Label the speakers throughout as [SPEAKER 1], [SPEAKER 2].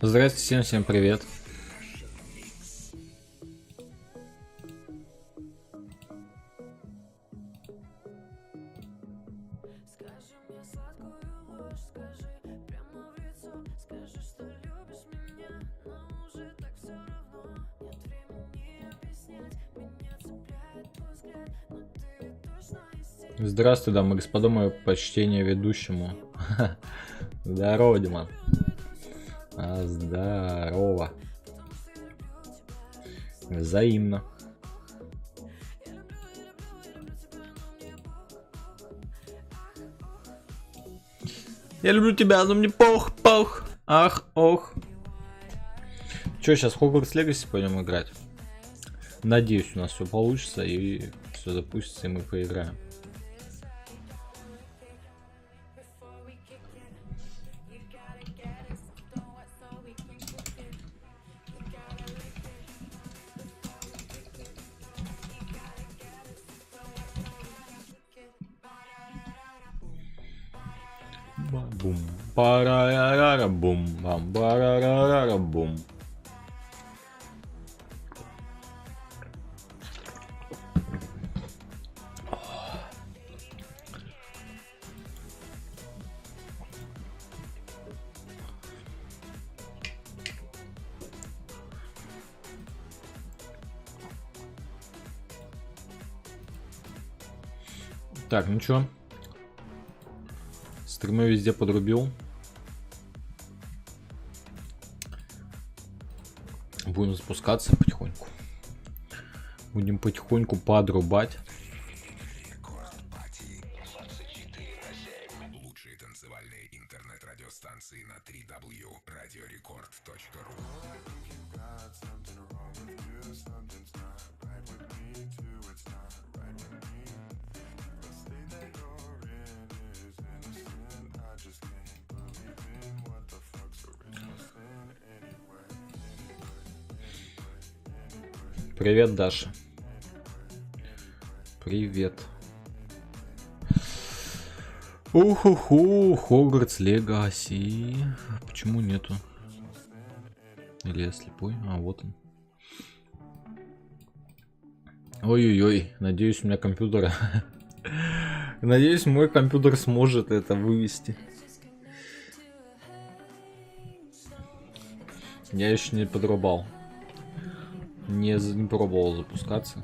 [SPEAKER 1] Здравствуйте, всем привет. Здравствуй, дамы и господа, мое почтение ведущему. Здорово, Диман. Здорово. Взаимно. Я люблю тебя, но мне пох. Ах, ох. Че, сейчас в Хогвартс Легаси пойдем играть? Надеюсь, у нас все получится и все запустится, и мы поиграем. Бум, парарара, бум, бам, парарара, бум. Так, ну чё? Стримы везде подрубил. Будем запускаться потихоньку. Будем потихоньку подрубать.
[SPEAKER 2] Лучшие танцевальные интернет-радиостанции на www.radiorecord.ru.
[SPEAKER 1] Привет, Даша. Привет. Уху-ху, Хогвартс Легаси. Почему нету? Или я слепой? А, вот он. Ой-ой-ой, надеюсь, у меня компьютер... Надеюсь, мой компьютер сможет это вывести. Я еще не подрубал. Не пробовал запускаться.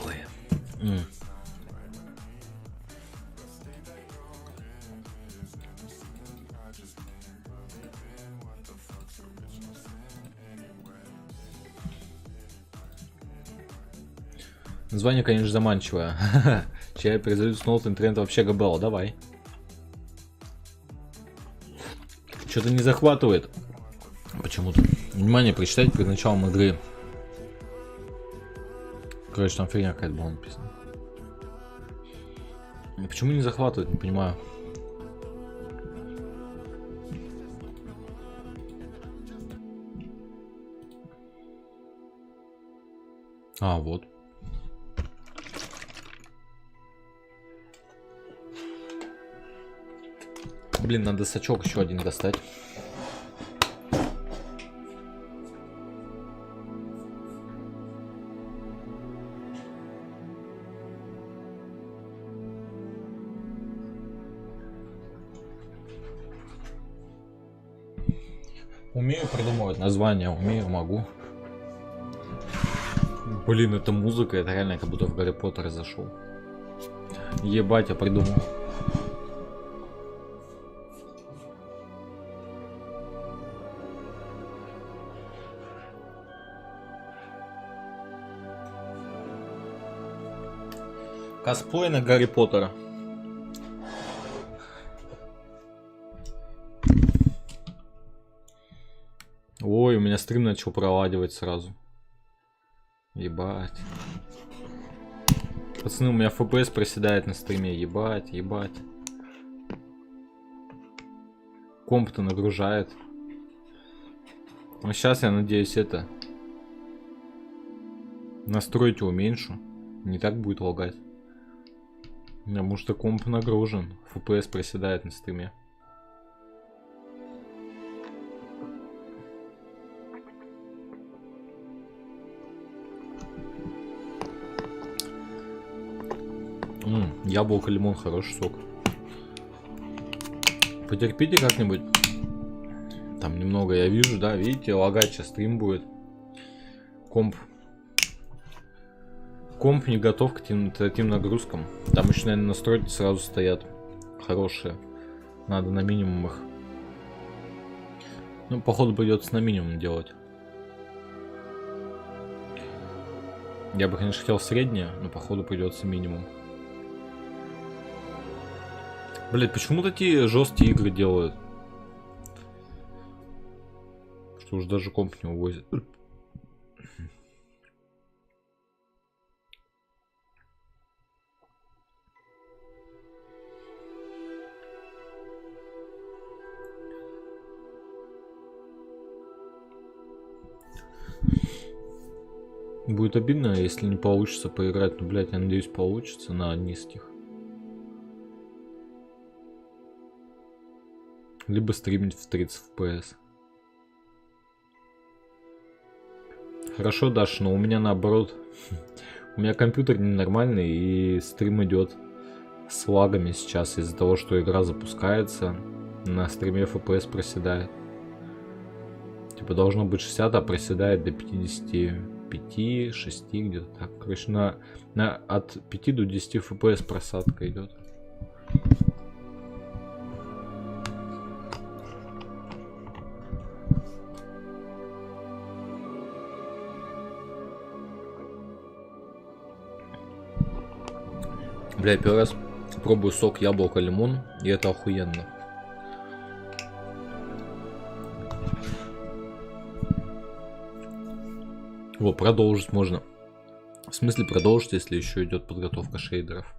[SPEAKER 1] Ой. Название, конечно, заманчивое. Чай произойдет снова интернет вообще габел. Давай. Что-то не захватывает. Почему-то. Внимание, прочитайте перед началом игры. Короче, там фигня какая-то была написана. Почему не захватывает, не понимаю. А, вот. Блин, надо сачок еще один достать. Умею придумывать названия, умею, могу. Блин, это музыка, это реально как будто в Гарри Поттера зашел. Ебать, я придумал. Косплей на Гарри Поттера. Ой, у меня стрим начал проваливать сразу. Ебать. Пацаны, у меня FPS проседает на стриме. Ебать, ебать. Комп-то нагружает. Но сейчас, я надеюсь, это... Настройте уменьшу. Не так будет лагать. Потому что комп нагружен. FPS проседает на стриме. Яблоко, лимон, хороший сок. Потерпите как-нибудь. Там немного я вижу, да, видите, лагать сейчас стрим будет. Комп не готов к таким нагрузкам. Там еще, наверное, настройки сразу стоят хорошие. Надо на минимум их. Ну, походу, придется на минимум делать. Я бы, конечно, хотел среднее, но походу придется минимум. Блять, почему такие жесткие игры делают? Что уж даже комп не увозит. Будет обидно, если не получится поиграть. Ну, блять, я надеюсь, получится на низких. Либо стримить в 30 FPS. Хорошо, Даша, но у меня наоборот. У меня компьютер ненормальный, и стрим идет с лагами сейчас из-за того, что игра запускается. На стриме FPS проседает. Типа должно быть 60, а проседает до 55, 6 где-то так. Короче, от 5 до 10 FPS просадка идет. Бля, первый раз пробую сок яблоко лимон, и это охуенно. О, продолжить можно. В смысле продолжить, если еще идет подготовка шейдеров.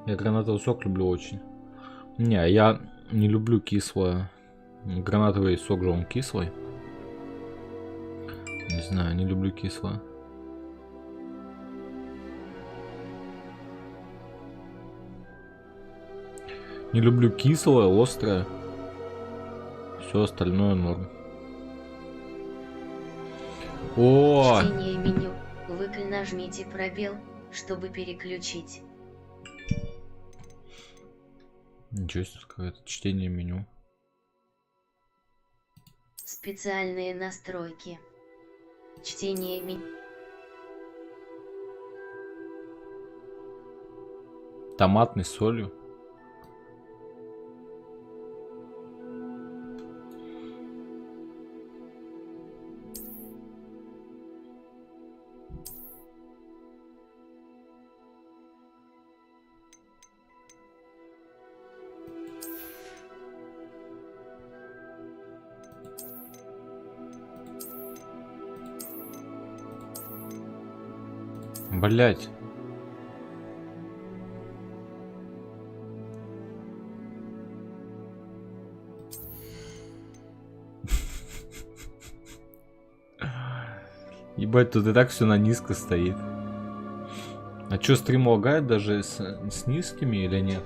[SPEAKER 1] Я гранатовый сок люблю очень. Не, я не люблю кислое. Гранатовый сок же он кислый. Не знаю, не люблю кислое. Не люблю кислое, острое. Все остальное норм. О!
[SPEAKER 3] Чтение меню. Нажмите пробел, чтобы переключить.
[SPEAKER 1] Ничего себе, какое-то чтение меню.
[SPEAKER 3] Специальные настройки. Чтение меню.
[SPEAKER 1] Томатной солью. Блять. Ебать, тут и так все на низко стоит. А чё, стрим лагает даже с низкими или нет?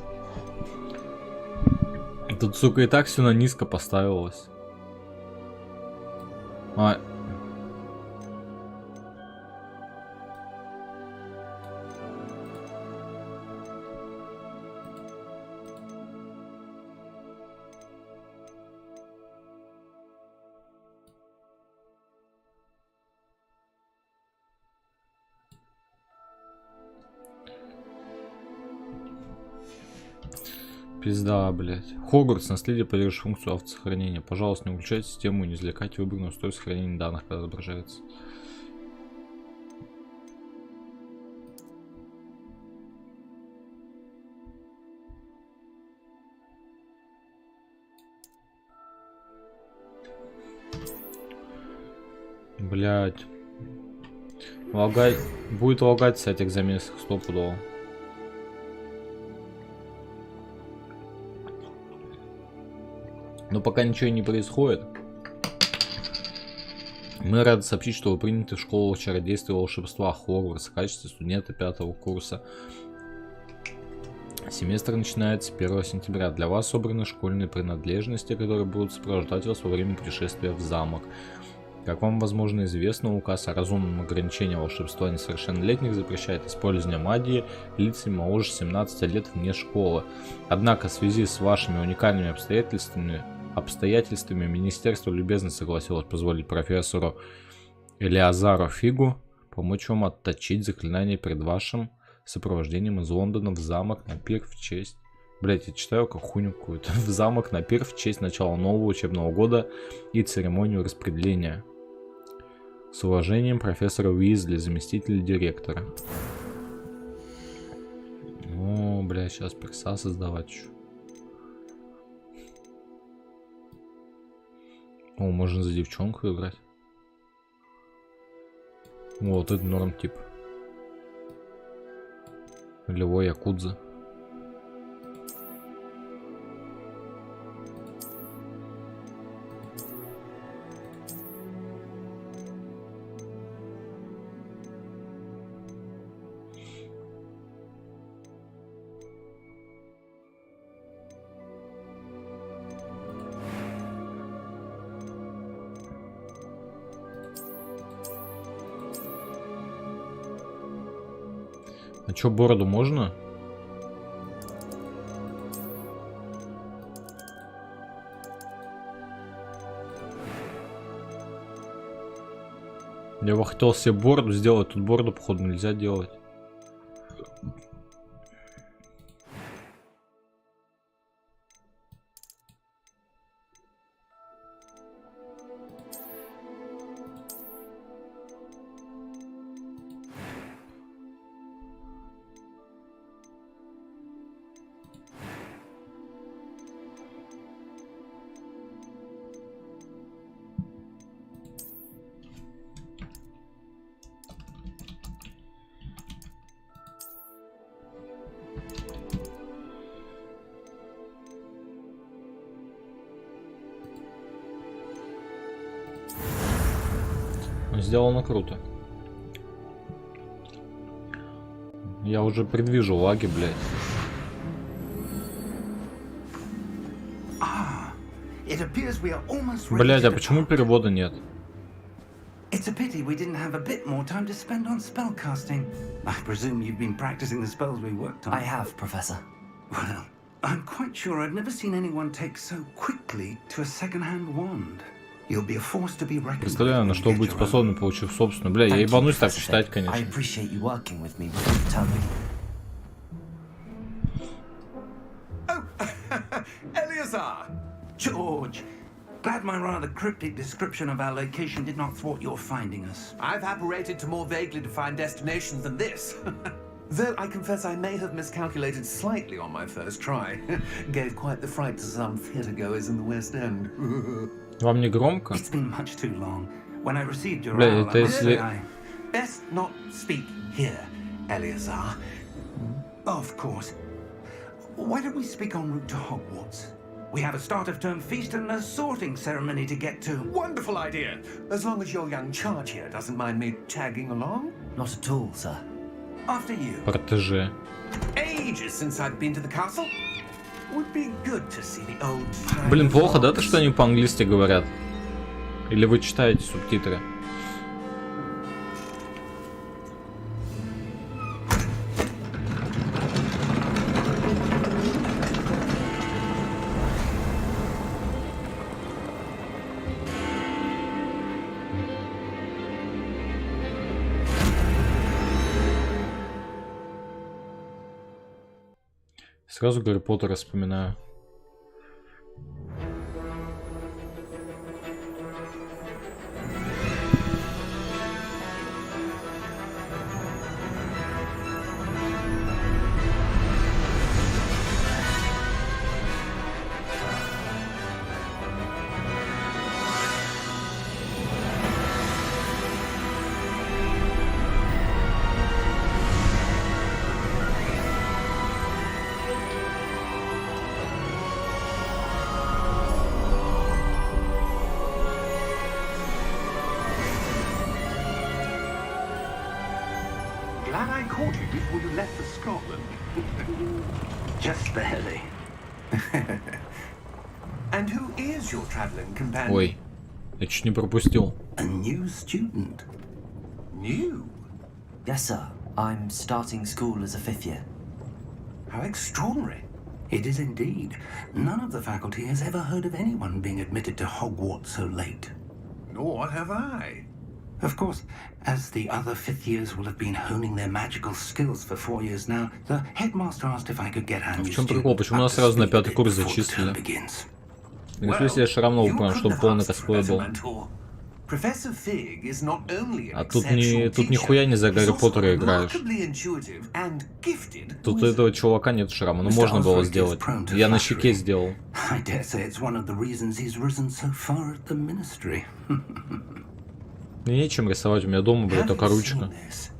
[SPEAKER 1] Тут, сука, и так все на низко поставилось. Пизда, блядь. Хогвартс, наследие, поддерживаешь функцию автосохранения. Пожалуйста, не выключайте систему и не извлекайте выбранное устройство сохранения данных, когда отображается. Блядь. Лагать. Будет лагать с этих замесов стопудово. Но пока ничего не происходит. Мы рады сообщить, что вы приняты в школу чародейства и волшебства Хогвартс в качестве студента 5-го курса. Семестр начинается 1 сентября. Для вас собраны школьные принадлежности, которые будут сопровождать вас во время путешествия в замок. Как вам, возможно, известно, указ о разумном ограничении волшебства несовершеннолетних запрещает использование магии лицами моложе 17 лет вне школы. Однако в связи с вашими уникальными обстоятельствами министерство любезно согласилось позволить профессору Элиазару Фигу помочь вам отточить заклинание перед вашим сопровождением из Лондона в замок на пир в честь... Блять, я читаю как хуйню какую-то. В замок на пир в честь начала нового учебного года и церемонию распределения. С уважением, профессор Уизли, заместитель директора. О, бля, сейчас перса создавать еще. О, можно за девчонку играть. Вот это норм тип. Левой якудза. А чё, бороду можно? Я бы хотел себе бороду сделать, тут бороду, походу, нельзя делать. Сделано круто. Я уже предвижу лаги, блядь. Блядь, а почему перевода нет?
[SPEAKER 4] It's a pity we didn't have a bit more time to spend on spellcasting. I presume you've been practicing the spells we worked on.
[SPEAKER 5] I have, Professor.
[SPEAKER 4] Well, I'm quite sure I've never seen anyone take so quickly to a second-hand wand. You'll be a force to be reckoned with.
[SPEAKER 1] Представляю, на что быть способным, получив собственную. Бля, я ебанусь так читать, конечно.
[SPEAKER 5] I appreciate you working with me, but
[SPEAKER 4] Oh, Eleazar! George! Glad my rather cryptic description of our location did not thwart your finding us.
[SPEAKER 6] I've apparated to more vaguely defined destinations than this. Though I confess I may have miscalculated slightly on my first try. Gave quite the fright to some theatregoers in the West End.
[SPEAKER 1] Вам не громко?
[SPEAKER 4] It's been much too long. When I received your
[SPEAKER 1] Бля,
[SPEAKER 4] owl,
[SPEAKER 1] это если...
[SPEAKER 4] Best not speak here, Eleazar. Of course. Why don't we speak en route to Hogwarts? We have a start of term feast and a sorting ceremony to get to.
[SPEAKER 6] Wonderful idea. As long as your young charge here doesn't mind me tagging along.
[SPEAKER 5] not at all, sir.
[SPEAKER 4] After you.
[SPEAKER 1] Протеже.
[SPEAKER 6] Ages since I've been to the castle. Would be good to see the old.
[SPEAKER 1] Блин, плохо, да, то, что они по-английски говорят? Или вы читаете субтитры? Сразу Гарри Поттера вспоминаю.
[SPEAKER 4] Glad I caught you before you left for Scotland. Just barely.
[SPEAKER 6] And who is your traveling companion?
[SPEAKER 1] Ой, я чуть не пропустил.
[SPEAKER 4] A new student.
[SPEAKER 6] New?
[SPEAKER 5] Yes, sir. I'm starting school as a 5th year.
[SPEAKER 6] How extraordinary.
[SPEAKER 4] It is indeed. None of the faculty has ever heard of anyone being admitted to Hogwarts so late.
[SPEAKER 6] Nor have I.
[SPEAKER 4] Of course, as the other 5th years will have been honing their magical skills for 4 years now, the headmaster asked if I could get our new
[SPEAKER 1] В чем
[SPEAKER 4] student
[SPEAKER 1] прикол? Почему нас
[SPEAKER 4] up to
[SPEAKER 1] сразу на
[SPEAKER 4] speed a
[SPEAKER 1] 5-й
[SPEAKER 4] bit
[SPEAKER 1] курс
[SPEAKER 4] before the
[SPEAKER 1] зачислили?
[SPEAKER 4] term begins.
[SPEAKER 1] Если я шрам новый,
[SPEAKER 6] you
[SPEAKER 1] прям,
[SPEAKER 6] couldn't
[SPEAKER 1] чтобы
[SPEAKER 6] have
[SPEAKER 1] полный
[SPEAKER 6] asked for
[SPEAKER 1] косплей
[SPEAKER 6] better
[SPEAKER 1] был.
[SPEAKER 6] mentor. Professor Fig is not only an
[SPEAKER 1] А тут
[SPEAKER 6] exceptional
[SPEAKER 1] нихуя
[SPEAKER 6] teacher,
[SPEAKER 1] не за
[SPEAKER 6] he's
[SPEAKER 1] Гарри
[SPEAKER 6] also
[SPEAKER 1] Поттера играешь.
[SPEAKER 6] remarkably intuitive and gifted
[SPEAKER 1] Тут
[SPEAKER 6] with-
[SPEAKER 1] у этого чувака нет шрама, но
[SPEAKER 4] Mr.
[SPEAKER 1] можно было
[SPEAKER 4] Osric is
[SPEAKER 1] сделать.
[SPEAKER 4] prone to
[SPEAKER 1] Я на
[SPEAKER 4] flattery.
[SPEAKER 1] щеке сделал.
[SPEAKER 4] I dare say it's one of the reasons he's risen so far at the ministry.
[SPEAKER 1] Мне нечем рисовать, у меня дома, блядь,
[SPEAKER 6] Have
[SPEAKER 1] только
[SPEAKER 6] you
[SPEAKER 1] ручка.
[SPEAKER 6] seen this?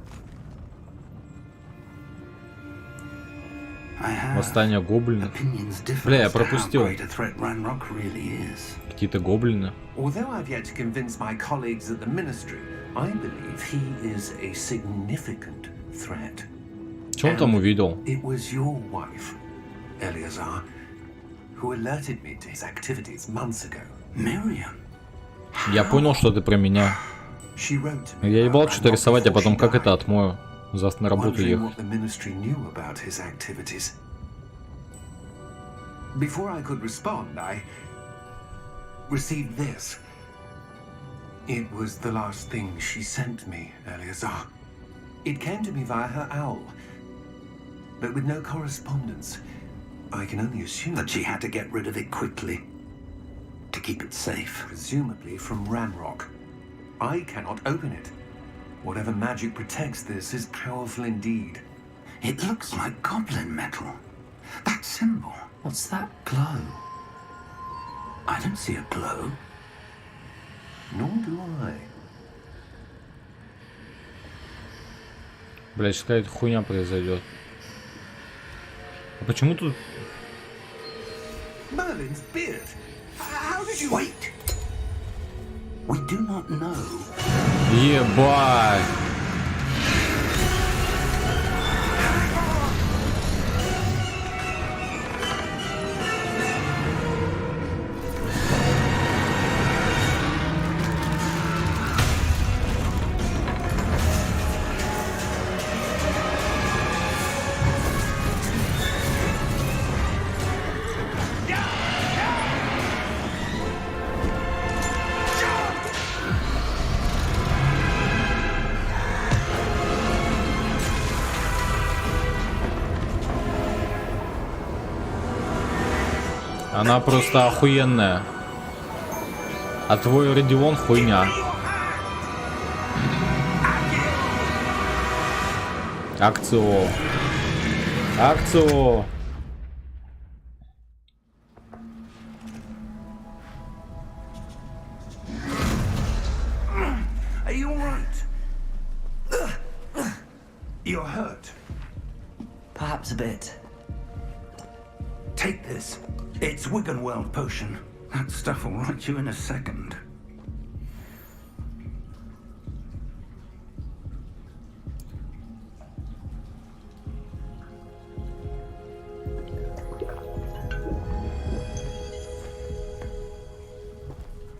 [SPEAKER 4] I have
[SPEAKER 1] Восстание гоблинов.
[SPEAKER 4] opinions differ
[SPEAKER 1] Бля, я
[SPEAKER 4] as to how
[SPEAKER 1] пропустил.
[SPEAKER 4] great a threat Ranrock really is.
[SPEAKER 1] Какие-то гоблины.
[SPEAKER 6] Although I've yet to convince my colleagues at the ministry, I believe he is a significant threat.
[SPEAKER 1] Что он там увидел?
[SPEAKER 6] It was your wife, Eleazar, who alerted me to his activities months ago.
[SPEAKER 4] Miriam.
[SPEAKER 1] Я понял, что ты про меня.
[SPEAKER 6] She wrote to me
[SPEAKER 1] Я ебал
[SPEAKER 6] about
[SPEAKER 1] что-то
[SPEAKER 6] Ranrock
[SPEAKER 1] рисовать, а
[SPEAKER 6] before
[SPEAKER 1] потом
[SPEAKER 6] she
[SPEAKER 1] как это
[SPEAKER 6] died,
[SPEAKER 1] отмою. Завтра на работу
[SPEAKER 6] wondering
[SPEAKER 1] ехать.
[SPEAKER 6] what the ministry knew about his activities. Before I could respond, I received this. It was the last thing she sent me, Eleazar. It came to me via her owl, but with no correspondence. I can only assume
[SPEAKER 4] That she had to get rid of it quickly to keep it safe.
[SPEAKER 6] presumably from Ranrock. I cannot open it. Whatever magic protects this is powerful indeed.
[SPEAKER 4] It looks like goblin metal. That symbol.
[SPEAKER 5] What's that glow?
[SPEAKER 4] I don't see a glow.
[SPEAKER 6] Nor do I.
[SPEAKER 1] Блять, сейчас какая-то хуйня произойдет. А почему тут...
[SPEAKER 6] Merlin's beard. How did you...
[SPEAKER 4] Wait. We do not know.
[SPEAKER 1] Ебать! Она просто охуенная. А твой Родион хуйня. Акцио. Акцио.
[SPEAKER 4] Are you all right? You're hurt.
[SPEAKER 5] Perhaps a bit.
[SPEAKER 4] Take this. It's Wiggenweld potion. That stuff will right you in a second.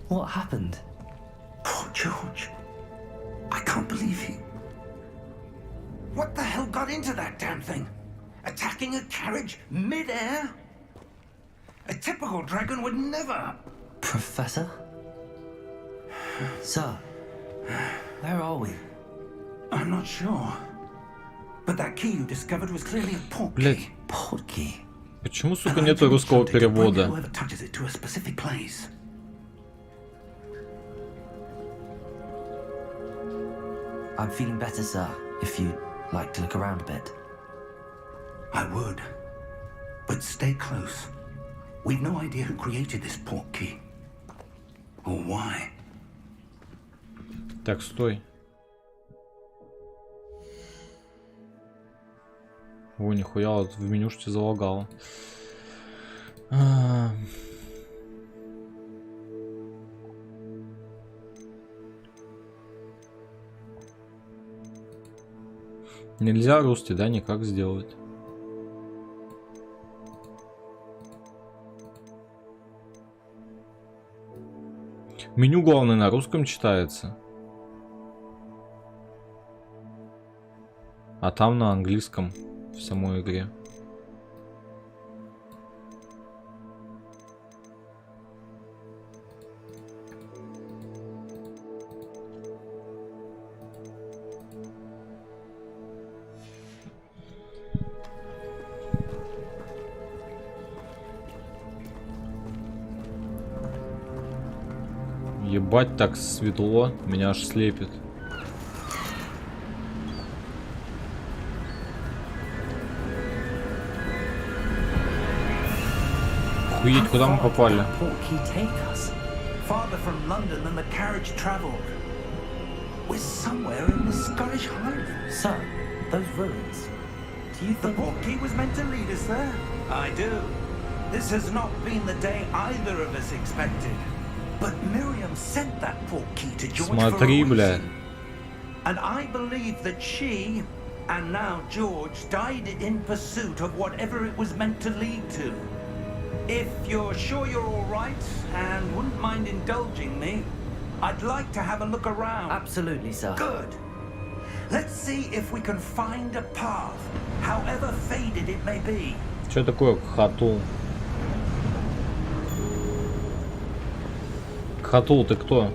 [SPEAKER 5] What happened?
[SPEAKER 4] Poor George. I can't believe he... What the hell got into that damn thing? Attacking a carriage mid-air? A typical dragon would never...
[SPEAKER 5] Professor? Sir, where are we?
[SPEAKER 4] I'm not sure. But that key you discovered was clearly a port
[SPEAKER 1] Блядь.
[SPEAKER 4] key.
[SPEAKER 5] Port key.
[SPEAKER 1] Почему, сука, нету русского перевода?
[SPEAKER 5] I'm feeling better, sir, if you'd like to look around a bit.
[SPEAKER 4] I would, but stay close. We've no idea who created this port key. Or why.
[SPEAKER 1] Так, стой. О, нихуя, вот в менюшке залагало. Нельзя русский, да, никак сделать. Меню, главное, на русском читается. А там на английском в самой игре. Ебать, так светло, меня аж слепит. Охуеть, куда мы попали?
[SPEAKER 4] But Miriam sent that port key to George
[SPEAKER 1] Смотри,
[SPEAKER 4] for a
[SPEAKER 1] блядь.
[SPEAKER 4] reason. And I believe that she, and now George, died in pursuit of whatever it was meant to lead to. If you're sure you're all right and wouldn't mind indulging me, I'd like to have a look around.
[SPEAKER 5] Absolutely, sir.
[SPEAKER 4] Good. Let's see if we can find a path, however faded it may be.
[SPEAKER 1] Что такое Хатул? Хатул, ты кто?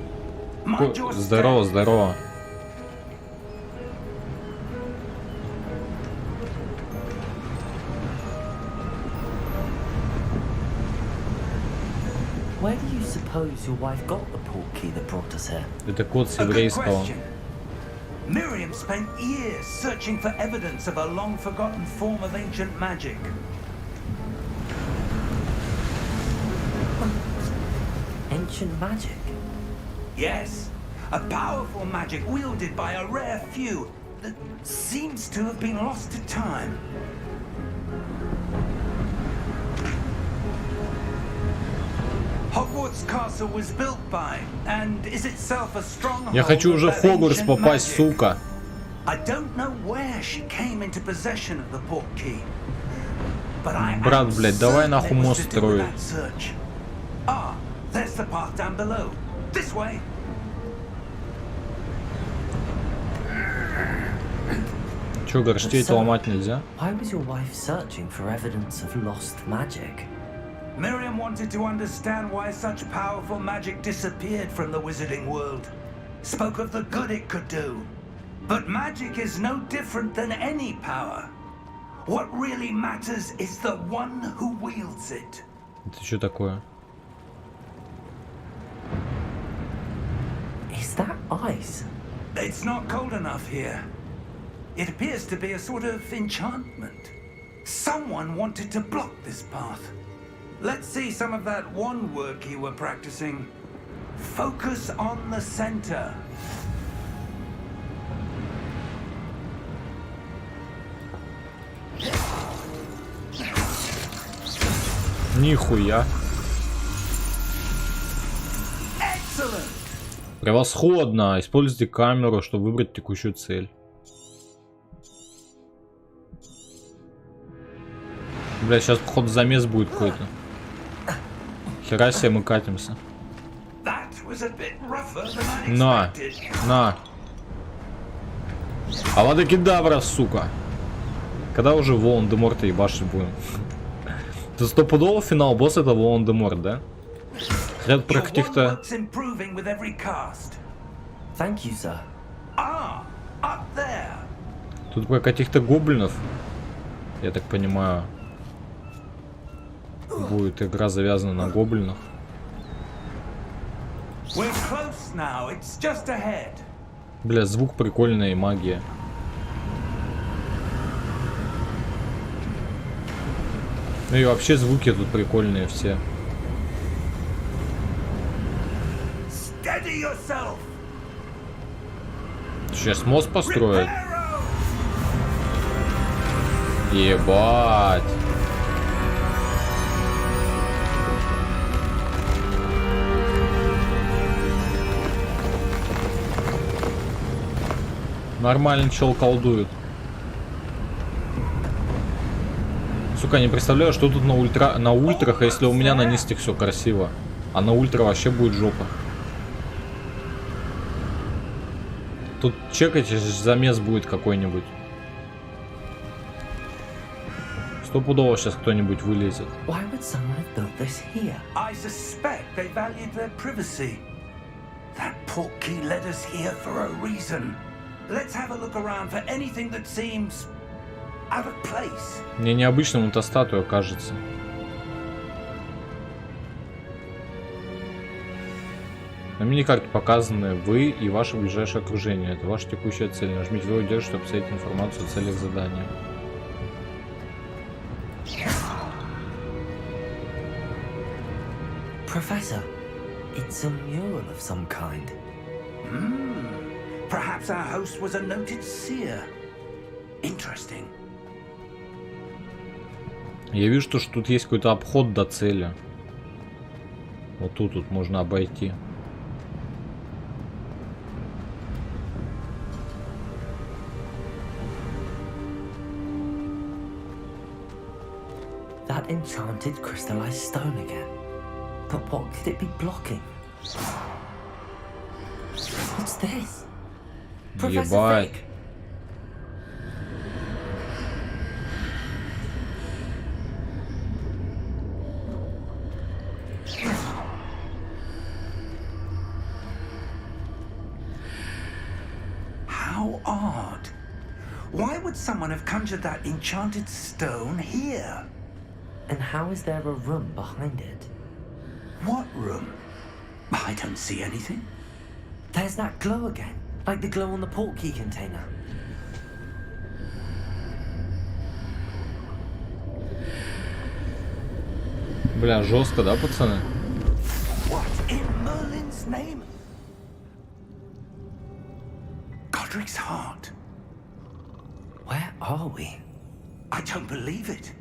[SPEAKER 1] Здорово, здорово.
[SPEAKER 5] Where do you suppose your wife got the port key that brought us here?
[SPEAKER 1] Это код с еврейского.
[SPEAKER 4] Miriam spent years searching for evidence of a long-forgotten form of ancient magic.
[SPEAKER 5] Ancient magic?
[SPEAKER 4] Yes, a powerful magic wielded by a rare few that seems to have been lost to time. Hogwarts Castle was built by, and is itself a stronghold.
[SPEAKER 1] Я хочу уже в Хогвартс попасть, сука.
[SPEAKER 4] I don't know where she came into possession of the port key. But I
[SPEAKER 1] Брат, блядь, давай нахуй мост строить.
[SPEAKER 4] Ah, there's the path down below. This way.
[SPEAKER 1] Чё, горштей-то ломать нельзя?
[SPEAKER 5] Why was your wife searching for evidence of lost magic?
[SPEAKER 4] Miriam wanted to understand why such powerful magic disappeared from the wizarding world. Spoke of the good it could do. But magic is no different than any power. What really matters is the one who wields it.
[SPEAKER 1] Это что такое?
[SPEAKER 5] Is that ice?
[SPEAKER 4] It's not cold enough here. It appears to be a sort of enchantment. Someone wanted to block this path. Let's see some of that one work you were practicing. Focus on the center.
[SPEAKER 1] Нихуя.
[SPEAKER 4] Excellent.
[SPEAKER 1] Превосходно. Используйте камеру, чтобы выбрать текущую цель. Бля, сейчас походу замес будет какой-то. Хера себе, мы катимся. На, на. Авада кедавра, сука. Когда уже Волан-де-Морта ебашить будем? Это стопудово финал босс, это Волан-де-Морт, да? Хотят про каких-то... Тут про каких-то гоблинов, я так понимаю. будет игра завязана на гоблинах.
[SPEAKER 4] We're close now. It's just ahead.
[SPEAKER 1] Бля, звук прикольный и магия. Ну и вообще звуки тут прикольные все.
[SPEAKER 4] Steady yourself.
[SPEAKER 1] Сейчас мост построят. Ебать. Нормально чел колдует. Сука, не представляю, что тут на ультрах, если у меня на низких все красиво. А на ультра вообще будет жопа. Тут чекайте, замес будет какой-нибудь. Стопудово сейчас кто-нибудь вылезет.
[SPEAKER 4] I suspect they valued their privacy. That portkey led us here for a reason. Let's have a look around for anything that seems out of place.
[SPEAKER 1] Мне необычным эта статуя кажется. На миникарте показаны вы и ваше ближайшее окружение. Это ваша текущая цель. Нажмите В и удержите, чтобы посмотреть информацию о целях задания.
[SPEAKER 5] Professor, it's a mural of some kind.
[SPEAKER 4] Perhaps our host was a noted seer. Interesting.
[SPEAKER 1] Я вижу, что тут есть какой-то обход до цели. Вот тут можно обойти.
[SPEAKER 5] That enchanted crystallized stone again. But what could it be blocking? What's this? Professor
[SPEAKER 1] Ебать.
[SPEAKER 5] Fig.
[SPEAKER 4] How odd. Why would someone have conjured that enchanted stone here?
[SPEAKER 5] And how is there a room behind it?
[SPEAKER 4] What room? I don't see anything.
[SPEAKER 5] There's that glow again, like the glow on the portkey container.
[SPEAKER 1] Бля, жестко, да, пацаны?
[SPEAKER 4] What in Merlin's name? Godric's heart.
[SPEAKER 5] Where are we?
[SPEAKER 4] I don't believe it.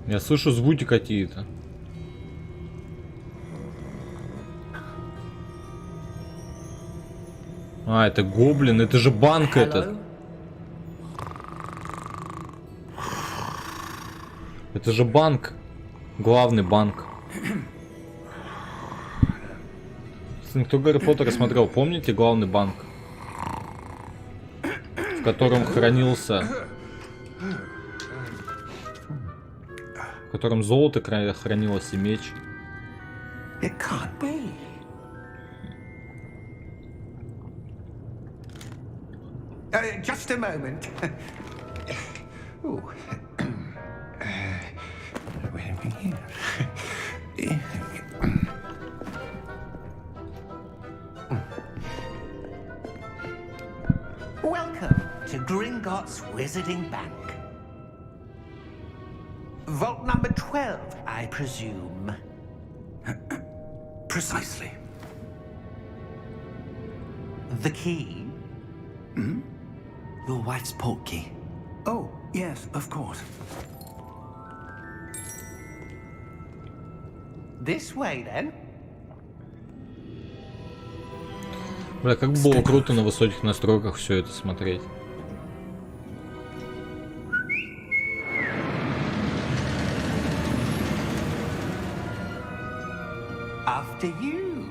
[SPEAKER 1] Я слышу звуки какие-то. А, это гоблин, это же банк этот. Это же банк. Главный банк. Кто Гарри Поттера смотрел, помните главный банк? В котором хранился... В котором золото хранилось и меч.
[SPEAKER 4] It can't be. Just a moment. Ooh. Where are we here? Welcome to Gringotts Wizarding Bank. Vault number 12, I presume. Precisely. The key?
[SPEAKER 5] Your wife's portkey.
[SPEAKER 4] Oh, yes, of course. This way, then.
[SPEAKER 1] Бля, как было круто на высоких настройках все это смотреть.
[SPEAKER 4] After you.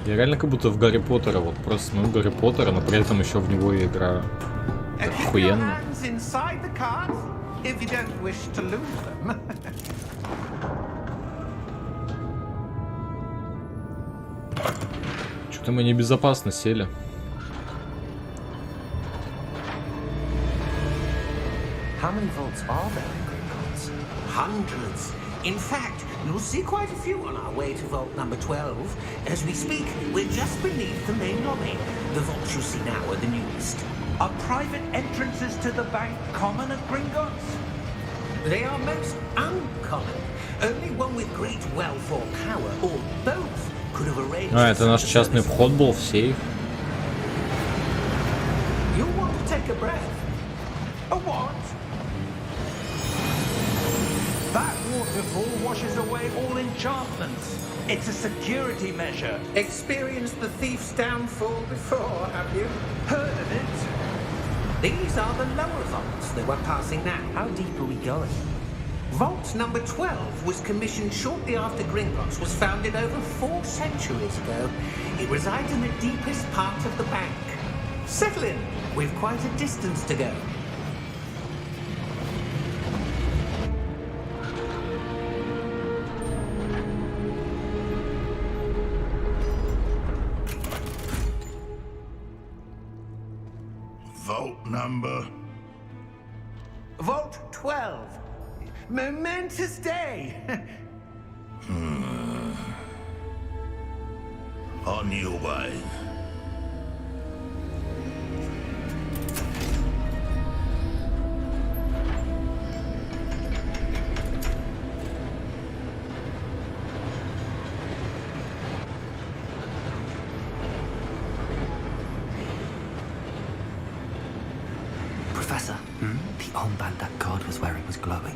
[SPEAKER 1] Я реально как будто в Гарри Поттера, вот просто смотрю Гарри Поттера, но при этом еще в него и играю. Охуенно. Что-то мы небезопасно сели.
[SPEAKER 5] How many vaults are there in Gringotts?
[SPEAKER 7] Hundreds. In fact, you'll see quite a few on our way to vault number 12. As we speak, we're just beneath the main lobby. The vaults you see now are the newest.
[SPEAKER 4] Are private entrances to the bank common at Gringotts?
[SPEAKER 7] They are most uncommon. Only one with great wealth or power, or both, could have arranged.
[SPEAKER 1] А, это наш частный вход был в сейф.
[SPEAKER 7] You want to take a breath?
[SPEAKER 4] A what? That waterfall washes away all enchantments. It's a security measure.
[SPEAKER 7] Experienced the thief's downfall before, have you?
[SPEAKER 4] Heard of it?
[SPEAKER 7] These are the lower vaults that we're passing now.
[SPEAKER 5] How deep are we going?
[SPEAKER 7] Vault number 12 was commissioned shortly after Gringotts was founded over 4 centuries ago. It resides in the deepest part of the bank. Settle in. We've quite a distance to go.
[SPEAKER 2] Vault number.
[SPEAKER 7] Vault 12. Momentous day.
[SPEAKER 2] On your way.
[SPEAKER 5] Professor, the armband that guard was wearing was glowing.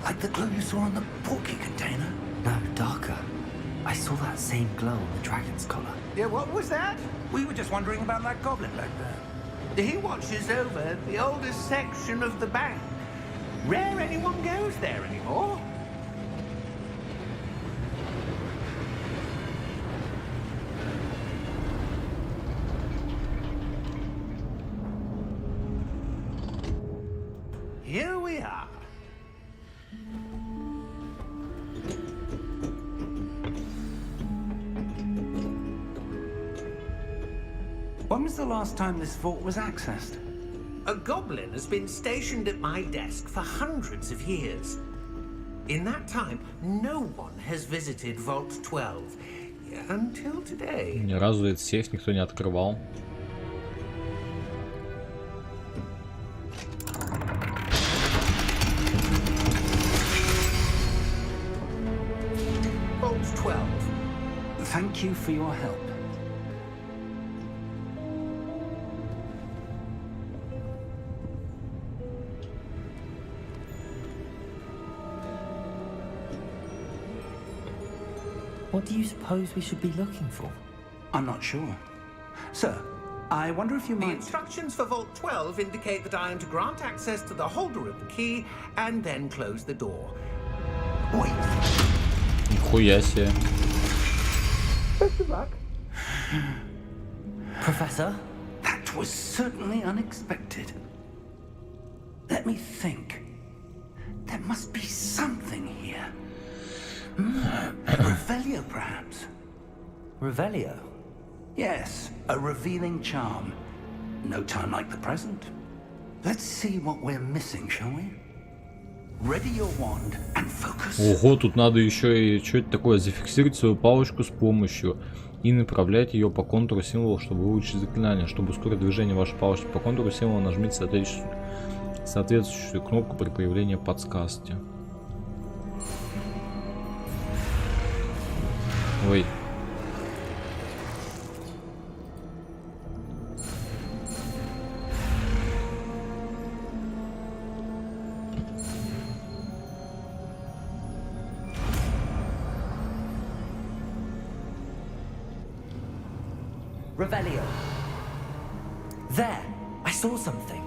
[SPEAKER 4] Like the glow you saw on the porky container?
[SPEAKER 5] No, darker. I saw that same glow on the dragon's collar.
[SPEAKER 7] Yeah, what was that?
[SPEAKER 4] We were just wondering about that goblin back there.
[SPEAKER 7] He watches over the oldest section of the bank. Rare anyone goes there anymore. Here we are.
[SPEAKER 4] When was the last time this vault was accessed?
[SPEAKER 7] A goblin has been stationed at my desk for hundreds of years. In that time, no one has visited Vault 12 until today.
[SPEAKER 1] Ни разу этот сейф никто не открывал.
[SPEAKER 7] Vault 12.
[SPEAKER 4] Thank you for your help.
[SPEAKER 5] What do you suppose we should be looking for?
[SPEAKER 4] I'm not sure. Sir, I wonder if you
[SPEAKER 7] The
[SPEAKER 4] might...
[SPEAKER 7] instructions for Vault 12 indicate that I am to grant access to the holder of the key and then close the door.
[SPEAKER 4] Wait.
[SPEAKER 1] Нихуя себе.
[SPEAKER 7] Best of luck.
[SPEAKER 5] Professor?
[SPEAKER 4] That was certainly unexpected. Let me think. There must be something here. Revelio, perhaps?
[SPEAKER 5] Revelio?
[SPEAKER 4] Yes, a revealing charm. No time like the present. Let's see what we're missing, shall we? Ready your wand and focus.
[SPEAKER 1] Ого, тут надо еще и что это такое, зафиксировать свою палочку с помощью и направлять ее по контуру символа, чтобы выучить заклинание. Чтобы ускорить движение вашей палочки по контуру символа, нажмите соответствующую кнопку при появлении подсказки. Ой.
[SPEAKER 5] Revelio. There! I saw something.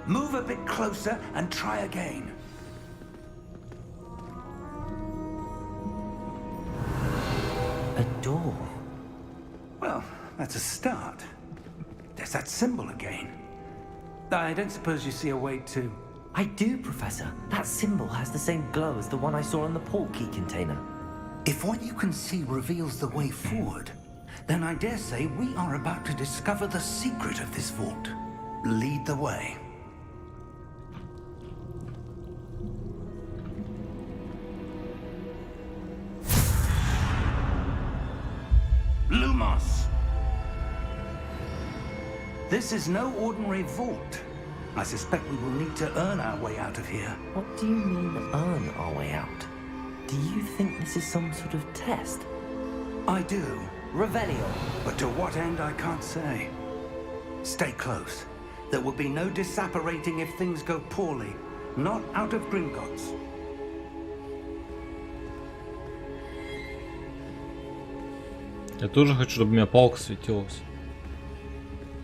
[SPEAKER 4] Move a bit closer and try again.
[SPEAKER 5] A door.
[SPEAKER 4] Well, that's a start. There's that symbol again. I don't suppose you see a way to...
[SPEAKER 5] I do, Professor. That symbol has the same glow as the one I saw in the port key container.
[SPEAKER 4] If what you can see reveals the way forward, then I dare say we are about to discover the secret of this vault. Lead the way. This is no ordinary vault. I suspect we will need to earn our way out of here.
[SPEAKER 5] What do you mean, earn our way out? Do you think this is some sort of test?
[SPEAKER 4] I do,
[SPEAKER 5] Revelio.
[SPEAKER 4] but to what end I can't say. Stay close. There will be no disapparating if things go poorly. Not out of Gringotts.
[SPEAKER 1] Я тоже хочу, чтобы у меня палка светилась.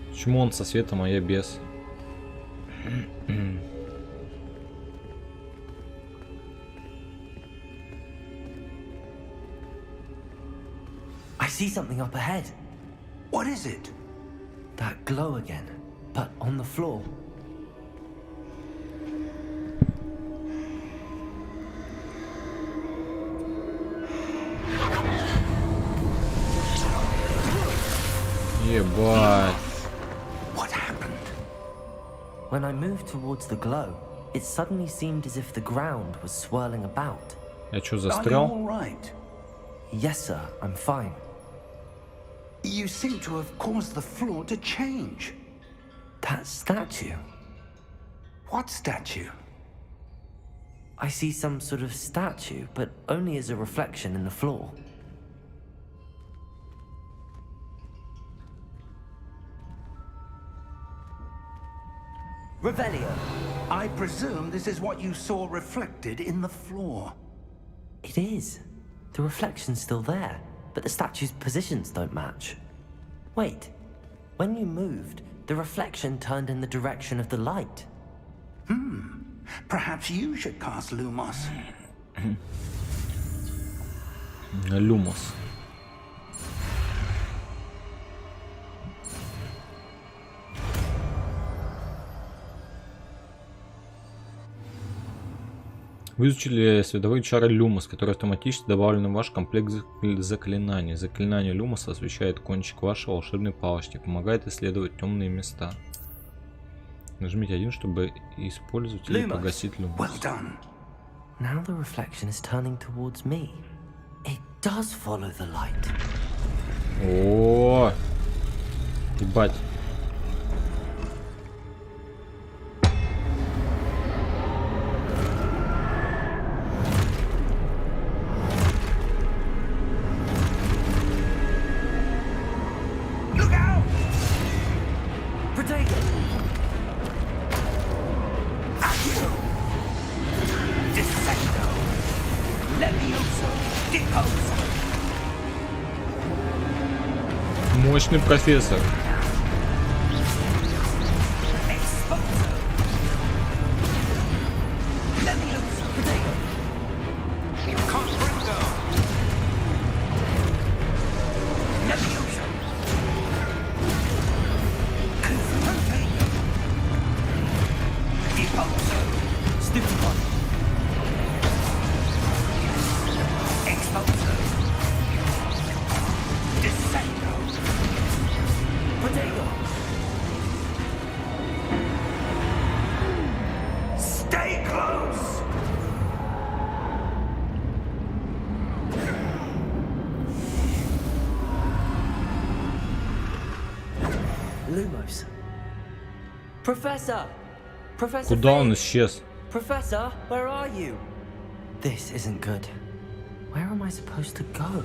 [SPEAKER 1] Почему он со светом, а я без?
[SPEAKER 5] I see something up ahead.
[SPEAKER 4] What is it?
[SPEAKER 5] That glow again, but on the floor.
[SPEAKER 1] Ебать.
[SPEAKER 4] What happened?
[SPEAKER 5] When I moved towards the glow, it suddenly seemed as if the ground was swirling about.
[SPEAKER 1] Я чё,
[SPEAKER 4] Are you
[SPEAKER 1] застрял?
[SPEAKER 4] all right?
[SPEAKER 5] Yes, sir, I'm fine.
[SPEAKER 4] You seem to have caused the floor to change.
[SPEAKER 5] That statue.
[SPEAKER 4] What statue?
[SPEAKER 5] I see some sort of statue, but only as a reflection in the floor. Revelio.
[SPEAKER 4] I presume this is what you saw reflected in the floor.
[SPEAKER 5] It is. The reflection's still there, but the statue's positions don't match. Wait. When you moved, the reflection turned in the direction of the light.
[SPEAKER 4] Perhaps you should cast Lumos.
[SPEAKER 1] Люмос. Вы изучили световые чары Люмос, которые автоматически добавлены в ваш комплект заклинаний. Заклинание Люмоса освещает кончик вашей волшебной палочки, помогает исследовать темные места. Нажмите 1, чтобы использовать или погасить Люмос.
[SPEAKER 4] Well done.
[SPEAKER 5] Now the reflection is turning towards me. It does follow the light.
[SPEAKER 1] О, ебать. Мощный профессор.
[SPEAKER 5] Lumos. Professor! Professor
[SPEAKER 1] Куда он
[SPEAKER 5] Fig!
[SPEAKER 1] исчез?
[SPEAKER 5] Professor, where are you? This isn't good. Where am I supposed to go?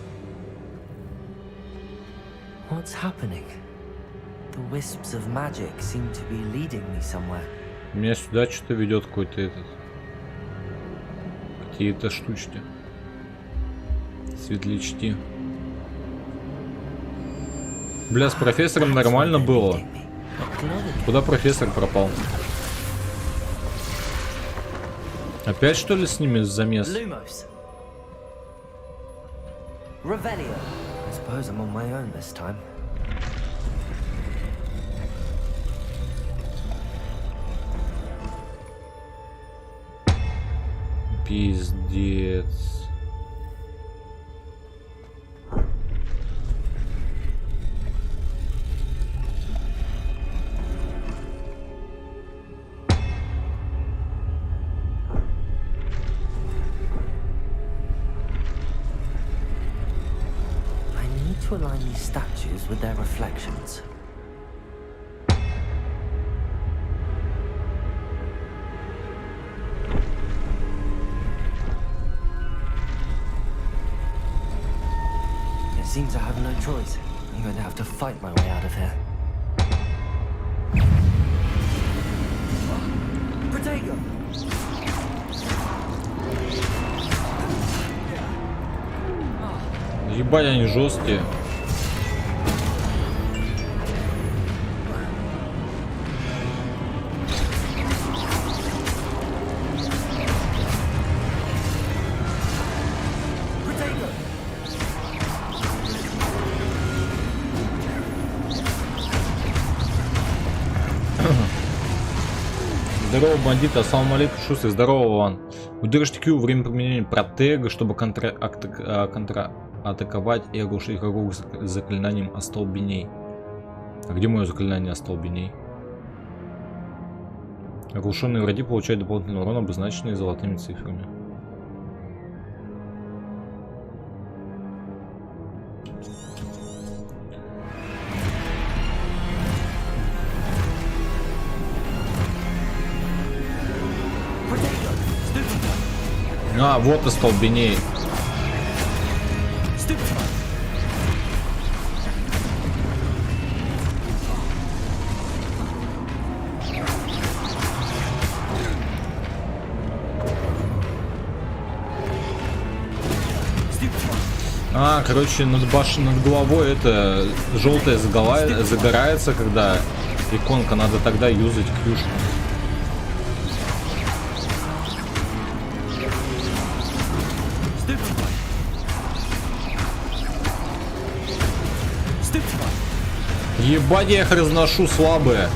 [SPEAKER 5] What's happening? The wisps of magic seem to be leading me somewhere.
[SPEAKER 1] Меня сюда что-то ведет какой-то этот. Какие-то штучки. Светлячки. Бля, с профессором нормально было. Куда профессор пропал? Опять что ли с ними замес?
[SPEAKER 5] Lumos. Revelio. I suppose I'm on my own this time.
[SPEAKER 1] Пиздец.
[SPEAKER 5] To align these statues with their reflections. seems I have no choice. I'm going to have to fight my way out of here. Protego!
[SPEAKER 1] Ебать, они жесткие. Здорово, бандиты, ассаламу алейкум, шустрый, здорово, Ван. Удержите Q во время применения протега, чтобы контратаковать и оглушить игроков заклинанием остолбеней. А где мое заклинание остолбеней? Оглушенные враги получают дополнительный урон, обозначенный золотыми цифрами. А, вот остолбеней. А, короче, над головой это желтое загорается, когда иконка, надо тогда юзать клюшку. Ебать, я их разношу слабые.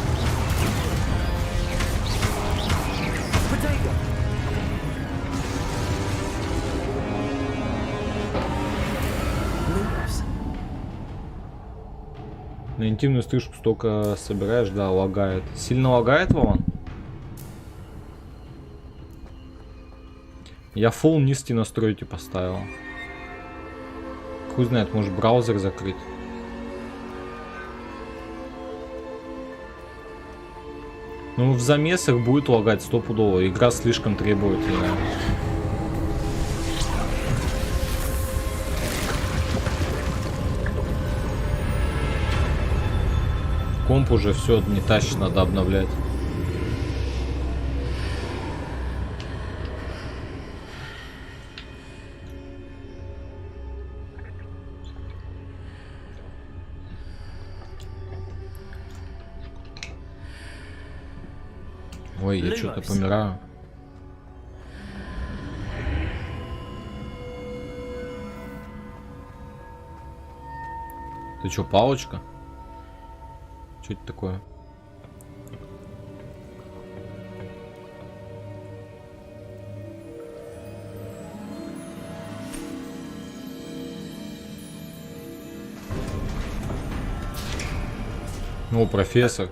[SPEAKER 1] На интимную стрижку столько собираешь, да, лагает. Сильно лагает, Вован? Я full низкие настройки поставил. Хуй знает, может браузер закрыть. Ну, в замесах будет лагать стопудово. Игра слишком требовательная. Комп уже все не тащит, надо обновлять. Ой, я что-то помираю. Ты что, палочка? Что это такое? О, профессор.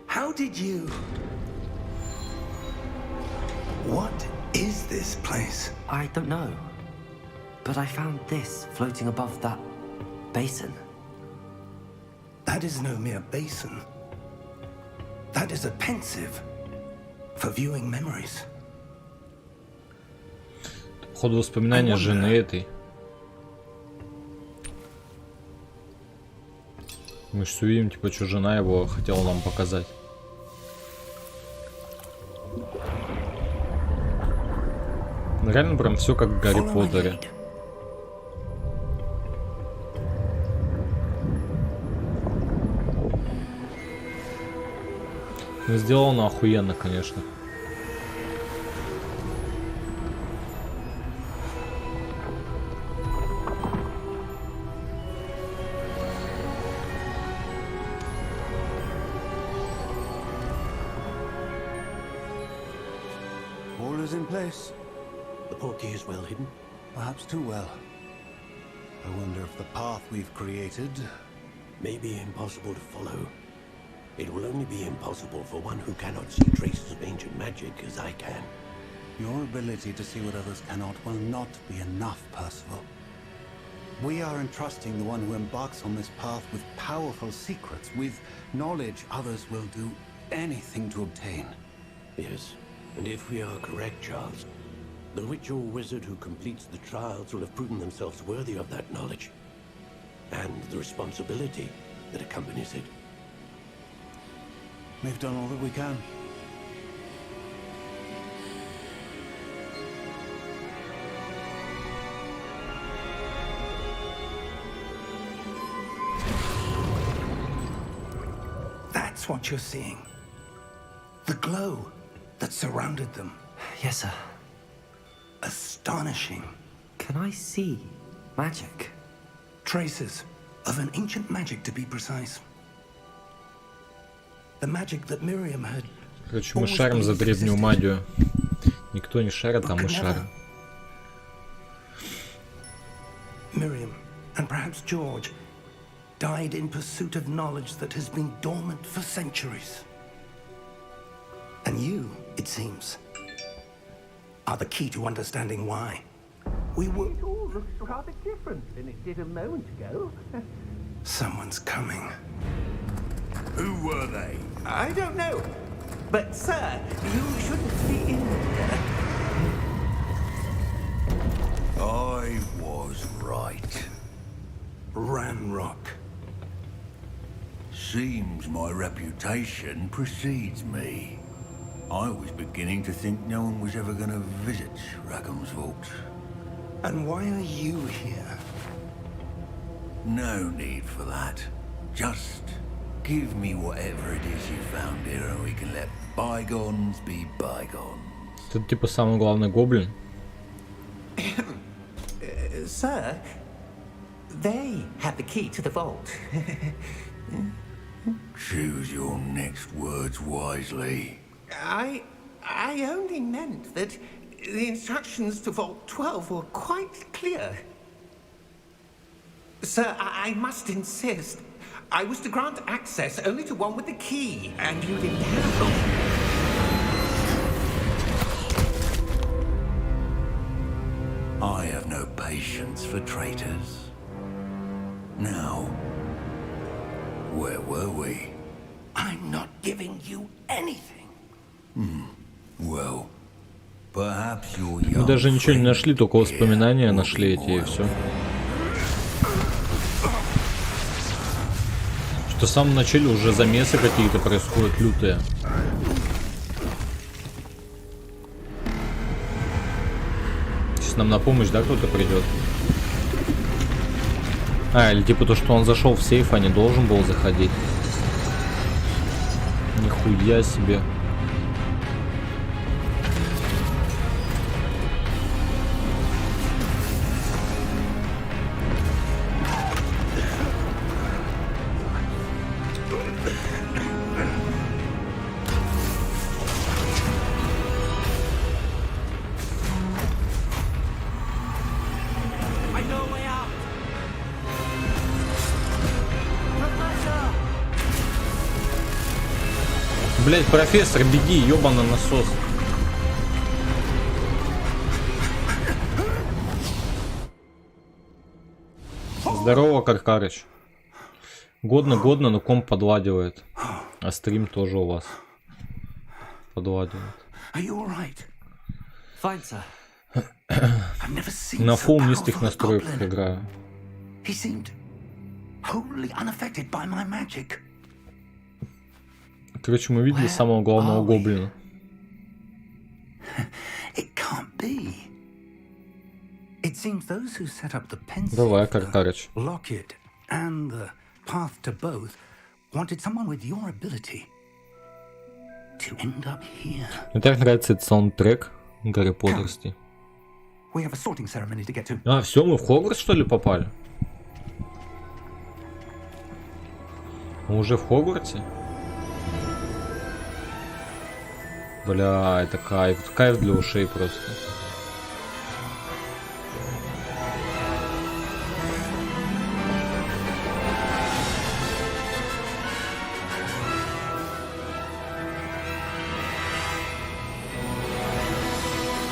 [SPEAKER 4] How did you? What is this place?
[SPEAKER 5] I don't know. But I found this floating above that basin.
[SPEAKER 4] That is no mere basin. That is a pensive for viewing memories.
[SPEAKER 1] Походу воспоминания жены этой. Мы же увидим, типа, что жена его хотела нам показать. Реально прям все как в Гарри Поттере. Сделано охуенно, конечно.
[SPEAKER 4] All is in place.
[SPEAKER 8] The portkey is well hidden.
[SPEAKER 4] Perhaps too well. I wonder if the path we've created
[SPEAKER 8] May be impossible to follow. It will only be impossible for one who cannot see traces of ancient magic as I can.
[SPEAKER 4] Your ability to see what others cannot will not be enough, Percival. We are entrusting the one who embarks on this path with powerful secrets, with knowledge others will do anything to obtain.
[SPEAKER 8] Yes, and if we are correct, Charles, The witch or wizard who completes the trials will have proven themselves worthy of that knowledge and the responsibility that accompanies it.
[SPEAKER 9] We've done all that we can.
[SPEAKER 4] That's what you're seeing. The glow that surrounded them.
[SPEAKER 5] Yes, sir.
[SPEAKER 4] Astonishing.
[SPEAKER 5] Can I see magic?
[SPEAKER 4] Traces of an ancient magic, to be precise. The magic that Miriam had.
[SPEAKER 1] Короче, мы шарим за древнюю магию. Никто не шарит, а мы шарим.
[SPEAKER 4] Miriam, and perhaps George, died in pursuit of knowledge that has been dormant for centuries. And you, it seems, are the key to understanding why.
[SPEAKER 7] It all looks rather different than it did a moment ago.
[SPEAKER 4] Someone's coming.
[SPEAKER 2] Who were they?
[SPEAKER 7] I don't know. But, sir, you shouldn't be in here.
[SPEAKER 2] I was right.
[SPEAKER 4] Ranrock.
[SPEAKER 2] Seems my reputation precedes me. I was beginning to think no one was ever going to visit Rackham's vault.
[SPEAKER 4] And why are you here?
[SPEAKER 2] No need for that. Just give me whatever it is you found here and we can let bygones be bygones.
[SPEAKER 1] Тут типа самый главный гоблин.
[SPEAKER 7] Sir, they have the key to the vault.
[SPEAKER 2] Choose your next words wisely.
[SPEAKER 7] I only meant that the instructions to Vault 12 were quite clear. Sir, I must insist. I was to grant access only to one with the key, and you didn't have them.
[SPEAKER 2] I have no patience for traitors. Now, where were we?
[SPEAKER 4] I'm not giving you anything.
[SPEAKER 2] Well, perhaps your
[SPEAKER 1] Мы
[SPEAKER 2] young
[SPEAKER 1] даже ничего не
[SPEAKER 2] friend
[SPEAKER 1] нашли, только воспоминания
[SPEAKER 2] here
[SPEAKER 1] нашли
[SPEAKER 2] will
[SPEAKER 1] эти
[SPEAKER 2] be
[SPEAKER 1] и
[SPEAKER 2] more
[SPEAKER 1] все. Что в самом начале уже замесы какие-то происходят лютые. Сейчас нам на помощь, да, кто-то придет? А, или типа то, что он зашел в сейф, а не должен был заходить. Нихуя себе. Блять, профессор, беги, ёбаный насос. Здорово, Каркарыч. Годно, но комп подладивает. А стрим тоже у вас подладивает. На фул низких настройках играю. Короче, мы видели самого главного гоблина. Давай, Каркарыч. Мне так нравится этот саундтрек Гарри Поттерский. А, все, мы в Хогвартс, что ли, попали? Мы уже в Хогвартсе? Бля, это кайф. Кайф для ушей просто.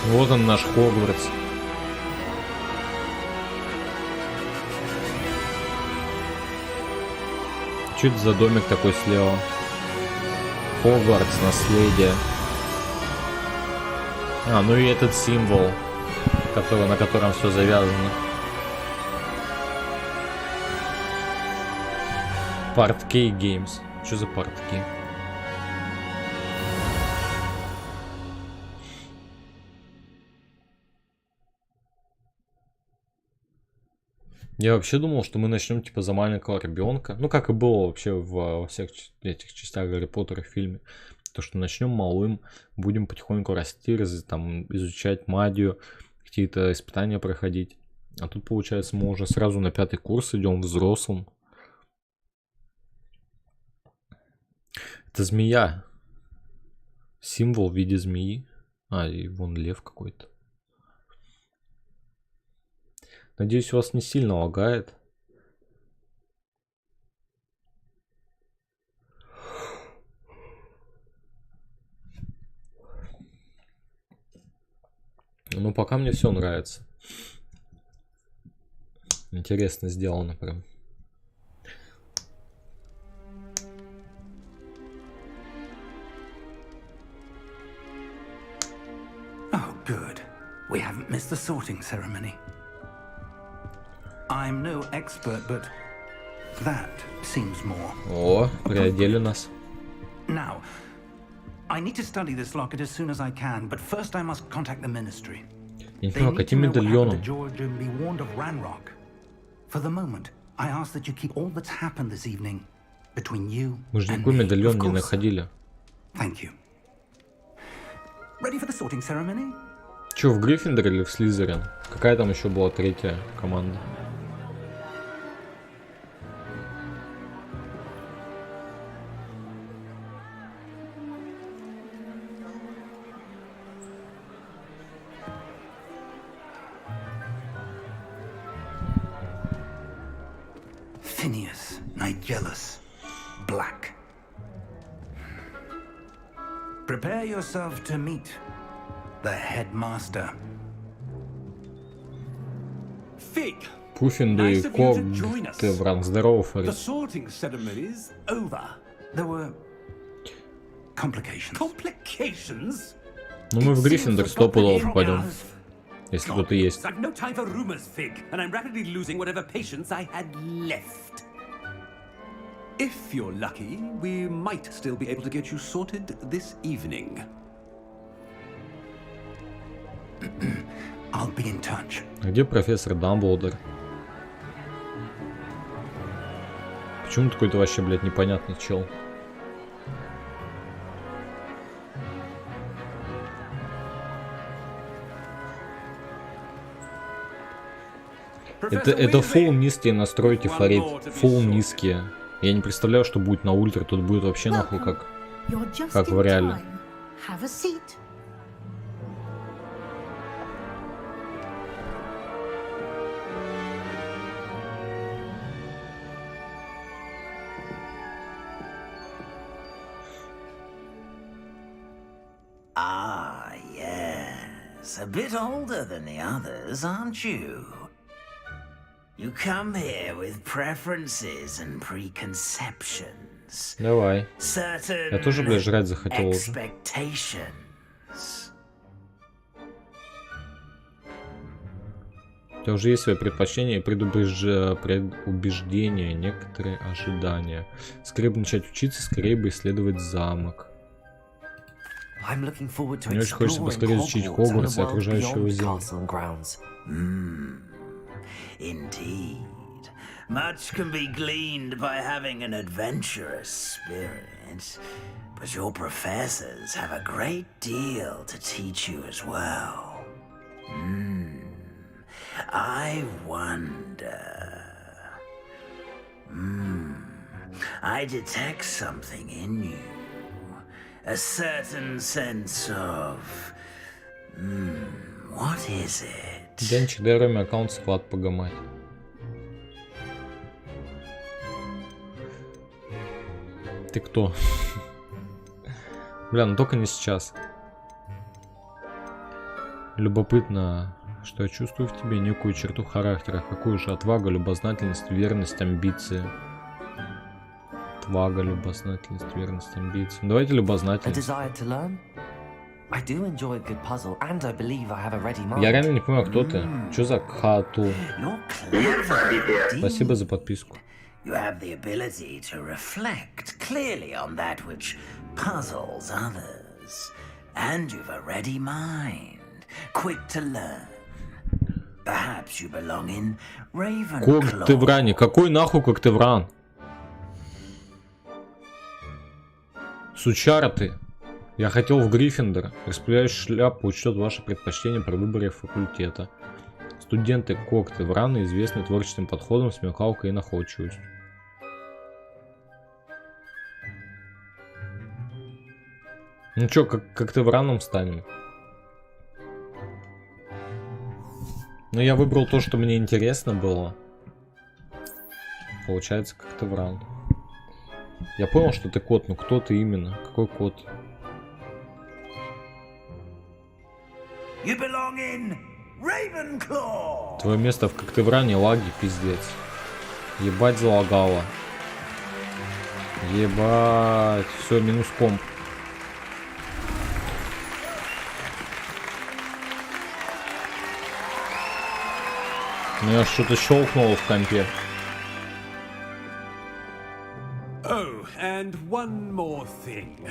[SPEAKER 1] Вот он, наш Хогвартс. Что это за домик такой слева? Хогвартс, наследие. А, ну и этот символ. на котором все завязано. Порткей Games. Что за портки? Я вообще думал, что мы начнем типа за маленького ребенка. Ну, как и было вообще во всех этих частях Гарри Поттера в фильме. То, что начнем малым, будем потихоньку расти, там, изучать магию, какие-то испытания проходить. А тут, получается, мы уже сразу на 5-й курс идем взрослым. Это змея. Символ в виде змеи. А, и вон лев какой-то. Надеюсь, у вас не сильно лагает. Ну, пока мне все нравится. Интересно сделано прям.
[SPEAKER 4] Oh, good. We haven't missed the sorting ceremony. I'm no expert, but that seems more.
[SPEAKER 1] О, приодели нас.
[SPEAKER 4] Now, I need to study this locket as soon as I can, but first I must contact the ministry.
[SPEAKER 1] Я не понимаю, каким медальоном?
[SPEAKER 4] For the moment, I ask that you keep all that's happened this evening between you
[SPEAKER 1] Мы же
[SPEAKER 4] and
[SPEAKER 1] никакой
[SPEAKER 4] me,
[SPEAKER 1] медальон
[SPEAKER 4] of
[SPEAKER 1] не
[SPEAKER 4] course.
[SPEAKER 1] находили.
[SPEAKER 4] Thank you. Ready for the sorting ceremony?
[SPEAKER 1] Че, в Гриффиндор или в Слизерин? Какая там еще была третья команда?
[SPEAKER 4] Phineas, Nigellus, Black. Prepare yourself to meet the headmaster.
[SPEAKER 9] Fig.
[SPEAKER 1] Пуффинду и Когтевран. Здорово, Фарид.
[SPEAKER 9] The sorting ceremony's over.
[SPEAKER 4] There were complications.
[SPEAKER 9] Complications?
[SPEAKER 1] Ну мы в Гриффиндор стопудово попадем. Если кто-то есть.
[SPEAKER 9] I've no time for rumors, Fig, and I'm rapidly losing whatever patience I had left. If you're lucky, we might still be able to get you sorted this evening.
[SPEAKER 4] I'll be in touch.
[SPEAKER 1] Где профессор Дамблдор? Почему такой-то вообще, блядь, непонятный чел? Это фулл низкие настройки, Фарид. Фулл низкие. Я не представляю, что будет на ультра. Тут будет вообще нахуй как в реале.
[SPEAKER 10] Ah, yes. A bit older than the others, aren't you? You come here with preferences and preconceptions.
[SPEAKER 1] Давай.
[SPEAKER 10] Certain
[SPEAKER 1] Я тоже, блядь, жрать захотел уже.
[SPEAKER 10] expectations.
[SPEAKER 1] У тебя уже есть свои предпочтения и предубеждения, некоторые ожидания. Скорее бы начать учиться, скорее бы исследовать замок. Мне очень хочется поскорее изучить Хогвартс и окружающего землю.
[SPEAKER 10] Indeed. Much can be gleaned by having an adventurous spirit, but your professors have a great deal to teach you as well. I wonder... I detect something in you. A certain sense of... what is it?
[SPEAKER 1] Денчик, дай Роме аккаунт склад погамать. Ты кто? Бля, ну только не сейчас. Любопытно, что я чувствую в тебе некую черту характера. Какую же отвагу, любознательность, верность, амбиции. Отвага, любознательность, верность, амбиции. Давайте любознательность.
[SPEAKER 5] I do enjoy a good puzzle, and I believe I have a ready mind.
[SPEAKER 1] Я реально не понимаю, кто ты. Чё за хату? Спасибо за подписку.
[SPEAKER 10] You have the ability to reflect clearly on that which puzzles others. And you've a ready mind, quick to learn. Perhaps you belong in Ravenclaw.
[SPEAKER 1] Коктевране. Какой нахуй Коктевран? Сучара ты. Я хотел в Гриффиндор. Распределяю шляпу, учтет ваши предпочтения при выборе факультета. Студенты Коктеврана известны творческим подходом, смекалкой и находчивостью. Ну чё, как ты враном станем? Ну я выбрал то, что мне интересно было. Получается, как ты вран. Я понял, что ты кот, но кто ты именно? Какой кот? Твое место в Коктевране, лаги, пиздец. Ебать залагало. Ебать. Все, минус комп. У меня что-то щелкнуло в компе.
[SPEAKER 9] Oh, and one more thing.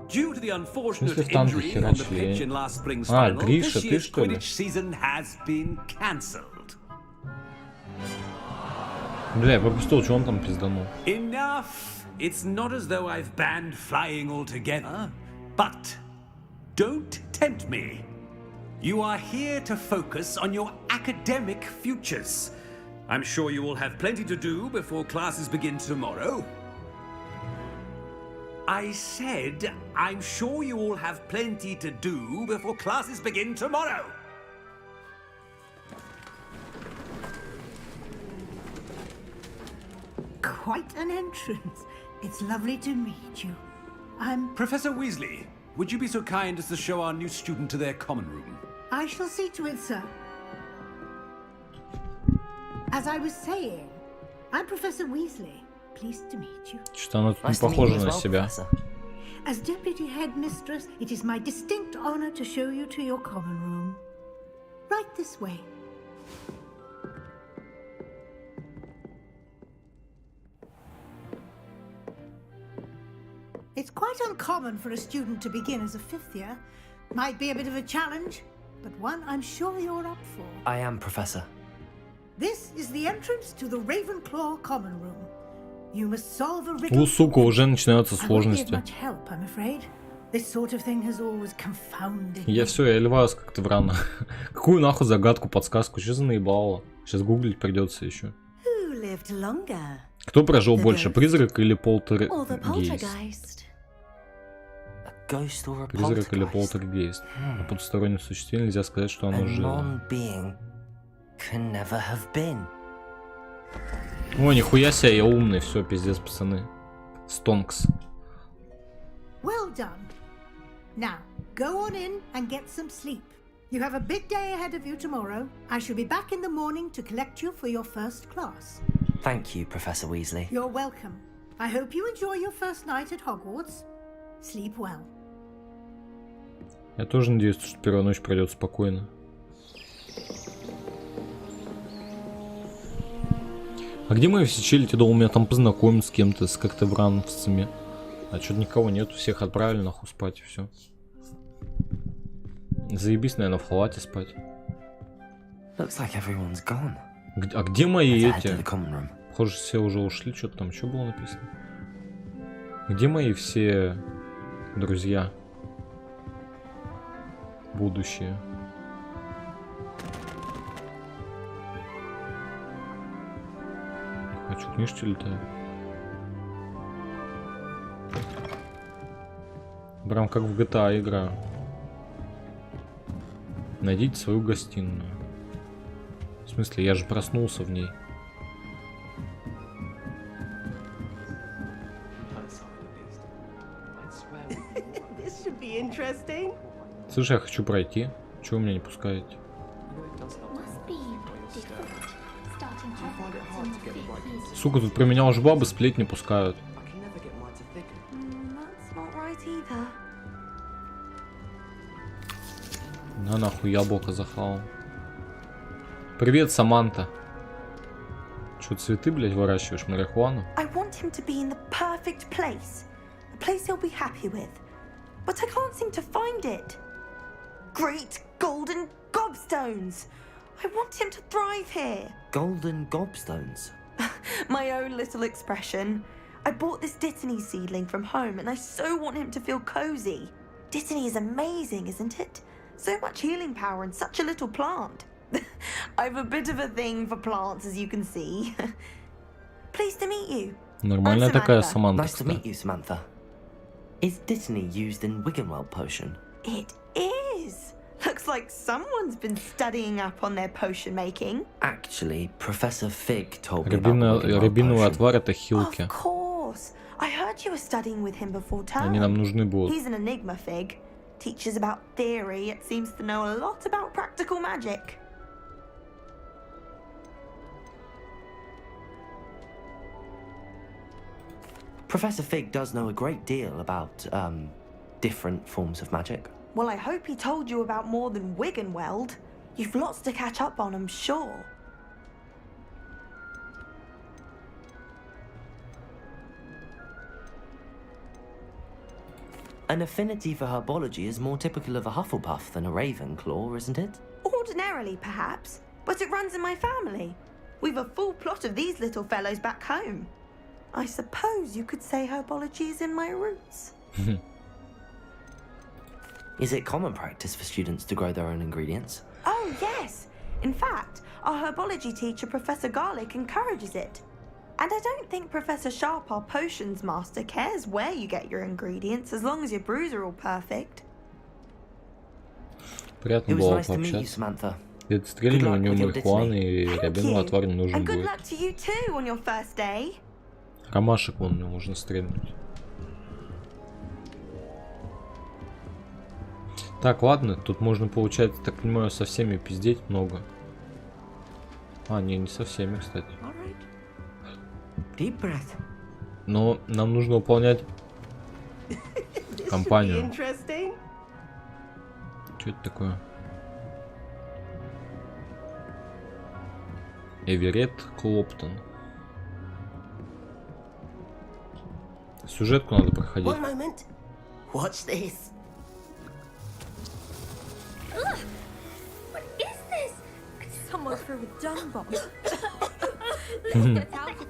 [SPEAKER 9] Due to the unfortunate
[SPEAKER 1] В танке
[SPEAKER 9] injury on the pitch
[SPEAKER 1] херачили.
[SPEAKER 9] in last spring's
[SPEAKER 1] А,
[SPEAKER 9] final,
[SPEAKER 1] Гриша,
[SPEAKER 9] this
[SPEAKER 1] ты
[SPEAKER 9] year's
[SPEAKER 1] что ли?
[SPEAKER 9] Quidditch season has been cancelled.
[SPEAKER 1] Бля, я пропустил, что он там пизданул.
[SPEAKER 9] Enough. It's not as though I've banned flying altogether, but don't tempt me. You are here to focus on your academic futures. I'm sure you will have plenty to do before classes begin tomorrow. I said, I'm sure you all have plenty to do before classes begin tomorrow.
[SPEAKER 11] Quite an entrance. It's lovely to meet you. I'm...
[SPEAKER 9] Professor Weasley, would you be so kind as to show our new student to their common room?
[SPEAKER 11] I shall see to it, sir. As I was saying, I'm Professor Weasley. Pleased to meet you.
[SPEAKER 1] Что-то она тут не похожа на себя.
[SPEAKER 11] As Deputy Headmistress, it is my distinct honor to show you to your common room. Right this way. It's quite uncommon for a student to begin as a fifth year. Might be a bit of a challenge, but one I'm sure you're up for.
[SPEAKER 5] I am, Professor.
[SPEAKER 11] This is the entrance to the Ravenclaw common room. You must solve a riddle.
[SPEAKER 1] У, сука, уже начинаются сложности. Я все, я ливаюсь как-то в рано. Какую нахуй загадку, подсказку? Что за наебало? Сейчас гуглить придется еще. Кто прожил больше, призрак или полтергейст? Призрак или полтергейст? О потустороннем существе нельзя сказать, что оно жило. Ой, нихуя себе, я умный, все, пиздец, пацаны. Стонкс.
[SPEAKER 11] Well done. Now, go on in and get some sleep. You have a big day ahead of you tomorrow. I shall be back in the morning to collect you for your first class.
[SPEAKER 5] Thank you, Professor Weasley.
[SPEAKER 11] You're welcome. I hope you enjoy your first night at Hogwarts. Sleep well.
[SPEAKER 1] Я тоже надеюсь, что первая ночь пройдет спокойно. А где мои все челики? Я думал, меня там познакомят с кем-то, с как-то врановцами. А что-то никого нету, всех отправили нахуй спать и все. Заебись, наверное, в халате спать.
[SPEAKER 5] Like
[SPEAKER 1] А где мои эти? Похоже, все уже ушли, что-то там еще было написано. Где мои все друзья? Будущее. А что, книжки летают? Прям как в GTA игра. Найдите свою гостиную. В смысле, я же проснулся в ней. Слушай, я хочу пройти. Чего вы меня не пускаете? Сука, тут про меня уже бабы сплетни пускают. На нахуй яблоко захавал. Привет, Саманта. Что, цветы, блядь, выращиваешь, марихуану?
[SPEAKER 12] I want him to be in the perfect place. A place he'll be happy with. But I can't seem to find it. Great golden gobstones! I want him to thrive here.
[SPEAKER 5] Golden gobstones?
[SPEAKER 12] My own little expression. I bought this Dittany seedling from home and I so want him to feel cozy. Dittany is amazing, isn't it? So much healing power in such a little plant. I've a bit of a thing for plants, as you can see. Pleased to meet you.
[SPEAKER 1] Нормальная такая Саманта.
[SPEAKER 5] Nice to meet you, Samantha. Is Dittany used in Wiggenweld potion?
[SPEAKER 12] It is. Looks like someone's been studying up on their potion making.
[SPEAKER 5] Actually, Professor Fig told me about
[SPEAKER 1] Рябиновый отвар это хилки.
[SPEAKER 12] Of course. I heard you were studying with him before term.
[SPEAKER 1] Они нам нужны будут.
[SPEAKER 12] He's an enigma, Fig. Teaches about theory, it seems to know a lot about practical magic.
[SPEAKER 5] Professor Fig does know a great deal about, different forms of magic.
[SPEAKER 12] Well, I hope he told you about more than Wiggenweld. You've lots to catch up on, I'm sure.
[SPEAKER 5] An affinity for herbology is more typical of a Hufflepuff than a Ravenclaw, isn't it?
[SPEAKER 12] Ordinarily, perhaps, but it runs in my family. We've a full plot of these little fellows back home. I suppose you could say herbology is in my roots.
[SPEAKER 5] Is it common practice for students to grow their own ingredients?
[SPEAKER 12] Oh, yes. In fact, our herbology teacher, Professor Garlic, encourages it. And I don't think Professor Sharp, our potions master, cares where you get your ingredients, as long as your brews are all perfect.
[SPEAKER 1] Приятно было пообщаться. Это стрельни у него марихуаны и рябиновый отвар не нужен будет. Ромашек вон мне можно стрельнуть. Так, ладно, тут можно, получается, так понимаю, со всеми пиздеть много. А, не со всеми, кстати. Но нам нужно выполнять кампанию. Что это такое? Эверетт Клоптон. Сюжетку надо проходить.
[SPEAKER 13] Watch this.
[SPEAKER 14] What is this? Someone threw a dung bomb. Let's get out of here.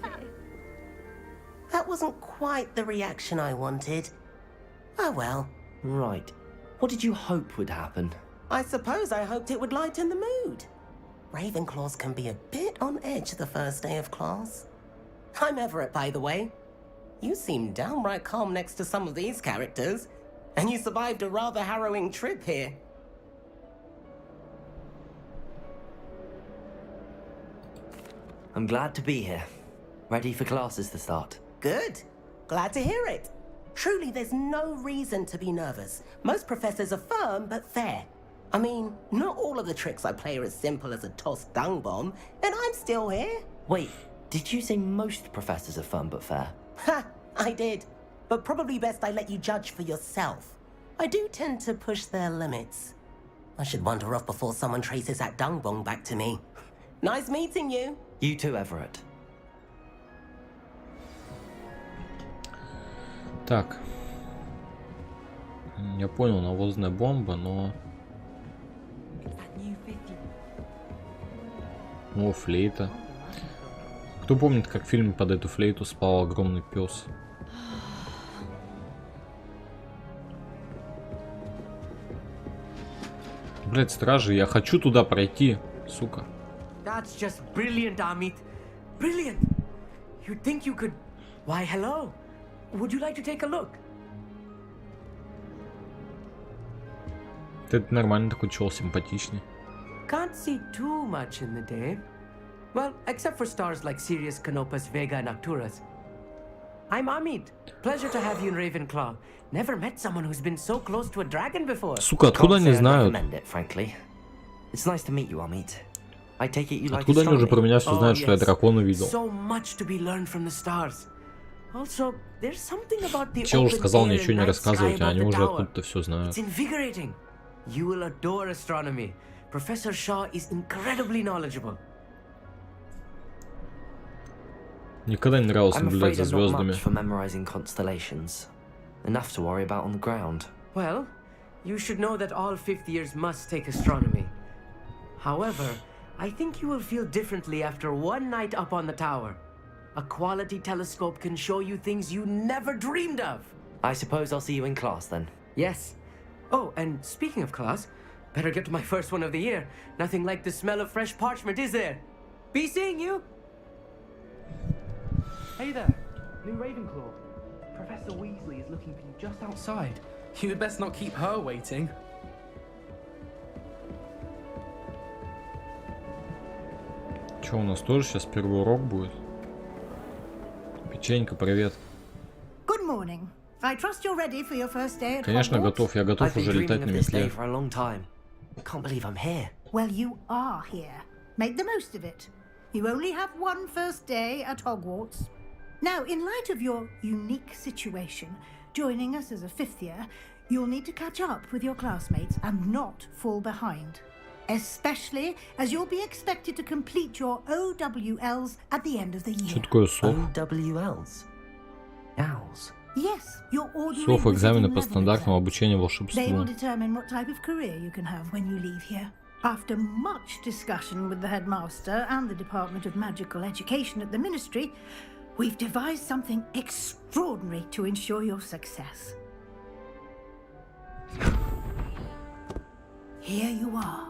[SPEAKER 13] That wasn't quite the reaction I wanted. Oh well.
[SPEAKER 5] Right. What did you hope would happen?
[SPEAKER 13] I suppose I hoped it would lighten the mood. Ravenclaws can be a bit on edge the first day of class. I'm Everett, by the way. You seem downright calm next to some of these characters, and you survived a rather harrowing trip here.
[SPEAKER 5] I'm glad to be here. Ready for classes to start.
[SPEAKER 13] Good. Glad to hear it. Truly, there's no reason to be nervous. Most professors are firm but fair. I mean, not all of the tricks I play are as simple as a tossed dung bomb, and I'm still here.
[SPEAKER 5] Wait, did you say most professors are firm but fair?
[SPEAKER 13] Ha! I did. But probably best I let you judge for yourself. I do tend to push their limits. I should wander off before someone traces that dung bomb back to me. Nice meeting you.
[SPEAKER 5] You too, Everett.
[SPEAKER 1] Так. Я понял, навозная бомба, но... О, флейта. Кто помнит, как в фильме под эту флейту спал огромный пес? Блять, стражи, я хочу туда пройти, сука.
[SPEAKER 15] That's just brilliant, Amit. Brilliant. You'd think you could... Why, hello. Would you like to take a look?
[SPEAKER 1] Ты нормально такой чел, симпатичный.
[SPEAKER 15] Can't see too much in the day. Well, except for stars like Sirius, Canopus, Vega, and Arcturus. I'm Amit. Pleasure to have you in Ravenclaw. Never met someone who's been so close to a dragon before.
[SPEAKER 1] Сука, откуда они знают?
[SPEAKER 5] It's nice to meet you, Amit. I take it you like
[SPEAKER 1] Откуда они уже про меня все знают, что я дракона видел?
[SPEAKER 15] So much to be learned from the stars. Also, there's something about the
[SPEAKER 1] Чел уже сказал
[SPEAKER 15] open air
[SPEAKER 1] ничего
[SPEAKER 15] and
[SPEAKER 1] не
[SPEAKER 15] night
[SPEAKER 1] рассказывать,
[SPEAKER 15] sky
[SPEAKER 1] а они
[SPEAKER 15] above the
[SPEAKER 1] уже
[SPEAKER 15] tower.
[SPEAKER 1] откуда-то все знают.
[SPEAKER 15] It's invigorating. You will adore astronomy. Professor Shaw is incredibly knowledgeable.
[SPEAKER 1] Никогда не нравилось
[SPEAKER 5] I'm
[SPEAKER 1] наблюдать
[SPEAKER 5] afraid
[SPEAKER 1] за
[SPEAKER 5] I'm not
[SPEAKER 1] звездами.
[SPEAKER 5] much for memorizing constellations. Enough to worry about on the ground.
[SPEAKER 15] Well, you should know that all fifth years must take astronomy. However, I think you will feel differently after one night up on the tower. A quality telescope can show you things you never dreamed of.
[SPEAKER 5] I suppose I'll see you in class then.
[SPEAKER 15] Yes. Oh, and speaking of class, better get to my first one of the year. Nothing like the smell of fresh parchment, is there? Be seeing you. Hey there, new Ravenclaw. Professor Weasley is looking for you just outside. You'd best not keep her waiting.
[SPEAKER 1] Че, у нас тоже сейчас первый урок будет? Печенька, привет.
[SPEAKER 11] Good morning. I trust you're ready for your first day at
[SPEAKER 1] Конечно,
[SPEAKER 11] Hogwarts?
[SPEAKER 1] готов. Я готов уже летать на метле.
[SPEAKER 5] Can't believe I'm here.
[SPEAKER 11] Well, you are here. Make the most of it. You only have one first day at Hogwarts. Now, in light of your unique situation, joining us as a fifth year, you'll need to catch up with your classmates and not fall behind. Especially as you'll be expected to complete your OWLs at the end of the year.
[SPEAKER 1] Что такое СОВ?
[SPEAKER 5] OWLs? Owls?
[SPEAKER 11] Yes, your ordinary
[SPEAKER 1] СОВ экзамены по
[SPEAKER 11] visiting
[SPEAKER 1] стандартному
[SPEAKER 11] level
[SPEAKER 1] обучению
[SPEAKER 11] exams. They will
[SPEAKER 1] волшебству.
[SPEAKER 11] determine what type of career you can have when you leave here. After much discussion with the headmaster and the Department of Magical Education at the Ministry, we've devised something extraordinary to ensure your success. Here you are.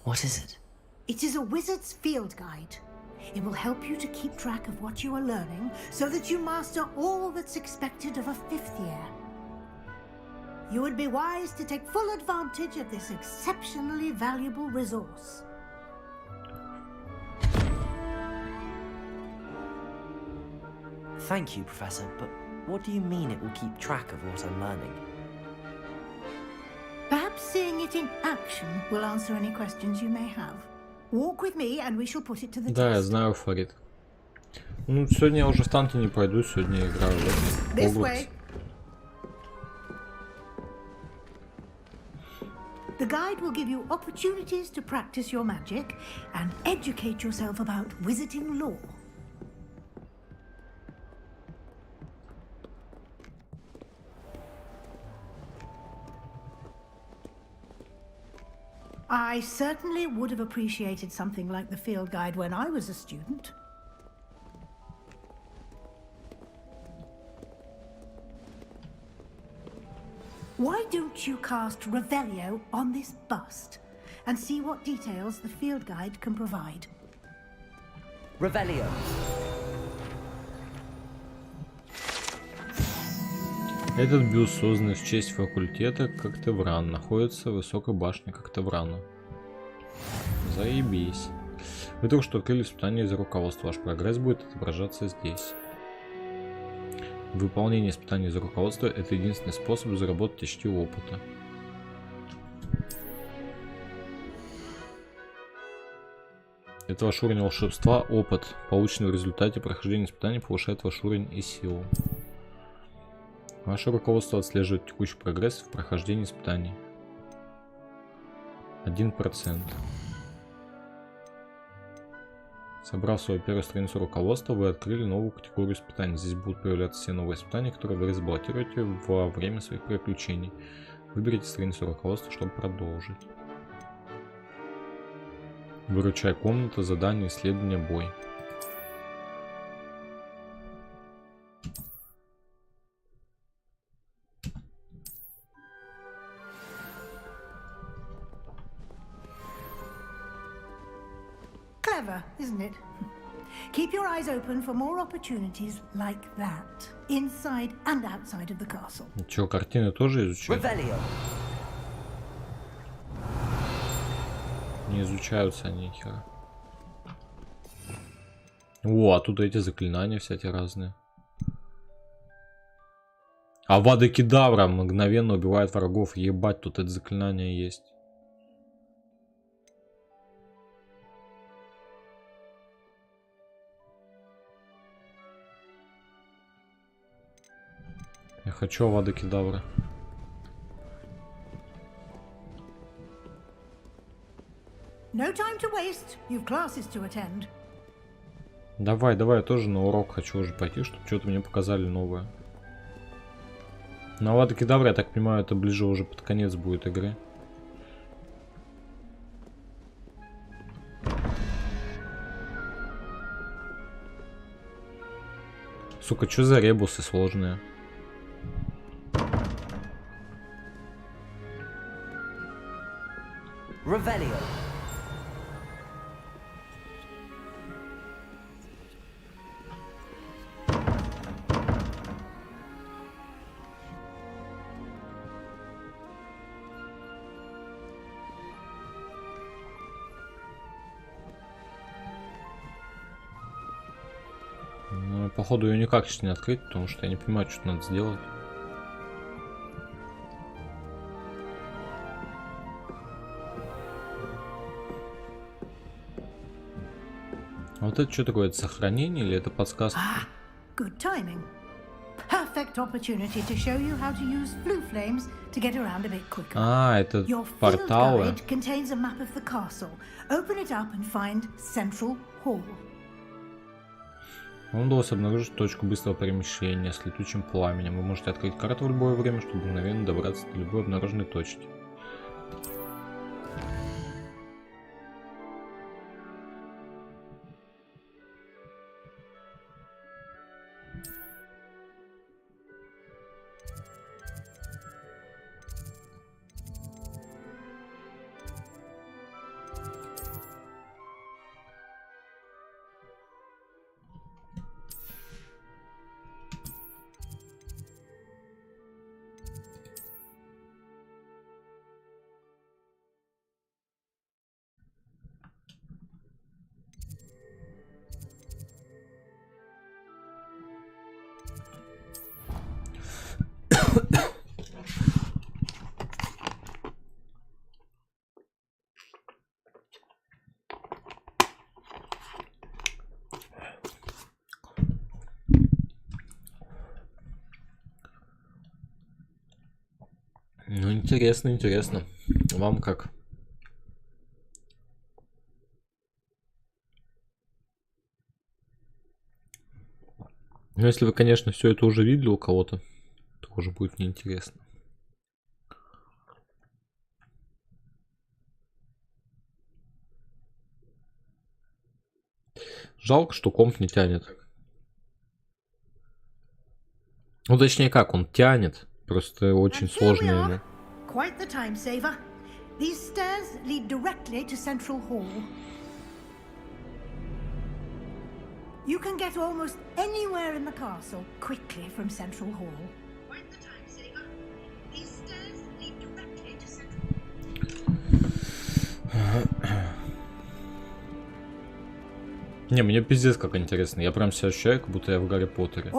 [SPEAKER 5] What is it?
[SPEAKER 11] It is a wizard's field guide. It will help you to keep track of what you are learning so that you master all that's expected of a fifth year. You would be wise to take full advantage of this exceptionally valuable resource.
[SPEAKER 5] Thank you, Professor, but what do you mean it will keep track of what I'm learning?
[SPEAKER 11] Perhaps seeing it in action will answer any questions you may have. Walk with me and we shall put it to the
[SPEAKER 1] Да, я
[SPEAKER 11] test.
[SPEAKER 1] знаю, Фарид. Ну, сегодня я уже в танки не пойду, сегодня я играю в
[SPEAKER 11] This
[SPEAKER 1] Hogwarts.
[SPEAKER 11] way. The guide will give you opportunities to practice your magic and educate yourself about wizarding lore. I certainly would have appreciated something like the field guide when I was a student. Why don't you cast Revelio on this bust and see what details the field guide can provide?
[SPEAKER 15] Revelio.
[SPEAKER 1] Этот бюст, созданный в честь факультета Коктевран, находится в высокой башне Коктеврана. Заебись. Вы только что открыли испытание из-за руководства. Ваш прогресс будет отображаться здесь. Выполнение испытаний из-за руководства — это единственный способ заработать очки опыта. Это ваш уровень волшебства, опыт, полученный в результате прохождения испытаний, повышает ваш уровень и силу. Ваше руководство отслеживает текущий прогресс в прохождении испытаний. 1%. Собрав свою первую страницу руководства, вы открыли новую категорию испытаний. Здесь будут появляться все новые испытания, которые вы разблокируете во время своих приключений. Выберите страницу руководства, чтобы продолжить. Выручай комната, задание, исследование, бой.
[SPEAKER 11] Clever, isn't it? Keep your eyes open for more opportunities like that, inside and outside of the castle.
[SPEAKER 1] Че, картины тоже изучают? Не изучаются они, хера. О, оттуда эти заклинания всякие разные. А Авада Кедавра мгновенно убивает врагов. Ебать, тут это заклинание есть. Я хочу Авада Кедавра.
[SPEAKER 11] No time to waste. You've classes to attend.
[SPEAKER 1] Давай, давай, я тоже на урок хочу уже пойти, чтобы что-то мне показали новое. Но Авада Кедавра, я так понимаю, это ближе уже под конец будет игры. Сука, что за ребусы сложные?
[SPEAKER 5] Revelio.
[SPEAKER 1] Ну, походу ее никак сейчас не открыть, потому что я не понимаю, что надо сделать. А вот это что такое? Это сохранение или это подсказка?
[SPEAKER 11] Good timing. Perfect opportunity to show you how to use blue flames to get around a bit quicker.
[SPEAKER 1] А, это
[SPEAKER 11] Your
[SPEAKER 1] порталы.
[SPEAKER 11] field guide contains a map of the castle. Open it up and find Central Hall.
[SPEAKER 1] Вам удалось обнаружить точку быстрого перемещения с летучим пламенем. Вы можете открыть карту в любое время, чтобы мгновенно добраться до любой обнаруженной точки. Ну, интересно, интересно. Вам как? Ну, если вы, конечно, все это уже видели у кого-то, то уже будет неинтересно. Жалко, что комп не тянет. Ну, точнее как, он тянет. Просто очень сложно ему.
[SPEAKER 11] Quite the time saver. These stairs lead directly to Central Hall. You can get almost anywhere in the castle quickly from Central Hall. Quite the time saver. These stairs lead directly to Central.
[SPEAKER 1] Не, мне пиздец как интересно. Я прям себя ощущаю, как будто я в Гарри Поттере.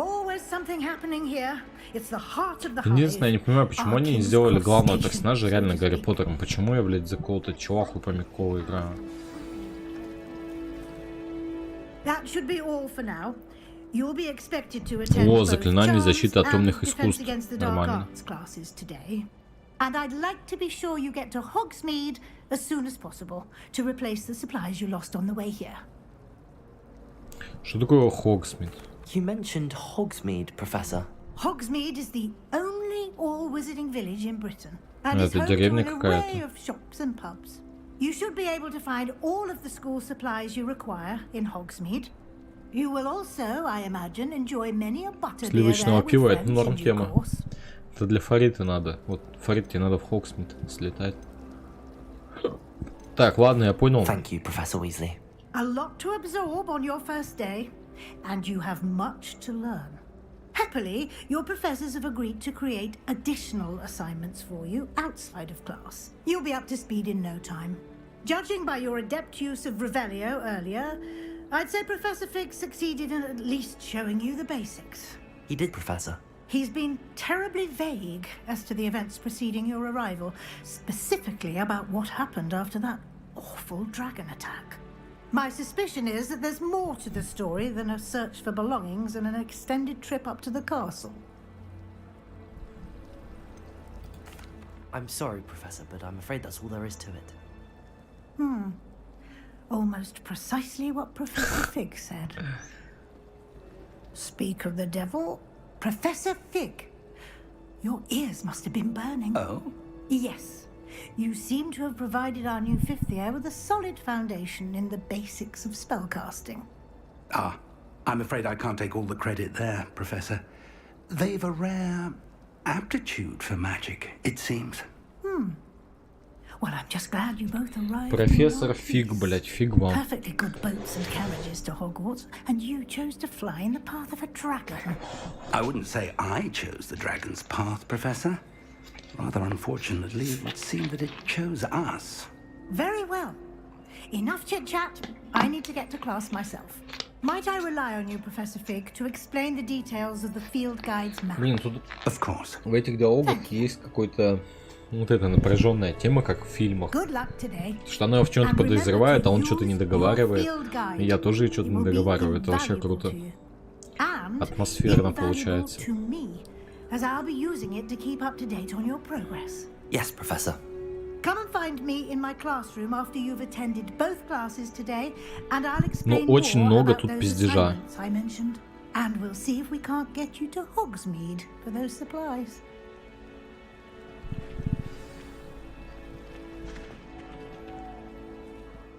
[SPEAKER 1] Единственное, я не понимаю, почему они не сделали главного персонажа реально Гарри Поттером. Почему я, блядь, за какого-то чуваху помякового играю? О, заклинание защиты от темных искусств. Нормально.
[SPEAKER 11] And I'd like to be sure you get to Hogsmeade as soon as possible to replace the supplies you lost on the way here.
[SPEAKER 1] Что такое Hogsmeade?
[SPEAKER 5] You mentioned Hogsmeade, Professor.
[SPEAKER 11] Hogsmeade is the only all-wizarding village in Britain, and it's
[SPEAKER 1] Это
[SPEAKER 11] home to
[SPEAKER 1] деревня
[SPEAKER 11] an array
[SPEAKER 1] какая-то.
[SPEAKER 11] of shops and pubs. You should be able to find all of the school supplies you require in Hogsmeade. You will also, I imagine, enjoy many a butterbeer
[SPEAKER 1] Сливочного
[SPEAKER 11] there with
[SPEAKER 1] пива, это
[SPEAKER 11] friends
[SPEAKER 1] норм
[SPEAKER 11] in due
[SPEAKER 1] тема.
[SPEAKER 11] course.
[SPEAKER 1] Это для Фариты надо. Вот Фарит, тебе надо в Хогсмит слетать. Так, ладно, я понял.
[SPEAKER 5] Thank you, Professor Weasley.
[SPEAKER 11] A lot to absorb on your first day, and you have much to learn. Happily, your professors have agreed to create additional assignments for you outside of class. You'll be up to speed in no time. Judging by your adept use of Revelio earlier, I'd say Professor Fig succeeded in at least showing you the basics.
[SPEAKER 5] He did, Professor.
[SPEAKER 11] He's been terribly vague as to the events preceding your arrival, specifically about what happened after that awful dragon attack. My suspicion is that there's more to the story than a search for belongings and an extended trip up to the castle.
[SPEAKER 5] I'm sorry, Professor, but I'm afraid that's all there is to it.
[SPEAKER 11] Almost precisely what Professor Fig said. Speak of the devil, Professor Fig. Your ears must have been burning.
[SPEAKER 4] Oh?
[SPEAKER 11] Yes. You seem to have provided our new fifth year with a solid foundation in the basics of spellcasting.
[SPEAKER 4] Ah, I'm afraid I can't take all the credit there, Professor. They've a rare aptitude for magic, it seems.
[SPEAKER 11] Well, I'm just glad you both arrived.
[SPEAKER 1] Профессор Фиг, блять, фиг вам.
[SPEAKER 11] Perfectly good boats and carriages to Hogwarts, and you chose to fly in the path of a dragon.
[SPEAKER 4] I wouldn't say I chose the dragon's path, Professor. Rather unfortunately, it would seem that it chose us.
[SPEAKER 11] Very well. Enough chit-chat. I need to get to class myself. Might I rely on you, Professor Fig, to explain the details of the field guide's map?
[SPEAKER 1] Блин, тут
[SPEAKER 4] Of course.
[SPEAKER 1] в этих диалогах есть какой-то вот эта напряженная тема, как в фильмах.
[SPEAKER 11] Good luck today.
[SPEAKER 1] Что она его в чем-то подозревает, а он что-то не договаривает. И я тоже что-то не договариваю. Это вообще круто. Атмосферно получается.
[SPEAKER 11] As I'll be using it to keep up to date on your progress.
[SPEAKER 5] Yes, Professor.
[SPEAKER 11] Come and find me in my classroom after you've attended both classes today, and I'll explain
[SPEAKER 1] очень
[SPEAKER 11] more
[SPEAKER 1] много
[SPEAKER 11] about
[SPEAKER 1] тут
[SPEAKER 11] those
[SPEAKER 1] пиздежа.
[SPEAKER 11] assignments I mentioned. And we'll see if we can't get you to Hogsmeade for those supplies.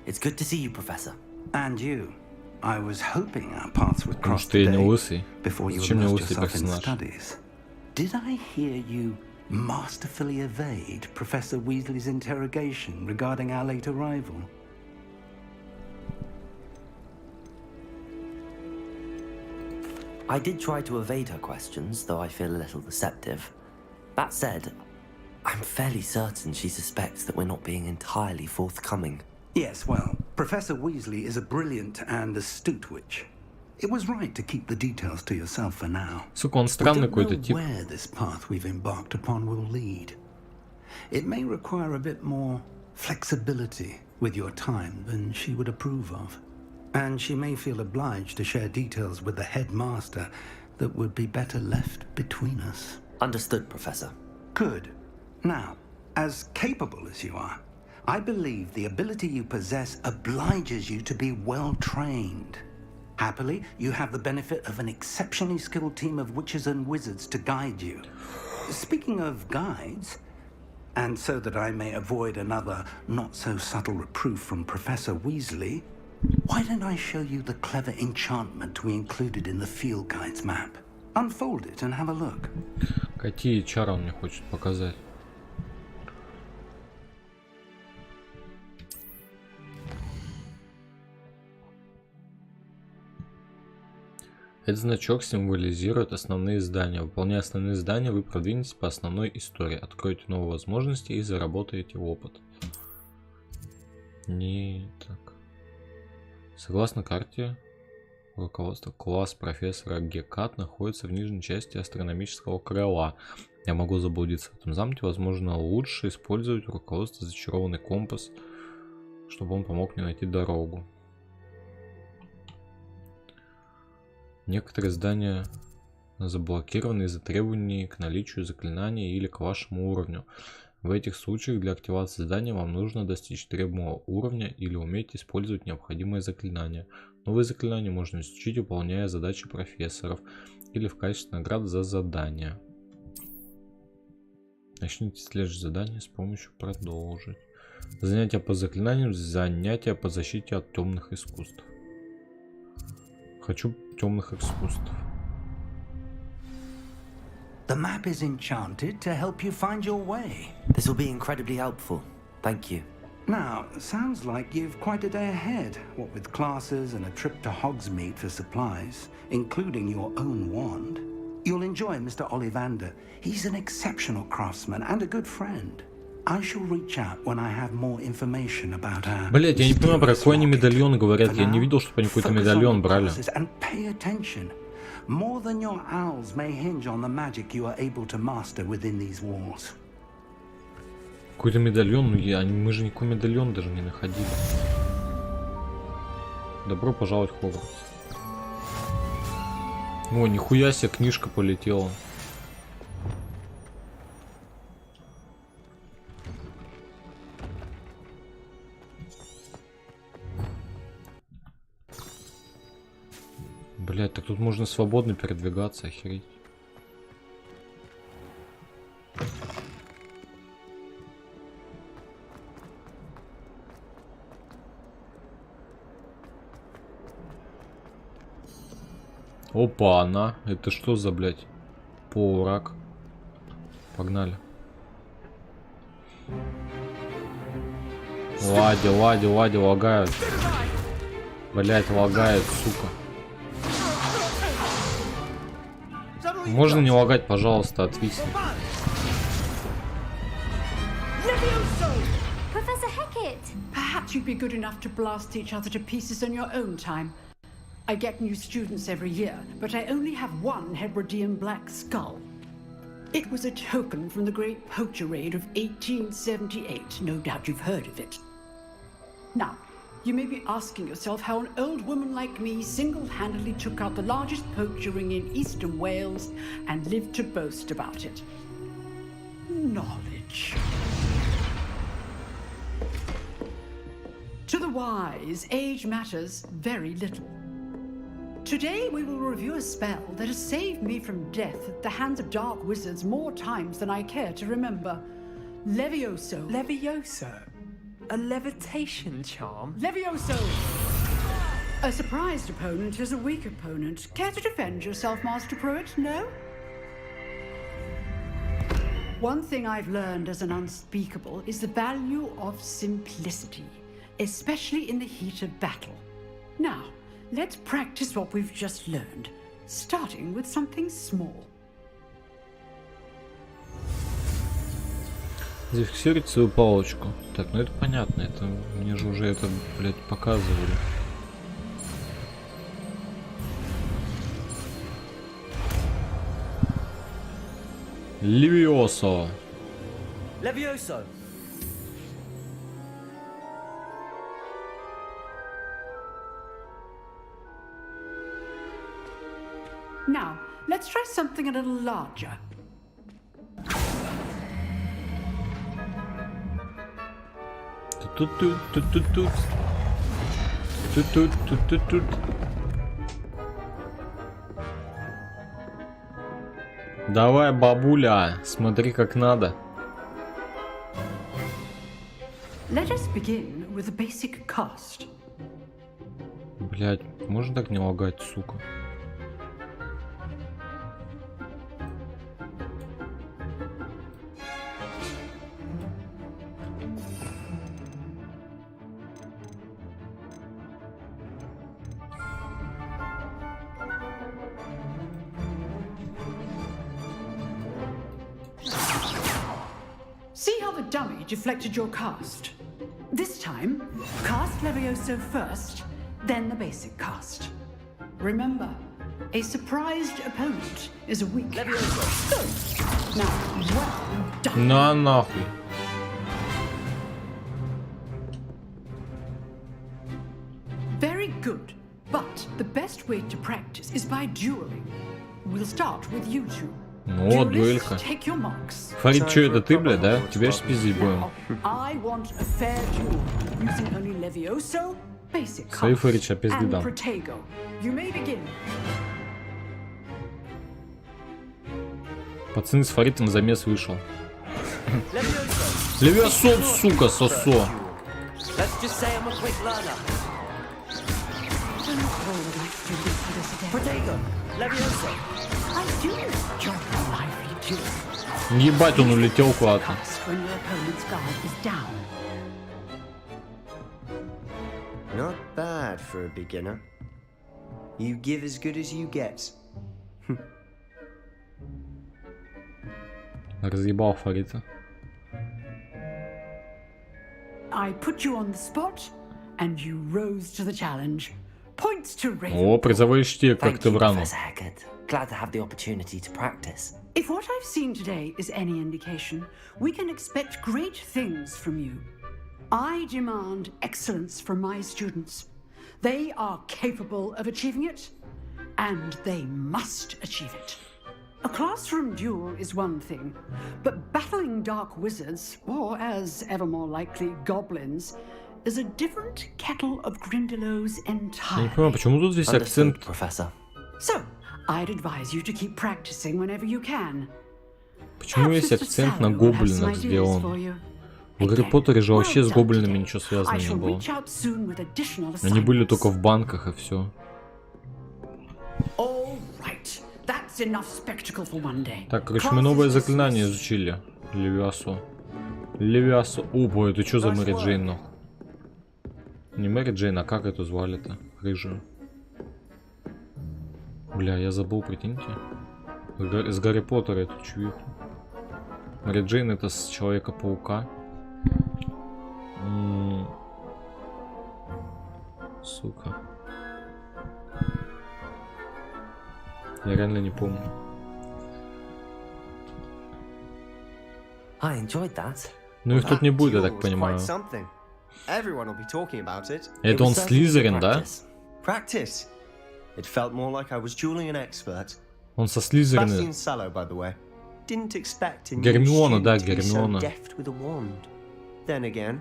[SPEAKER 5] It's good to see you, Professor.
[SPEAKER 4] And you. I was hoping our paths would
[SPEAKER 1] Потому
[SPEAKER 4] cross
[SPEAKER 1] что я не
[SPEAKER 4] today
[SPEAKER 1] лысый.
[SPEAKER 4] before you
[SPEAKER 1] Зачем мне
[SPEAKER 4] immersed
[SPEAKER 1] лысый
[SPEAKER 4] yourself in
[SPEAKER 1] персонаж?
[SPEAKER 4] studies. Did I hear you masterfully evade Professor Weasley's interrogation regarding our late arrival?
[SPEAKER 5] I did try to evade her questions, though I feel a little deceptive. That said, I'm fairly certain she suspects that we're not being entirely forthcoming.
[SPEAKER 4] Yes, well, Professor Weasley is a brilliant and astute witch. It was right to keep the details to yourself for now.
[SPEAKER 1] Сука, он странный какой-то тип.
[SPEAKER 4] Where this path we've embarked upon will lead. It may require a bit more flexibility with your time than she would approve of. And she may feel obliged to share details with the headmaster that would be better left between us.
[SPEAKER 5] Understood, Professor.
[SPEAKER 4] Good. Now, as capable as you are, I believe the ability you possess obliges you to be well trained. Happily, you have the benefit of an exceptionally skilled team of witches and wizards to guide you. Speaking of guides, and so that I may avoid another not-so-subtle reproof from Professor Weasley, why don't I show you the clever enchantment we included in the field guide's map? Unfold it and have a look.
[SPEAKER 1] Какие чары он мне хочет показать? Этот значок символизирует основные здания. Выполняя основные здания, вы продвинетесь по основной истории, откроете новые возможности и заработаете опыт. Не так. Согласно карте, руководство класс профессора Гекат находится в нижней части астрономического крыла. Я могу заблудиться в этом замке. Возможно, лучше использовать руководство зачарованный компас, чтобы он помог мне найти дорогу. Некоторые здания заблокированы из-за требований к наличию заклинаний или к вашему уровню. В этих случаях для активации здания вам нужно достичь требуемого уровня или уметь использовать необходимые заклинания. Новые заклинания можно изучить, выполняя задачи профессоров или в качестве награды за задания. Начните следующее задание с помощью продолжить. Занятия по заклинаниям, занятия по защите от темных искусств. Хочу темных искусств.
[SPEAKER 4] The map is enchanted to help you find your way.
[SPEAKER 5] This will be incredibly helpful. Thank you.
[SPEAKER 4] Now, sounds like you've quite a day ahead, what with classes and a trip to Hogsmeade for supplies, including your own wand. You'll enjoy Mr. Ollivander. He's an exceptional craftsman and a good friend. I shall reach out when I have more information about our...
[SPEAKER 1] Блять, я не понимаю, про какой они медальон говорят. Я не видел, чтобы они какой-то медальон брали.
[SPEAKER 4] More than your owls may hinge on the magic you are able to master within these walls.
[SPEAKER 1] Какой-то медальон, мы же никакой медальон даже не находили. Добро пожаловать в Хогвартс. О, нихуя себе, книжка полетела. Блять, так тут можно свободно передвигаться, охереть. Опа, она. Это что за, блядь, полурак? Погнали. Лади, лагают. Блять, лагает, сука. Можно не лагать, пожалуйста, отвисни.
[SPEAKER 16] Professor Hecat!
[SPEAKER 17] Perhaps you'd be good enough to blast each other to pieces on your own time. I get new students every year, but I only have one Hebridean black skull. It was a token from the Great Poacher Raid of 1878. No doubt you've heard of it. Now, you may be asking yourself how an old woman like me single-handedly took out the largest poacher ring in eastern Wales and lived to boast about it. Knowledge. To the wise, age matters very little. Today we will review a spell that has saved me from death at the hands of dark wizards more times than I care to remember. Levioso.
[SPEAKER 15] Levioso? A levitation charm?
[SPEAKER 17] Levioso! A surprised opponent is a weak opponent. Care to defend yourself, Master Pruitt? No? One thing I've learned as an unspeakable is the value of simplicity, especially in the heat of battle. Now, let's practice what we've just learned, starting with something small.
[SPEAKER 1] Зафиксировать свою палочку. Так, ну это понятно, это мне же уже это, блядь, показывали. Левиосо.
[SPEAKER 5] Levioso.
[SPEAKER 17] Now, let's try something a little larger.
[SPEAKER 1] Давай, бабуля, смотри как надо.
[SPEAKER 17] Let us begin with a basic cast.
[SPEAKER 1] Блять, можно так не лагать, сука?
[SPEAKER 17] See how the dummy deflected your cast? This time, cast Levioso first, then the basic cast. Remember, a surprised opponent is a weak Levioso. Good. Now, well done.
[SPEAKER 1] На нахуй.
[SPEAKER 17] Very good. But the best way to practice is by dueling. We'll start with you two.
[SPEAKER 1] Ну, дуэлька. Фарид, что это ты, блядь, да? Тебя же спиздить будем. Свои Фарид сейчас пизды дам. Пацаны, с Фаридом замес вышел. Левиосо, сука, сосо. Ебать, он улетел куда-то.
[SPEAKER 18] Not bad for a beginner. You give as good as you get.
[SPEAKER 1] Разъебал Фарита.
[SPEAKER 17] I put you on the spot, and you rose to the challenge. Points to
[SPEAKER 1] О, призовые чти, как ты в рану.
[SPEAKER 5] Glad to have the opportunity to practice.
[SPEAKER 17] If what I've seen today is any indication, we can expect great things from you. I demand excellence from my students. They are capable of achieving it, and they must achieve it. A classroom duel is one thing, but battling dark wizards, or as ever more likely, goblins, is a different kettle of Grindylows
[SPEAKER 1] Я не
[SPEAKER 17] entirely.
[SPEAKER 1] понимаю, почему тут весь акцент...
[SPEAKER 17] So, I'd advise you to keep practicing whenever you can.
[SPEAKER 1] Почему весь акцент на гоблинах сделан? В Гарри Поттере же вообще с гоблинами ничего связано не было. Они были только в банках и все. Так, короче, мы новое заклинание изучили. Левиасо. Левиасо. О, это что за Мэри Джейн, нахуй? Не Мэри Джейн, а как эту звали-то? Рыжую. Бля, я забыл, прикиньте. С Гарри Поттера эту чувиху. Мэри Джейн это с Человека-паука. Сука. Я реально не помню. Ну их тут не будет, я так понимаю. Это он Слизерин, да? Он со Слизерина. Гермиона, да, Гермиона.
[SPEAKER 18] Then again,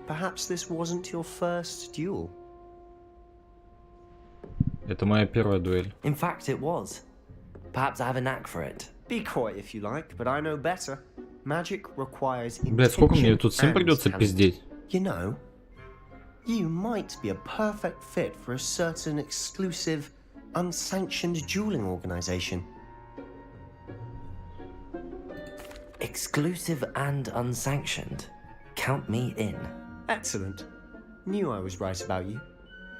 [SPEAKER 18] perhaps this wasn't your first duel.
[SPEAKER 1] Это моя первая дуэль.
[SPEAKER 5] In fact, it was. Perhaps I have a knack for it.
[SPEAKER 18] Be coy if you like, but I know better. Magic requires intention.
[SPEAKER 1] Блядь, сколько мне тут всем придется пиздеть?
[SPEAKER 18] You know, you might be a perfect fit for a certain exclusive, unsanctioned dueling organization.
[SPEAKER 5] Exclusive and unsanctioned. Count me in.
[SPEAKER 18] Excellent. Knew I was right about you.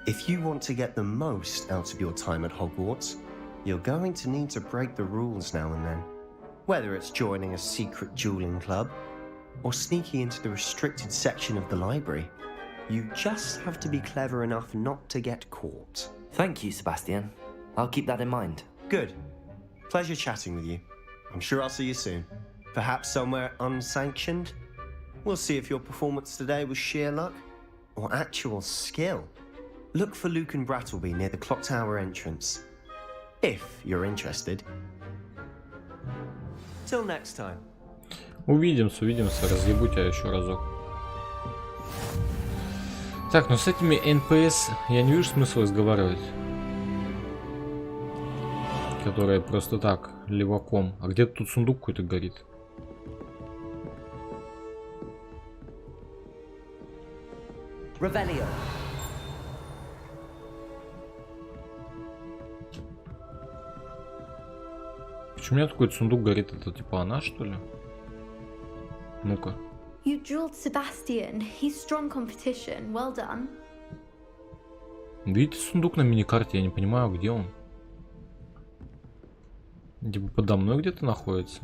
[SPEAKER 18] If you want to get the most out of your time at Hogwarts, you're going to need to break the rules now and then. Whether it's joining a secret dueling club, or sneaking into the restricted section of the library, you just have to be clever enough not to get caught.
[SPEAKER 5] Thank you, Sebastian. I'll keep that in mind.
[SPEAKER 18] Good. Pleasure chatting with you. I'm sure I'll see you soon. Perhaps somewhere unsanctioned? We'll see if your performance today was sheer luck or actual skill. Look for Luke and Brattleby near the clock tower entrance, if you're interested. Till next time.
[SPEAKER 1] Увидимся, разъебу тебя еще разок. Так, ну с этими НПС я не вижу смысла разговаривать. Которые просто так, леваком. А где-то тут сундук какой-то горит.
[SPEAKER 5] Revelio.
[SPEAKER 1] Почему у меня такой сундук горит? Это типа она, что ли? Ну-ка.
[SPEAKER 14] You drilled Sebastian. He's strong competition. Well done.
[SPEAKER 1] Видите сундук на миникарте? Я не понимаю, где он. Типа подо мной где-то находится.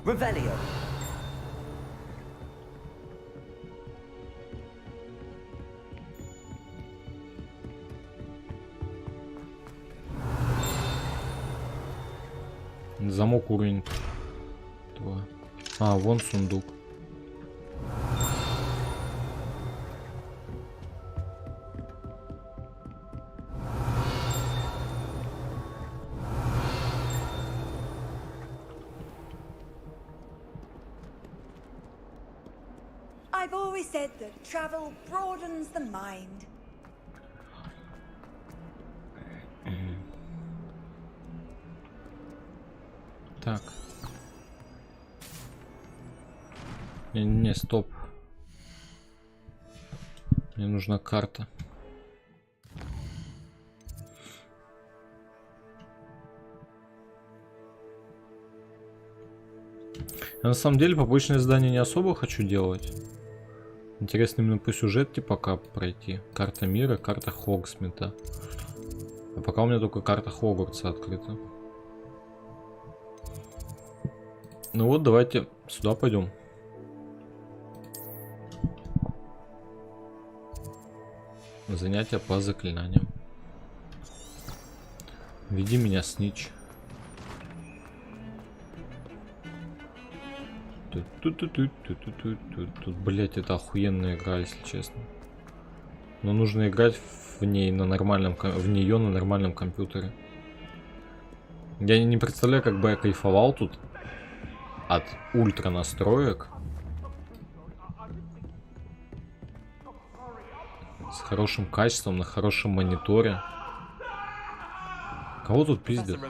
[SPEAKER 5] Revelio.
[SPEAKER 1] Замок уровень 2. А, вон сундук.
[SPEAKER 16] I've always said that travel broadens the mind.
[SPEAKER 1] Так. Не, стоп. Мне нужна карта. Я на самом деле побочное задание не особо хочу делать. Интересно именно по сюжетке пока пройти. Карта мира, карта Хогсмита. А пока у меня только карта Хогвартса открыта. Ну вот, давайте сюда пойдем. Занятия по заклинаниям. Веди меня, снич. Тут, блять, это охуенная игра, если честно. Но нужно играть в ней на нормальном, в нее на нормальном компьютере. Я не представляю, как бы я кайфовал тут от ультра настроек. С хорошим качеством, на хорошем мониторе. Кого тут пиздят?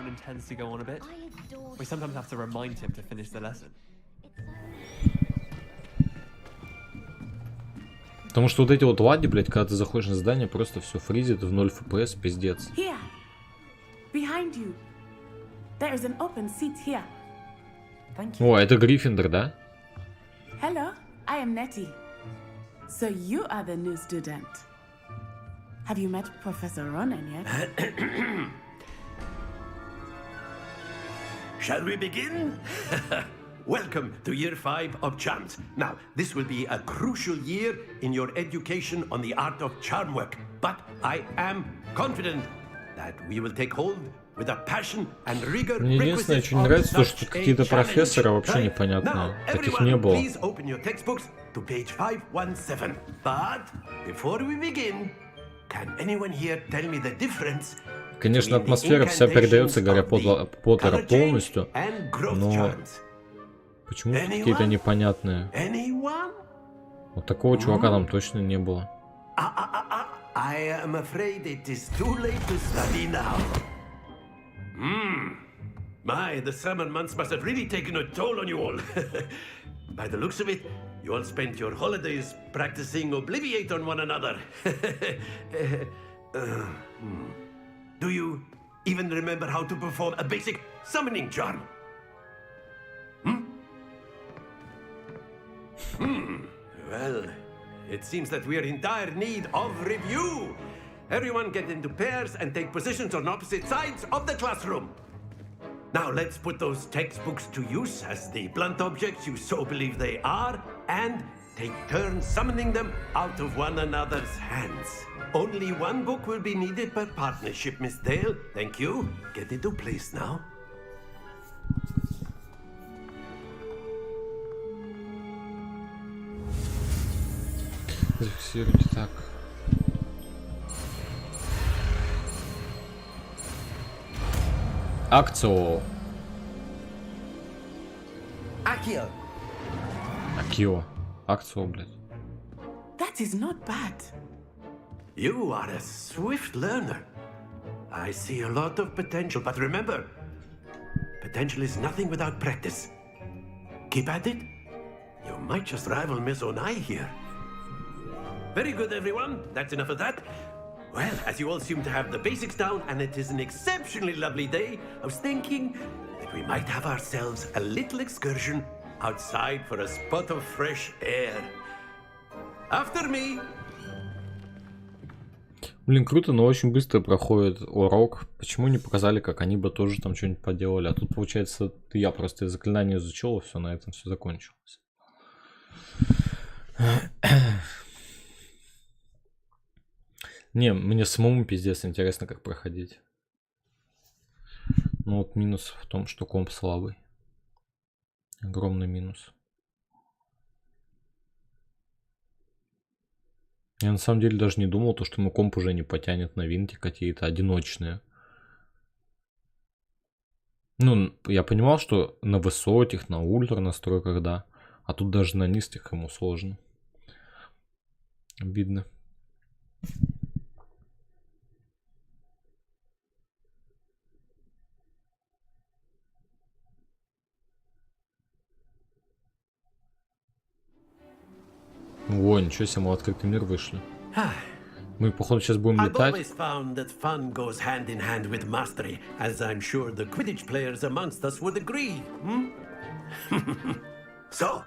[SPEAKER 1] Потому что вот эти вот лади, блядь, когда ты заходишь на здание, просто все фризит в 0 FPS, пиздец. О, это Гриффиндор, да?
[SPEAKER 19] Hello, I am Nettie. So you are the new student. Have you met Professor Ronan yet?
[SPEAKER 8] Shall we begin? Welcome to year 5 of charms. Now, this will be a crucial year in your education on the art of charm work. But I am confident that we will take hold with a passion and rigor.
[SPEAKER 1] Мне единственное, что не нравится, то, что тут какие-то профессоры вообще непонятные. Таких не было.
[SPEAKER 8] Please open your textbooks to page 517. But before we begin, can anyone here tell me the difference?
[SPEAKER 1] Конечно, атмосфера вся передается Гарри Поттера полностью, но почему какие-то непонятные? Вот такого чувака там точно не было.
[SPEAKER 8] I am afraid it is too late to study now. My, the summer months must have really taken a toll on you all. By the looks of it, you all spent your holidays practicing Obliviate on one another. Do you even remember how to perform a basic summoning charm? Well, it seems that we are in dire need of review. Everyone get into pairs and take positions on opposite sides of the classroom. Now let's put those textbooks to use as the blunt objects you so believe they are, and take turns summoning them out of one another's hands. Only one book will be needed per partnership, Miss Dale. Thank you. Get into place now.
[SPEAKER 1] Зафиксируйте так. Акцио.
[SPEAKER 19] Akio.
[SPEAKER 1] Акио. Акцио, блядь.
[SPEAKER 19] That is not bad.
[SPEAKER 8] You are a swift learner. I see a lot of potential, but remember, potential is nothing without practice. Keep at it. You might just rival Miss Onai here. Very good, everyone. That's enough of that. Well, as you all seem to have the basics down, and it is an exceptionally lovely day, I was thinking that we might have ourselves a little excursion outside for a spot of fresh air. After me.
[SPEAKER 1] Блин, круто, но очень быстро проходит урок. Почему не показали, как они бы тоже там что-нибудь поделали? А тут, получается, я просто заклинание изучил, и все, на этом все закончилось. Не, мне самому пиздец интересно, как проходить. Ну вот минус в том, что комп слабый. Огромный минус. Я на самом деле даже не думал, то, что мой комп уже не потянет новинки какие-то одиночные. Ну, я понимал, что на высоких, на ультра настройках, да. А тут даже на низких ему сложно. Обидно. О, ничего себе, мы в открытый мир вышли. Мы, походу, сейчас будем летать.
[SPEAKER 8] I've always found that fun goes hand in hand with mastery, as I'm sure the Quidditch players amongst us would agree. So,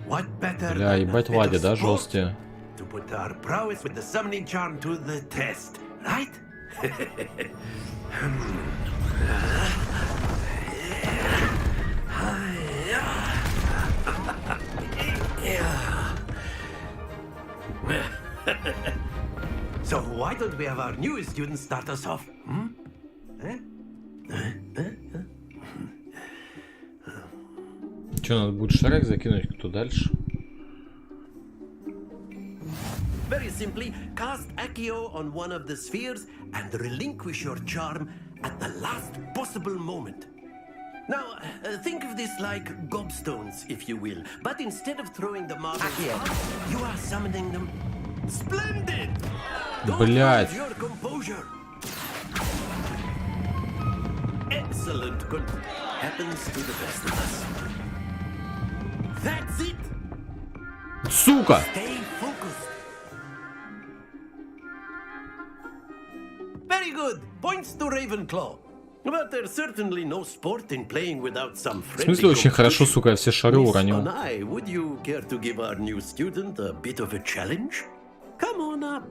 [SPEAKER 8] what better
[SPEAKER 1] Бля, ебать Ладя, да, жёсткие.
[SPEAKER 8] to put our prowess with the summoning charm to the test, right? So why don't we have our newest student start us off?
[SPEAKER 1] Что, надо будет шарик закинуть, кто дальше?
[SPEAKER 8] Very simply, cast Accio on one of the spheres and relinquish your charm at the last possible moment. Now, think of this like gobstones, if you will. But instead of throwing the marbles out, you are summoning them. Splendid! Don't lose your composure. Excellent. Good. Happens to the best of us. That's it.
[SPEAKER 1] Сука!
[SPEAKER 8] Stay focused. Very good. Points to Ravenclaw. But there's certainly no sport in playing without some
[SPEAKER 1] В смысле очень хорошо, сука, я все шары уронил.
[SPEAKER 8] Would you care to give our new student a bit of a challenge? Come on up.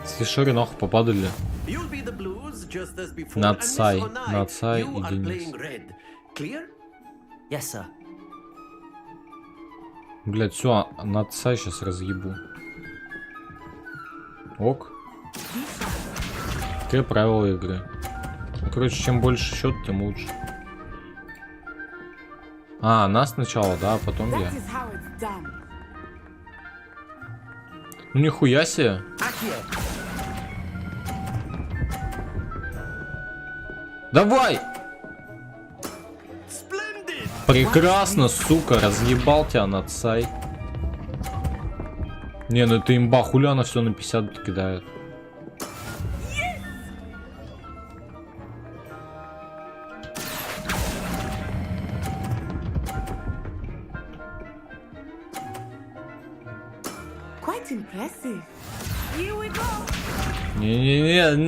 [SPEAKER 1] Все шары нахуй попадали.
[SPEAKER 8] You'll be the blues just as before.
[SPEAKER 1] Нацай, Нацай
[SPEAKER 8] You
[SPEAKER 1] и
[SPEAKER 8] are
[SPEAKER 1] Денис.
[SPEAKER 8] playing red. Clear?
[SPEAKER 5] Yes, sir.
[SPEAKER 1] Блять, все, Нацай сейчас разъебу. Ок. Какие правила игры? Короче, чем больше счет, тем лучше. А, она сначала, да, а потом я. Ну нихуя себе. Давай! Прекрасно, сука, разъебал тебя Нацай. Не, ну это имба, хули она все на 50 кидает.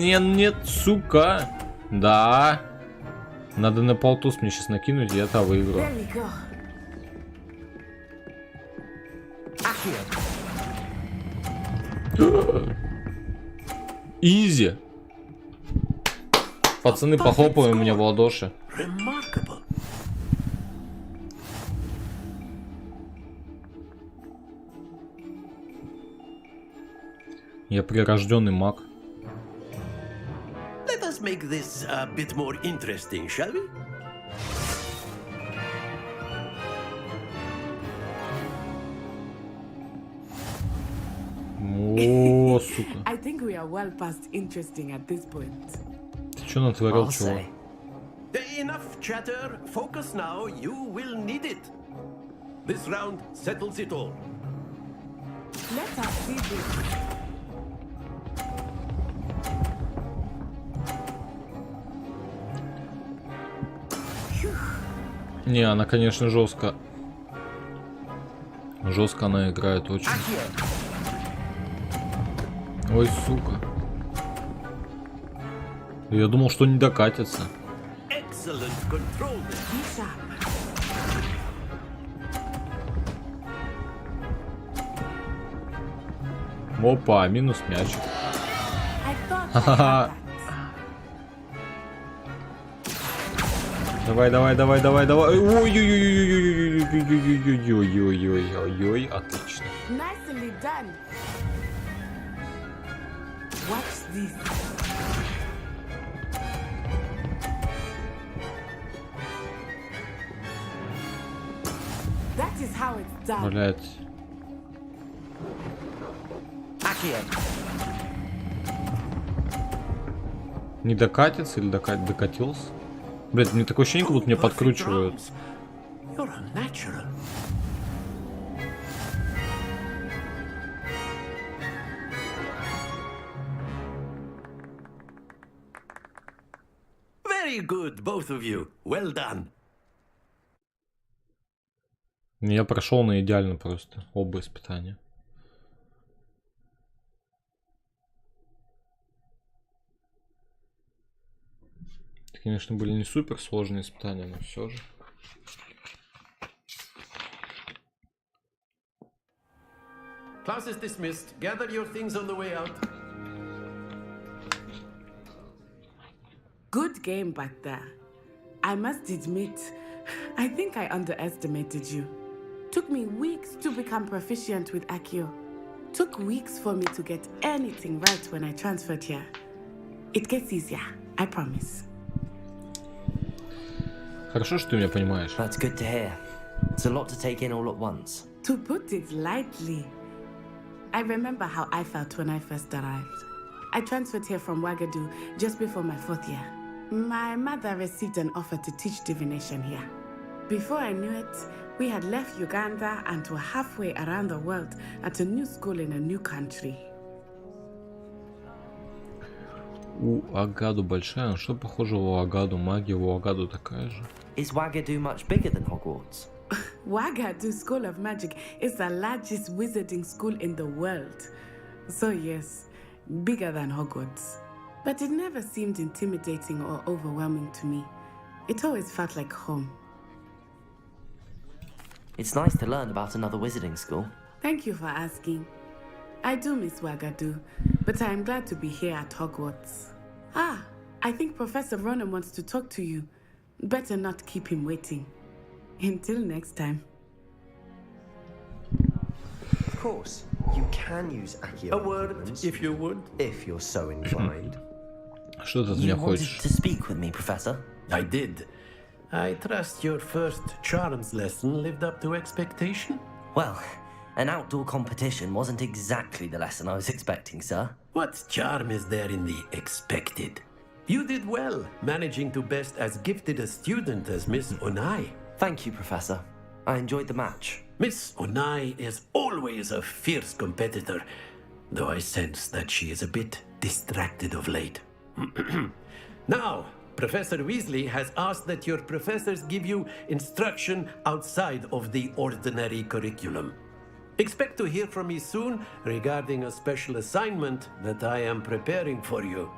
[SPEAKER 1] Нет, сука. Да. Надо на полтус мне сейчас накинуть, и это выиграю. Изи. Пацаны, похлопаем меня в ладоши. Я прирожденный маг.
[SPEAKER 8] Let us make this a bit more interesting, shall we?
[SPEAKER 1] О, сука.
[SPEAKER 19] I think we are well past interesting at this point.
[SPEAKER 1] Ты что натворил, чего?
[SPEAKER 8] Enough chatter. Focus now. You will need it. This round settles it all.
[SPEAKER 19] Let us see this.
[SPEAKER 1] Не, она, конечно, жестко. Жестко она играет очень. Ой, сука. Я думал, что не докатится. Опа, минус мяч. Ха-ха-ха. Давай, давай, давай, давай, давай. Ой-ой-ой-ой-ой-ой-ой-ой-ой-ой-ой, отлично.
[SPEAKER 19] Nicely done. Watch this. That is how it's done.
[SPEAKER 1] Блять. Не докатится или докатился? Блять, мне такое ощущение, как будто меня подкручивают.
[SPEAKER 8] Very good, both of you. Well done.
[SPEAKER 1] Я прошел на идеально просто оба испытания. Это, конечно, были не супер сложные испытания, но все же.
[SPEAKER 8] Class is dismissed. Gather your things on the way out.
[SPEAKER 19] Good game back there. I must admit, I think I underestimated you. Took me weeks to become proficient with Accio. Took weeks for me to get anything right when I transferred here. It gets easier, I promise.
[SPEAKER 1] Хорошо, что ты меня понимаешь.
[SPEAKER 5] That's good to hear. It's a lot to take in all at once.
[SPEAKER 19] To put it lightly, I remember how I felt when I first arrived. I transferred here from Ouagadougou just before my 4th year. My mother received an offer to teach divination here. Before I knew it, we had left Uganda and were halfway around the world at a new school in a new country.
[SPEAKER 1] Ouagadougou большая, но что похоже в Ouagadougou? Магия в Ouagadougou такая же.
[SPEAKER 5] Is Ouagadougou much bigger than Hogwarts?
[SPEAKER 19] Ouagadougou School of Magic is the largest wizarding school in the world. So yes, bigger than Hogwarts. But it never seemed intimidating or overwhelming to me. It always felt like home.
[SPEAKER 5] It's nice to learn about another wizarding school.
[SPEAKER 19] Thank you for asking. I do miss Ouagadougou, but I am glad to be here at Hogwarts. Ah, I think Professor Ronan wants to talk to you. Better not keep him waiting. Until next time.
[SPEAKER 18] Of course, you can use Accio.
[SPEAKER 8] A word, if you would.
[SPEAKER 18] If you're so inclined.
[SPEAKER 1] Что ты от меня хочешь?
[SPEAKER 5] To speak with me, Professor.
[SPEAKER 8] I did. I trust your first charms lesson lived up to expectation?
[SPEAKER 5] Well, an outdoor competition wasn't exactly the lesson I was expecting, sir.
[SPEAKER 8] What charm is there in the expected? You did well, managing to best as gifted a student as Miss Onai.
[SPEAKER 5] Thank you, Professor. I enjoyed the match.
[SPEAKER 8] Miss Onai is always a fierce competitor, though I sense that she is a bit distracted of late. Now, Professor Weasley has asked that your professors give you instruction outside of the ordinary curriculum. Expect to hear from me soon regarding a special assignment that I am preparing for you.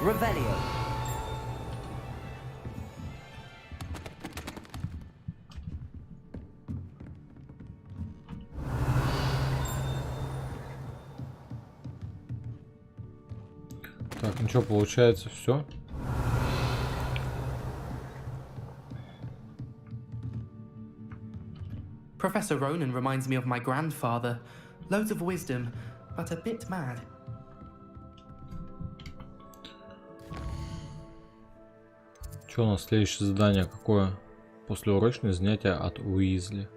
[SPEAKER 5] Revelio.
[SPEAKER 1] Так, ну что, получается, все?
[SPEAKER 20] Professor Ronan reminds me of my grandfather. Loads of wisdom, but a bit mad.
[SPEAKER 1] Что у нас следующее задание какое? Послеурочное занятие от Уизли.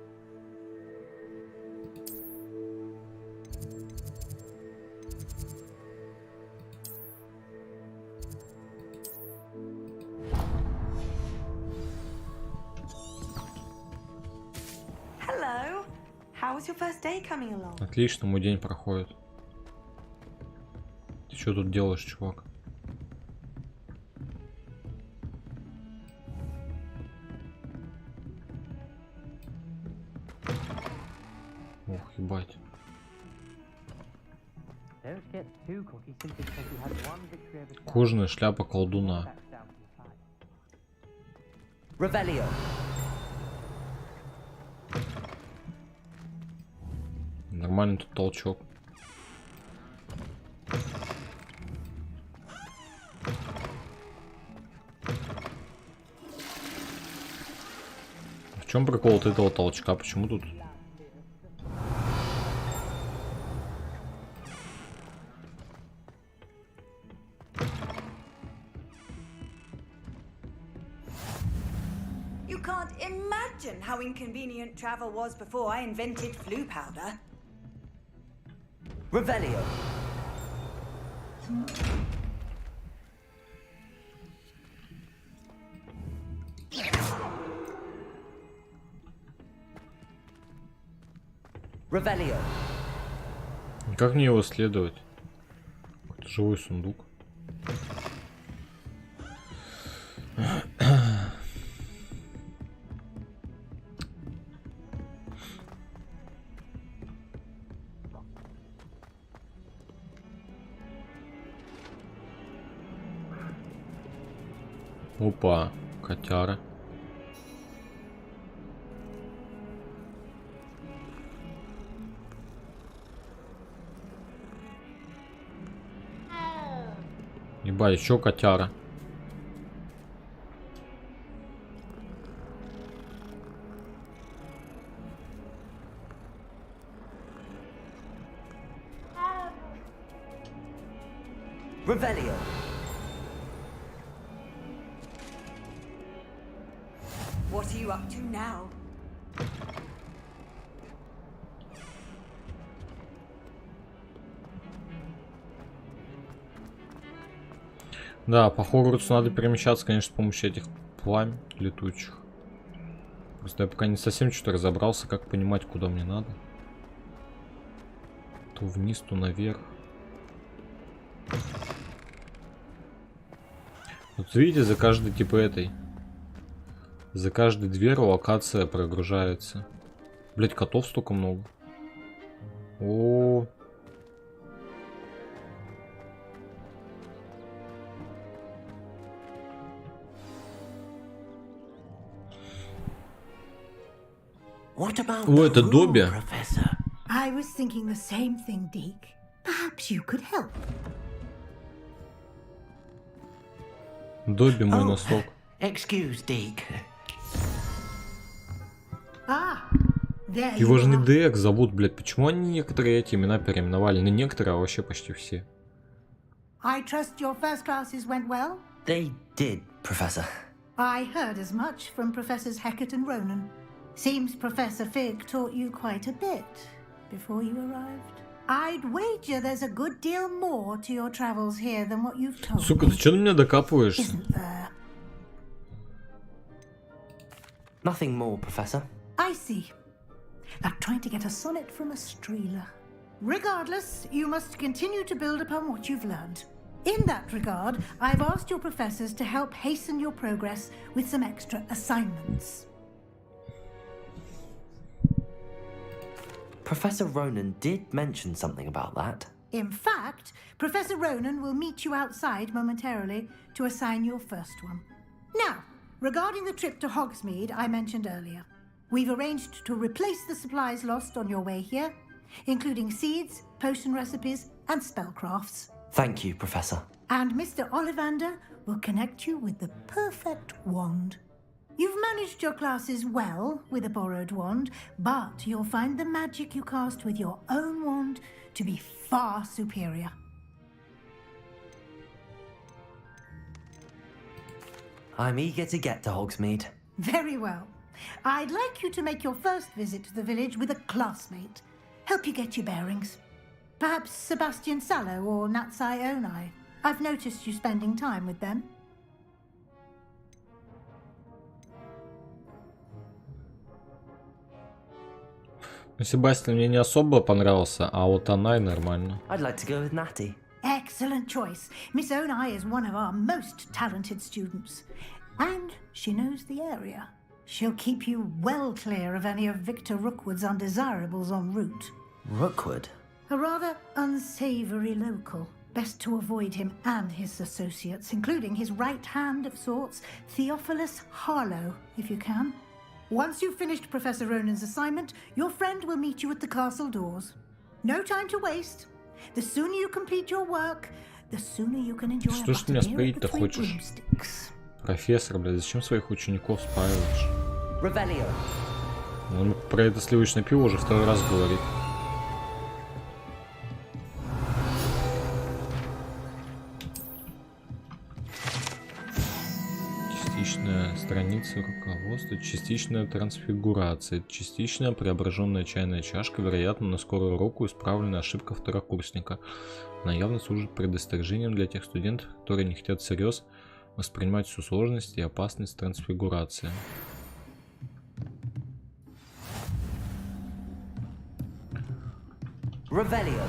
[SPEAKER 12] Hello. How was your first day coming along?
[SPEAKER 1] Отлично, мой день проходит. Ты что тут делаешь, чувак? Ох, ебать. Кожаная шляпа колдуна.
[SPEAKER 5] Revelio.
[SPEAKER 1] Нормальный тут толчок. В чем прикол вот этого толчка? Почему тут?
[SPEAKER 16] You can't imagine how inconvenient travel was before I invented flu powder.
[SPEAKER 5] Revelio. Revelio.
[SPEAKER 1] Как мне его исследовать? Это живой сундук. Опа, котяра. Ебать, еще котяра.
[SPEAKER 5] Revelio.
[SPEAKER 16] What are you up to now?
[SPEAKER 1] Да, по Хогвартсу надо перемещаться, конечно, с помощью этих пламь летучих. Просто я пока не совсем что-то разобрался, как понимать, куда мне надо. То вниз, то наверх. Вот видите, за каждой типа этой. За каждой дверью локация прогружается. Блять, котов столько много. О. О, это Добби.
[SPEAKER 11] I was thinking the same thing, Deke. Perhaps you could help.
[SPEAKER 1] Добби мой носок.
[SPEAKER 7] Excuse, Deke.
[SPEAKER 1] Его же не Дек зовут, блядь. Почему они некоторые эти имена переименовали? Не некоторые, а вообще почти все.
[SPEAKER 11] I trust your first classes went well?
[SPEAKER 5] They did, Professor.
[SPEAKER 11] I heard as much from Professors Hecat and Ronan. Seems Professor Fig taught you quite a bit before you arrived. I'd wager there's a good deal more to your travels here than what you've told
[SPEAKER 1] Сука,
[SPEAKER 11] me.
[SPEAKER 1] ты чё на меня докапываешься?
[SPEAKER 11] Isn't there?
[SPEAKER 5] Nothing more, Professor.
[SPEAKER 11] I see. Like trying to get a sonnet from a streeler. Regardless, you must continue to build upon what you've learned. In that regard, I've asked your professors to help hasten your progress with some extra assignments.
[SPEAKER 5] Professor Ronan did mention something about that.
[SPEAKER 11] In fact, Professor Ronan will meet you outside momentarily to assign your first one. Now, regarding the trip to Hogsmeade I mentioned earlier, we've arranged to replace the supplies lost on your way here, including seeds, potion recipes, and spellcrafts.
[SPEAKER 5] Thank you, Professor.
[SPEAKER 11] And Mr. Ollivander will connect you with the perfect wand. You've managed your classes well with a borrowed wand, but you'll find the magic you cast with your own wand to be far superior.
[SPEAKER 5] I'm eager to get to Hogsmeade.
[SPEAKER 11] Very well. I'd like you to make your first visit to the village with a classmate. Help you get your bearings. Perhaps Sebastian Sallow or Natsai Onai. I've noticed you spending time with them.
[SPEAKER 1] Себастьян мне не особо понравился, а вот Онай нормально.
[SPEAKER 5] I'd like to go with Natty.
[SPEAKER 11] Excellent choice. Miss Onai is one of our most talented students. And she knows the area. She'll keep you well clear of any of Victor Rookwood's undesirables en route.
[SPEAKER 5] Rookwood?
[SPEAKER 11] A rather unsavory local. Best to avoid him and his associates, including his right hand of sorts, Theophilus Harlow, if you can. Once you've finished Professor Ronan's assignment, your friend will meet you at the castle doors. No time to waste. The sooner you complete your work, the sooner you can enjoy
[SPEAKER 1] Что ж ты меня споить-то хочешь? Профессор, блядь, зачем своих учеников спаиваешь?
[SPEAKER 5] Revelio.
[SPEAKER 1] Он про это сливочное пиво уже второй раз говорит. Частичная страница руководства, частичная трансфигурация, частичная преображенная чайная чашка, вероятно, на скорую руку исправленная ошибка второкурсника. Она явно служит предостережением для тех студентов, которые не хотят всерьез воспринимать всю сложность и опасность трансфигурации.
[SPEAKER 5] Revelio.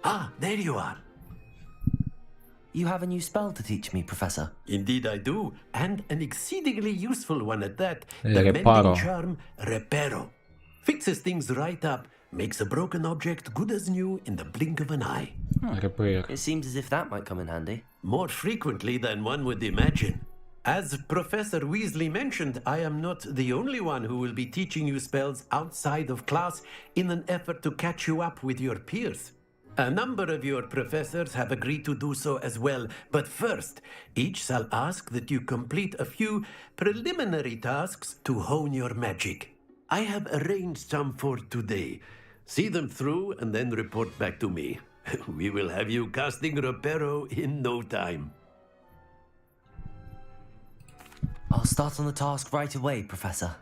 [SPEAKER 8] Ah, there you are.
[SPEAKER 5] You have a new spell to teach me, Professor.
[SPEAKER 8] Indeed I do, and an exceedingly useful one at that. The
[SPEAKER 1] Reparo.
[SPEAKER 8] mending charm, Reparo. Fixes things right up, makes a broken object good as new in the blink of an eye.
[SPEAKER 1] Repair.
[SPEAKER 5] It seems as if that might come in handy.
[SPEAKER 8] More frequently than one would imagine. As Professor Weasley mentioned, I am not the only one who will be teaching you spells outside of class in an effort to catch you up with your peers. A number of your professors have agreed to do so as well, but first, each shall ask that you complete a few preliminary tasks to hone your magic. I have arranged some for today. See them through and then report back to me. We will have you casting Reparo in no time.
[SPEAKER 5] I'll start on the task right away, Professor.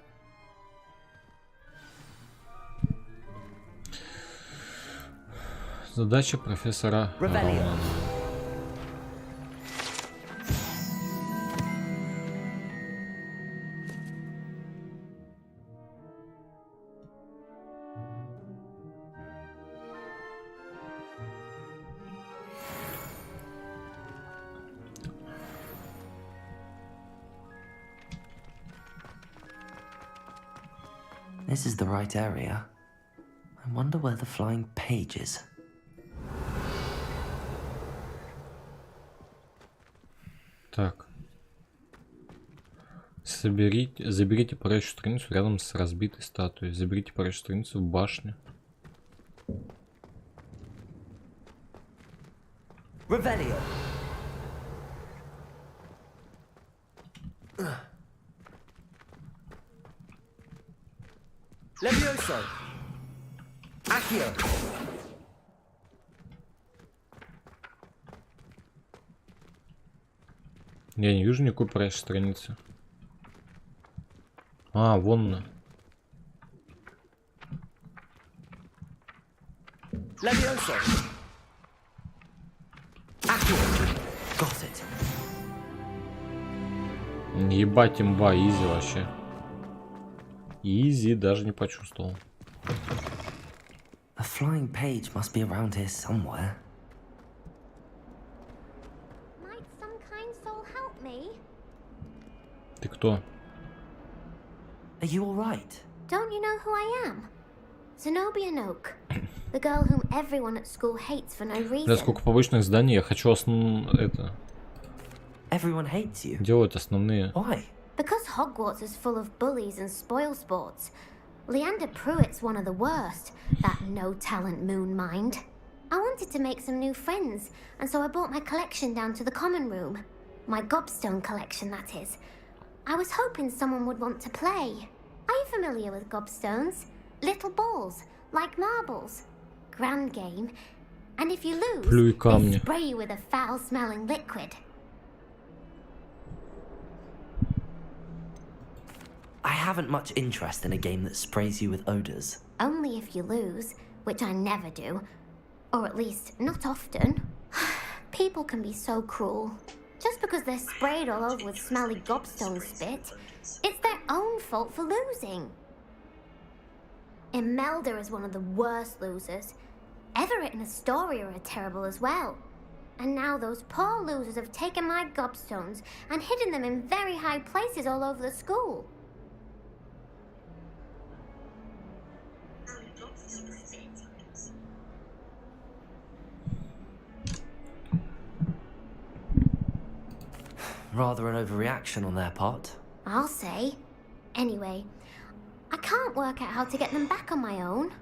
[SPEAKER 1] Задача профессора Ронана.
[SPEAKER 5] This is the right area. I wonder where the flying page is.
[SPEAKER 1] Так. Заберите парящую страницу рядом с разбитой статуей. Заберите парящую страницу в башне.
[SPEAKER 5] Revelio. Levioso. Accio.
[SPEAKER 1] Я не вижу никакой парящей страницы. А, вон она.
[SPEAKER 5] Levioso. Accio. Got it.
[SPEAKER 1] Ебать имба, изи вообще. Изи, даже не почувствовал.
[SPEAKER 5] A flying page must be around here somewhere.
[SPEAKER 14] Might some kind soul help me?
[SPEAKER 1] Ты кто?
[SPEAKER 5] Are you all right?
[SPEAKER 14] Don't you know who I am? Zenobia Noak, the girl whom everyone at school hates for no reason.
[SPEAKER 1] Да, сколько побочных зданий, я хочу это.
[SPEAKER 5] Everyone hates you.
[SPEAKER 1] Делать основные.
[SPEAKER 5] Why?
[SPEAKER 14] Because Hogwarts is full of bullies and spoil sports. Leander Pruitt's one of the worst, that no-talent moon mind. I wanted to make some new friends, and so I brought my collection down to the common room. My gobstone collection, that is. I was hoping someone would want to play. Are you familiar with gobstones? Little balls, like marbles. Grand game. And if you lose, they spray you with a foul-smelling liquid.
[SPEAKER 5] I haven't much interest in a game that sprays you with odors.
[SPEAKER 14] Only if you lose, which I never do. Or at least, not often. People can be so cruel. Just because they're sprayed all over with smelly gobstone spit, it's their own fault for losing. Imelda is one of the worst losers. Everett and Astoria are terrible as well. And now those poor losers have taken my gobstones and hidden them in very high places all over the school.
[SPEAKER 5] Rather an overreaction on their part.
[SPEAKER 14] I'll say. Anyway, I can't work out how to get them back on my own.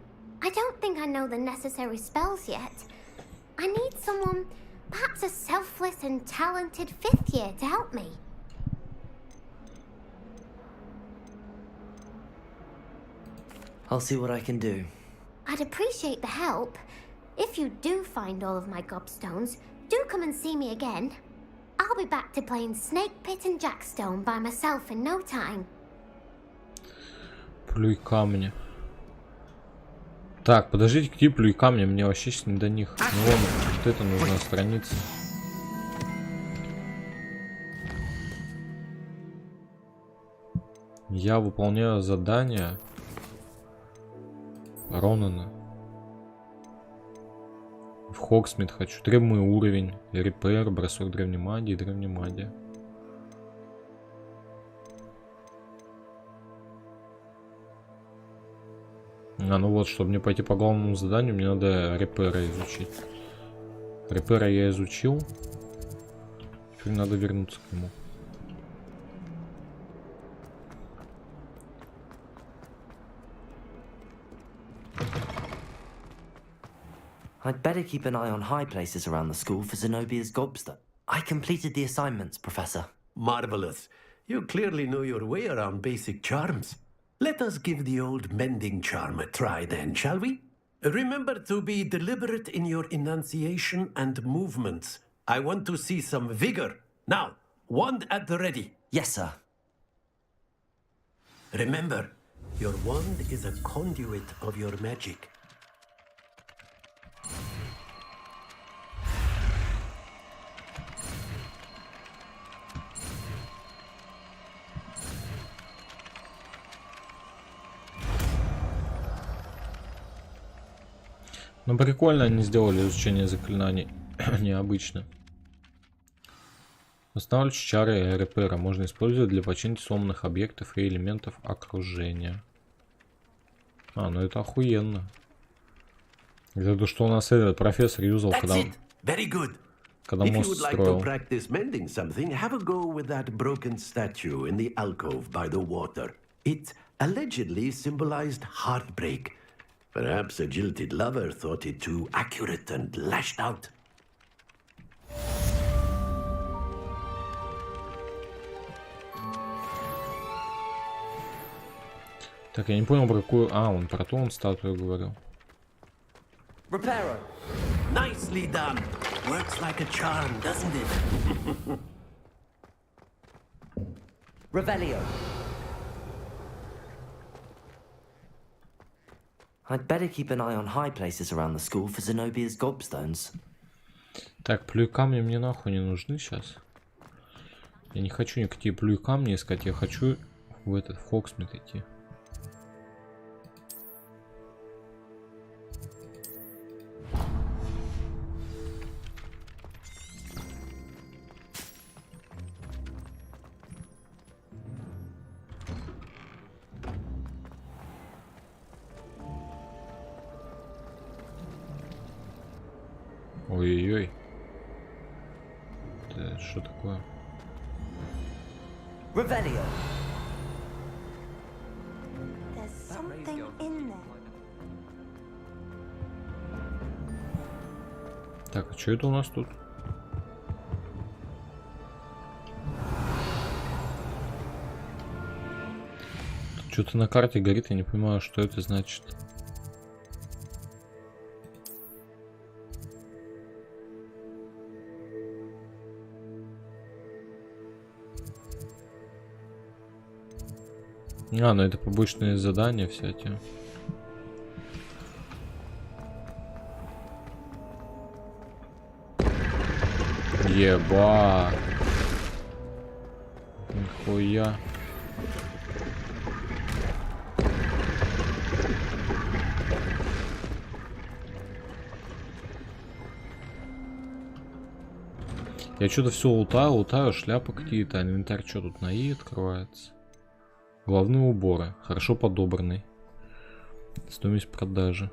[SPEAKER 14] I don't think I know the necessary spells yet. I need someone, perhaps a selfless and talented 5th year to help me.
[SPEAKER 5] I'll see what I can do.
[SPEAKER 14] I'd appreciate the help. If you do find all of my gobstones, do come and see me again. I'll be back to playing Snake Pit and Jackstone by myself in no time.
[SPEAKER 1] Плюй камни. Так, подождите, какие плюй камни? Мне вообще сейчас не до них. Ну ладно, вот это нужна страница. Я выполняю задание Ронана. В Хогсмит хочу. Требуемый уровень. Репер, бросок древней магии, древней магии. Ну вот, чтобы мне пойти по главному заданию, мне надо репера изучить. Репера я изучил. Теперь надо вернуться к нему.
[SPEAKER 5] I'd better keep an eye on high places around the school for Zenobia's gobstone. I completed the assignments, Professor.
[SPEAKER 8] Marvelous. You clearly know your way around basic charms. Let us give the old mending charm a try then, shall we? Remember to be deliberate in your enunciation and movements. I want to see some vigor. Now, wand at the ready.
[SPEAKER 5] Yes, sir.
[SPEAKER 8] Remember, your wand is a conduit of your magic.
[SPEAKER 1] Ну прикольно они сделали изучение заклинаний. Необычно. Восстанавливающие чары репера можно использовать для починки сломанных объектов и элементов окружения. А, ну это охуенно. Это то, что у нас этот профессор юзал, когда мост строил.
[SPEAKER 8] Perhaps a jilted lover thought it too accurate and lashed out.
[SPEAKER 1] Так, я не понял, про какую... А, он про ту он статую говорил.
[SPEAKER 8] Reparo. Nicely done. Works like a charm, doesn't it?
[SPEAKER 5] Revelio. I'd better keep an eye on high places around the school for Zenobia's gobstones.
[SPEAKER 1] Так, плюй камни мне нахуй не нужны сейчас. Я не хочу никакие плюй камни искать, я хочу в этот в Хоксмит идти. Ой-ой-ой. Это что такое?
[SPEAKER 12] Revelio. There's something in there.
[SPEAKER 1] Так, а что это у нас тут? Что-то на карте горит, я не понимаю, что это значит. А, ну это побочные задания всякие. Еба. Нихуя. Я что-то все лутаю, шляпы какие-то, инвентарь что тут на И открывается. Главные уборы, хорошо подобранный. Стоимость продажи.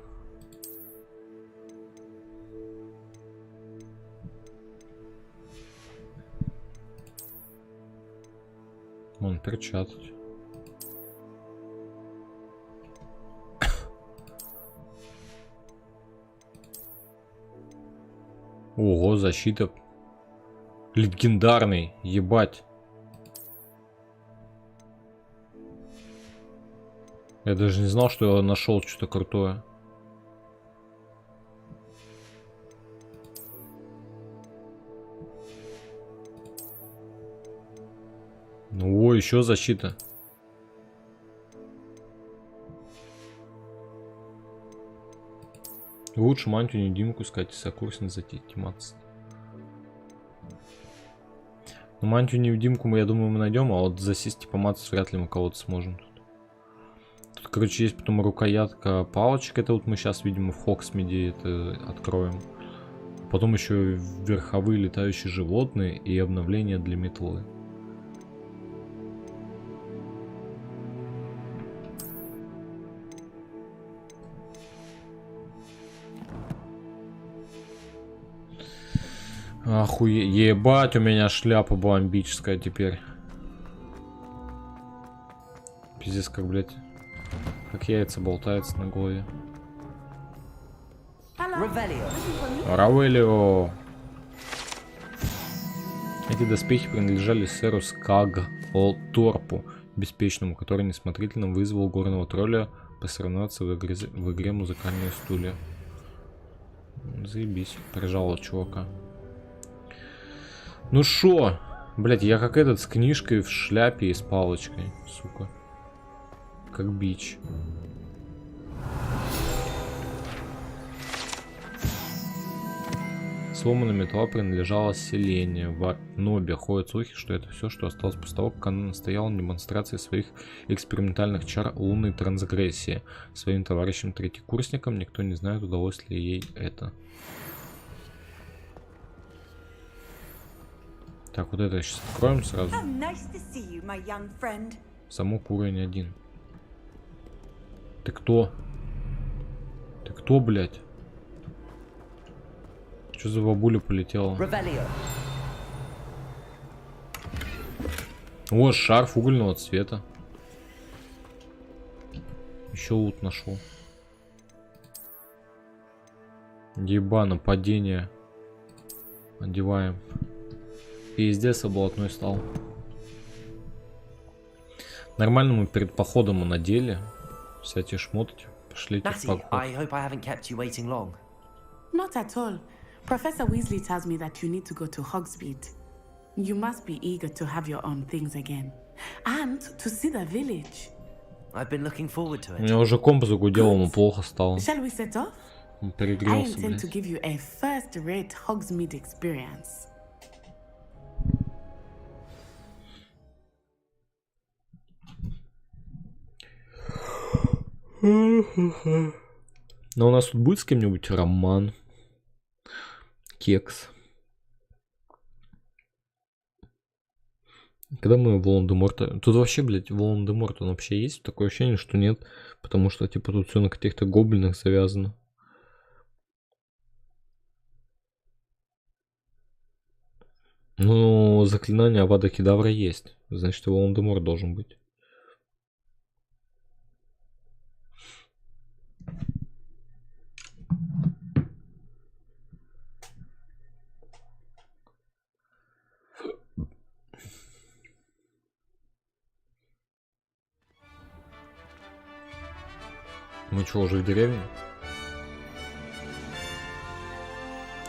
[SPEAKER 1] Вон, перчатки. Ого, защита. Легендарный, ебать. Я даже не знал, что я нашел что-то крутое. Ну, о, еще защита. Лучше мантию-невидимку искать, сокурсник затематься. Но мантию-невидимку мы, я думаю, мы найдем, а вот засесть типа мацать вряд ли мы кого-то сможем. Тут, короче, есть потом рукоятка палочек. Это вот мы сейчас, видимо, в Хоксмиде это откроем. Потом еще верховые летающие животные и обновление для метлы. Охуеть, ебать, у меня шляпа бомбическая теперь. Пиздец, как, блядь, как яйца болтается на голове.
[SPEAKER 12] Hello.
[SPEAKER 1] Равелио. Эти доспехи принадлежали сэру Скагторпу, беспечному, который несмотрительно вызвал горного тролля посоревноваться в игре музыкальные стулья. Заебись, прижало чувака. Ну шо? Блять, я как этот с книжкой в шляпе и с палочкой, сука. Как бич. Сломанная металла принадлежала селению. В Нобе ходят слухи, что это все, что осталось после того, как она настояла на демонстрации своих экспериментальных чар лунной трансгрессии. Своим товарищам-третьекурсникам никто не знает, удалось ли ей это. Так, вот это сейчас откроем сразу. Замок уровень 1. Ты кто? Ты кто, блядь? Что за бабуля полетела? О, шарф угольного цвета. Еще лут нашел. Еба, нападение. Одеваем. Пиздец, облатной стал. Нормально мы перед походом надели. Всякие шмотки. Пошлите в поход.
[SPEAKER 19] Not at all. Professor Weasley tells me that you need to go to Hogsmeade. You must be eager to have your own things again. And to see the village.
[SPEAKER 5] I've been looking forward to it.
[SPEAKER 1] У меня уже комп загудел, ему плохо стало.
[SPEAKER 19] Shall we set off?
[SPEAKER 1] Он
[SPEAKER 19] I
[SPEAKER 1] перегрелся,
[SPEAKER 19] intend
[SPEAKER 1] блядь.
[SPEAKER 19] to give you a first-rate Hogsmeade experience.
[SPEAKER 1] Но у нас тут будет с кем-нибудь роман? Кекс. Когда мы Волан-де-Морта... Тут вообще, блядь, Волан-де-Морт, он вообще есть? Такое ощущение, что нет. Потому что, типа, тут все на каких-то гоблинах завязано. Ну, заклинание Авада Кедавра есть. Значит, и Волан-де-Морт должен быть. Мы что, уже в деревне?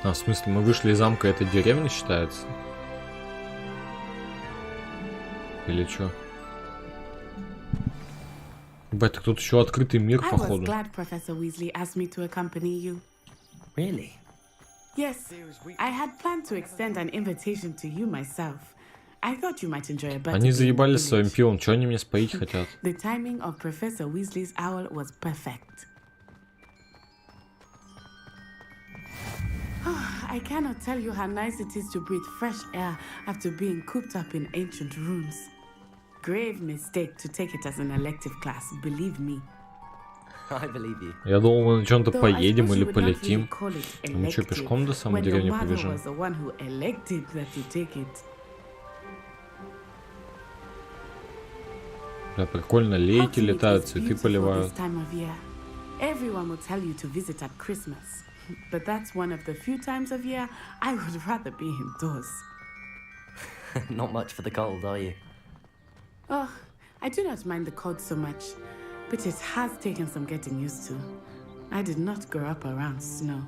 [SPEAKER 1] А, в смысле, мы вышли из замка, это деревня считается? Или что? Ебать, так тут еще открытый мир,
[SPEAKER 19] I was
[SPEAKER 1] походу.
[SPEAKER 19] glad Professor Weasley asked me to accompany you.
[SPEAKER 5] Really?
[SPEAKER 19] Yes, I had planned to extend an invitation to you myself. I thought you might enjoy a better
[SPEAKER 1] Они
[SPEAKER 19] day in the
[SPEAKER 1] заебались
[SPEAKER 19] village.
[SPEAKER 1] своим пивом, что они мне споить хотят?
[SPEAKER 19] The timing of Professor Weasley's owl was perfect. I cannot tell you how nice it is to breathe fresh air after being cooped up in ancient ruins. Grave mistake to take it as an elective class, believe me.
[SPEAKER 5] I believe you.
[SPEAKER 1] Я думал, мы на чем-то
[SPEAKER 19] Though I
[SPEAKER 1] поедем
[SPEAKER 19] suppose
[SPEAKER 1] или
[SPEAKER 19] you would not really
[SPEAKER 1] полетим.
[SPEAKER 19] call it
[SPEAKER 1] А мы что,
[SPEAKER 19] elective
[SPEAKER 1] пешком до самой
[SPEAKER 19] when your
[SPEAKER 1] деревни
[SPEAKER 19] mother
[SPEAKER 1] побежим?
[SPEAKER 19] was the one who elected that you take it.
[SPEAKER 1] Да, прикольно, лейки летают, цветы поливают.
[SPEAKER 19] This time of year, everyone will tell you to visit at Christmas, but that's one of the few times of year I would rather be indoors.
[SPEAKER 5] Not much for the cold, are you?
[SPEAKER 19] Oh, I do not mind the cold so much, but it has taken some getting used to. I did not grow up around snow.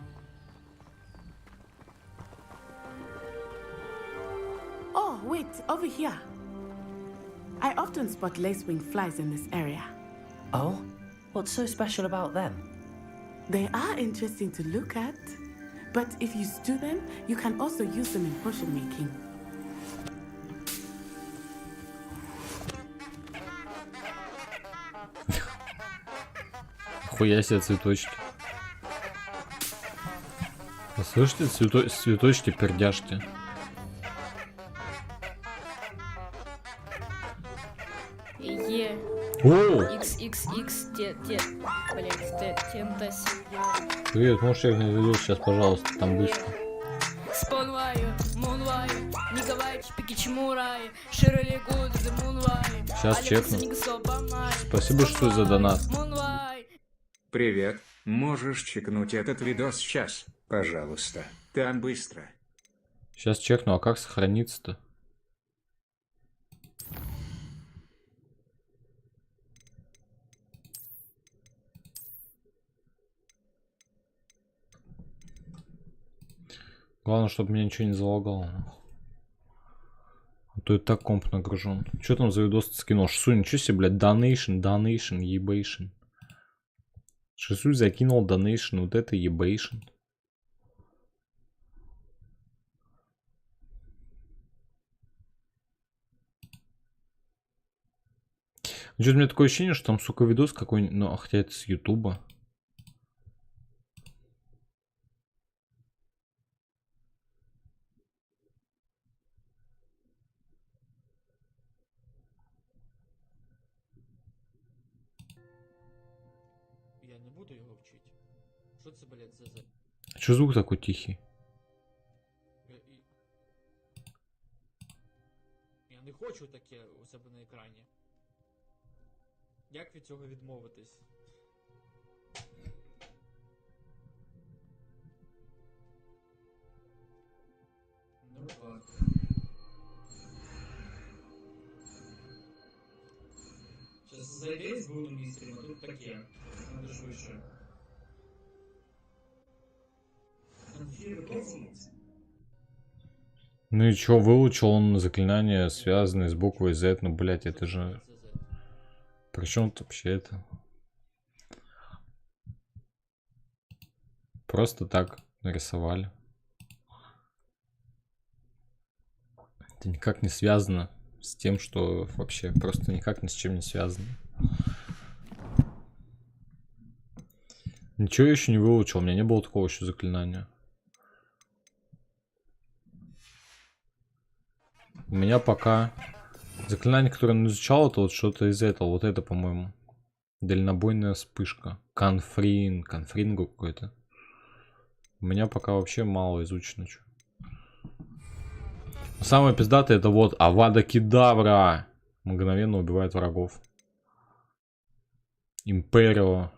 [SPEAKER 19] Oh, wait, over here. I often spot lacewing flies in this area.
[SPEAKER 5] Oh? What's so special about them?
[SPEAKER 19] They are interesting to look at, but if you stew them, you can also use them in potion making.
[SPEAKER 1] Хуя себе цветочки. Вы слышите, цветочки пердяшки?
[SPEAKER 21] Е.
[SPEAKER 1] О!
[SPEAKER 21] XXX,
[SPEAKER 1] Привет, можешь я наведу сейчас, пожалуйста, там вышка.
[SPEAKER 21] СПУНЛАЕ МУНЛАЕ, Николай Пикичмурай, Широли Гуд,
[SPEAKER 1] Сейчас чекну. Спасибо, что за донат.
[SPEAKER 21] МУНЛАЕ.
[SPEAKER 22] Привет.
[SPEAKER 3] Можешь чекнуть этот видос сейчас, пожалуйста. Там быстро.
[SPEAKER 1] Сейчас чекну, а как сохраниться-то? Главное, чтобы меня ничего не залагало. А то и так комп нагружен. Что там за видос скинул? Шису, ничего себе, блядь, донейшн, ебейшн. Шису закинул донейшн, вот это ебейшн. Что-то у меня такое ощущение, что там, сука, видос какой-нибудь, ну, хотя это с Ютуба.
[SPEAKER 22] Я не буду его учить. Что это, блядь, за...
[SPEAKER 1] Что звук такой тихий?
[SPEAKER 22] Я не хочу таке у себе на екрані. Як від цього відмовитись? Ну так. Сейчас зайдись, буду мій стрім, а тут таке. Надо швидше.
[SPEAKER 1] Ну и чё, выучил он заклинания, связанные с буквой Z, ну, блядь, это же... Причем тут вообще это? Просто так нарисовали. Это никак не связано с тем, что вообще просто никак ни с чем не связано. Ничего я еще не выучил, у меня не было такого еще заклинания. У меня пока заклинание, которое он изучал, это вот что-то из этого. Вот это, по-моему. Дальнобойная вспышка. Конфрин какой-то. У меня пока вообще мало изучено. Чё. Самое пиздатое это вот Авада Кедавра. Мгновенно убивает врагов. Империо.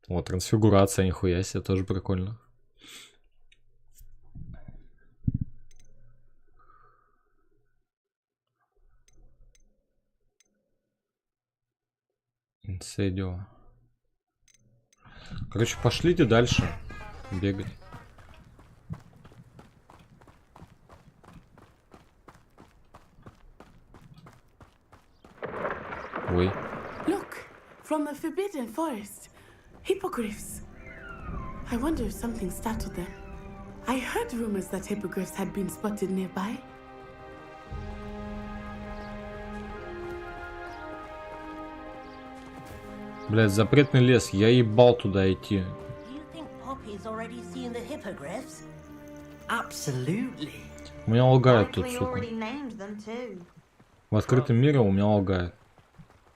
[SPEAKER 1] Вот, трансфигурация, нихуя себе, тоже прикольно. Инсейдио. Короче, пошлите дальше бегать. Ой.
[SPEAKER 23] Look, from the Forbidden Forest. Hippogriffs. I wonder if something startled them. I heard rumors that hippogriffs had been spotted nearby.
[SPEAKER 1] Блядь, запретный лес. Я ебал туда идти. У меня лагает тут, сука. В открытом мире у меня лагает.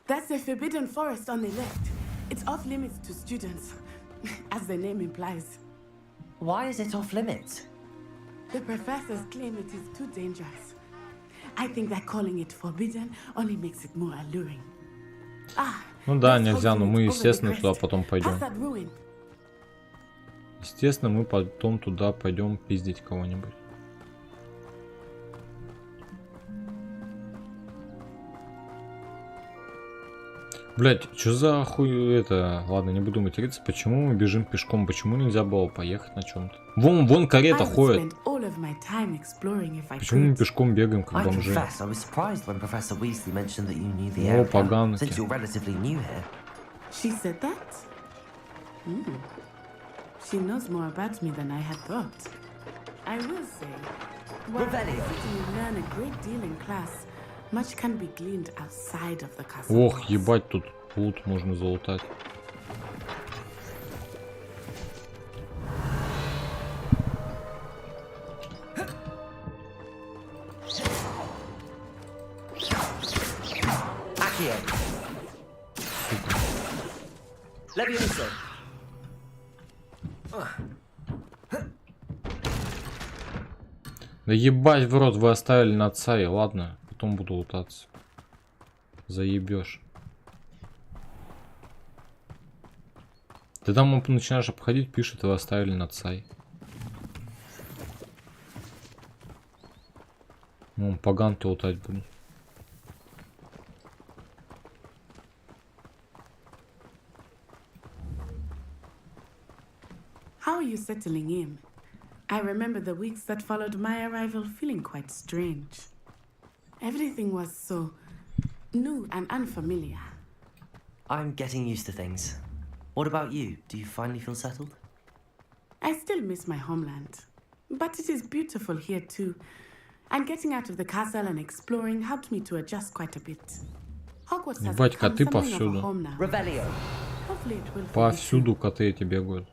[SPEAKER 23] That's the Forbidden Forest on the left. It's off limits to students, as the name implies.
[SPEAKER 5] Why is it off limits?
[SPEAKER 23] The professors claim it is too dangerous. I think that calling it forbidden only makes it more alluring.
[SPEAKER 1] Ну да, нельзя, но мы, естественно, туда потом пойдем. Естественно, мы потом туда пойдем пиздить кого-нибудь. Блять, что за хуй это? Ладно, не буду материться. Почему мы бежим пешком? Почему нельзя было поехать на чем-то? Вон карета ходит. Почему мы пешком бегаем, как бомжи? О, поганки. Ох, ебать, тут лут можно залутать. Да ебать в рот, вы оставили на отца, и ладно, потом буду лутаться. Заебешь. Ты там начинаешь обходить, пишет, вы оставили над сай. Ну, поганки лутать будут.
[SPEAKER 23] How are you settling in? I remember the weeks that followed my arrival feeling quite strange. Everything was so new and unfamiliar.
[SPEAKER 5] I'm getting used to things. What about you? Do you finally feel settled?
[SPEAKER 23] I still miss my homeland, but it is beautiful here too. And getting out of the castle and exploring helped me to adjust quite a bit. Hogwarts has
[SPEAKER 1] Ебать,
[SPEAKER 23] become
[SPEAKER 1] коты
[SPEAKER 23] something of a
[SPEAKER 1] повсюду.
[SPEAKER 23] home now. Hopefully it will.
[SPEAKER 1] Повсюду коты эти бегают.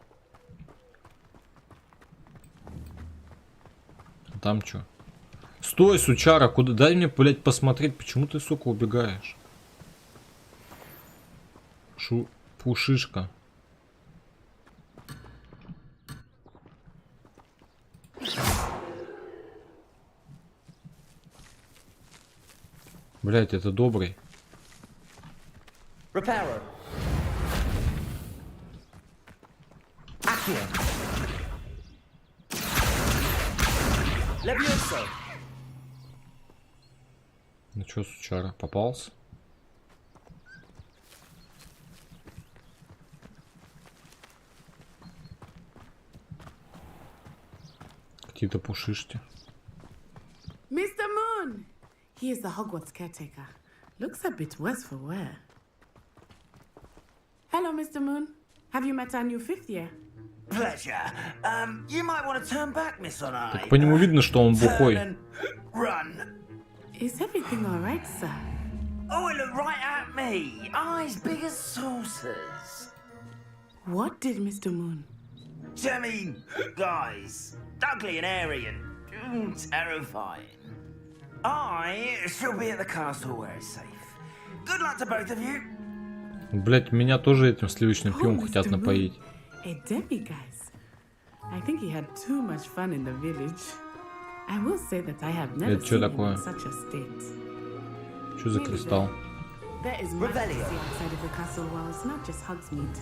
[SPEAKER 1] Там чё? Стой, сучара, куда? Дай мне, блядь, посмотреть, почему ты, сука, убегаешь? Пушишка. Блядь, это добрый.
[SPEAKER 5] Repairer. Accio. Levioso.
[SPEAKER 1] Ну чё, сучара, попался? Какие-то пушишки.
[SPEAKER 23] Mr. Moon! He is the Hogwarts caretaker. Looks a bit worse for wear. Hello, Mr. Moon. Have you met our new fifth year?
[SPEAKER 2] Pleasure. You might want to turn back, Miss Honor.
[SPEAKER 1] Так по нему видно, что он бухой.
[SPEAKER 2] Run.
[SPEAKER 23] Is everything all right, sir?
[SPEAKER 2] Oh, it looked right at me. Eyes big as saucers.
[SPEAKER 23] What did Mr. Moon?
[SPEAKER 2] I mean, guys, ugly and airy and terrifying. I shall be at the castle where it's safe. Good luck to both of you.
[SPEAKER 1] Блять, меня тоже этим сливочным пивом хотят напоить.
[SPEAKER 23] A demi-guys. I think he had too much fun in the village. I will say that I have never seen him in such a state.
[SPEAKER 1] Что за кристалл?
[SPEAKER 23] There is much to see outside of the castle walls, not just Hogsmeade.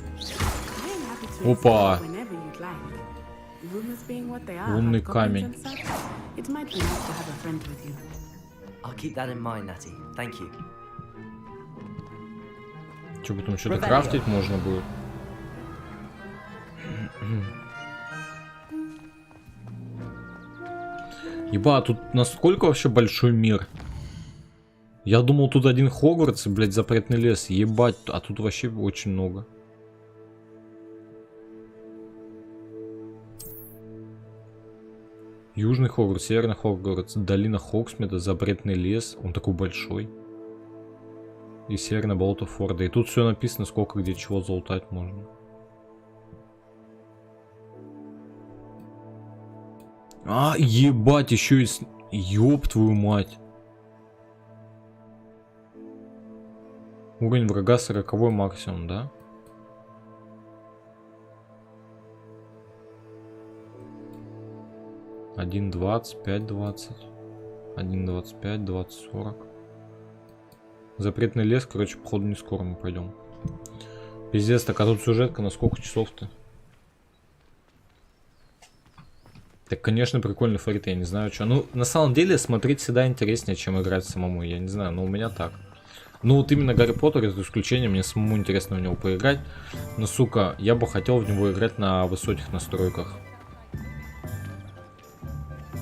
[SPEAKER 23] I am happy to
[SPEAKER 1] Опа.
[SPEAKER 23] explore whenever you'd like. Rumors being what they are,
[SPEAKER 1] Лунный
[SPEAKER 23] about goblins
[SPEAKER 1] камень.
[SPEAKER 23] and such, it might be nice to have a friend with you.
[SPEAKER 5] I'll keep that in mind, Natty. Thank you.
[SPEAKER 1] Что, потом что-то крафтить можно будет? Еба, тут насколько вообще большой мир? Я думал, тут один Хогвартс и, блядь, запретный лес. Ебать, а тут вообще очень много. Южный Хогвартс, Северный Хогвартс, долина Хогсмида, запретный лес. Он такой большой. И Северное болото Форда. И тут все написано, сколько где чего залутать можно. А, ебать, еще и... Ёб твою мать. Уровень врага 40-й максимум, да? Один 20, 5 20. 1 25, 20 40. Запретный лес, короче, походу не скоро мы пойдем. Пиздец, так а тут сюжетка на сколько часов-то? Так, конечно, прикольный фарит, я не знаю, что. Ну, на самом деле, смотреть всегда интереснее, чем играть самому. Я не знаю, но у меня так. Ну, вот именно Гарри Поттер, это исключение, мне самому интересно в него поиграть. Но, сука, я бы хотел в него играть на высоких настройках.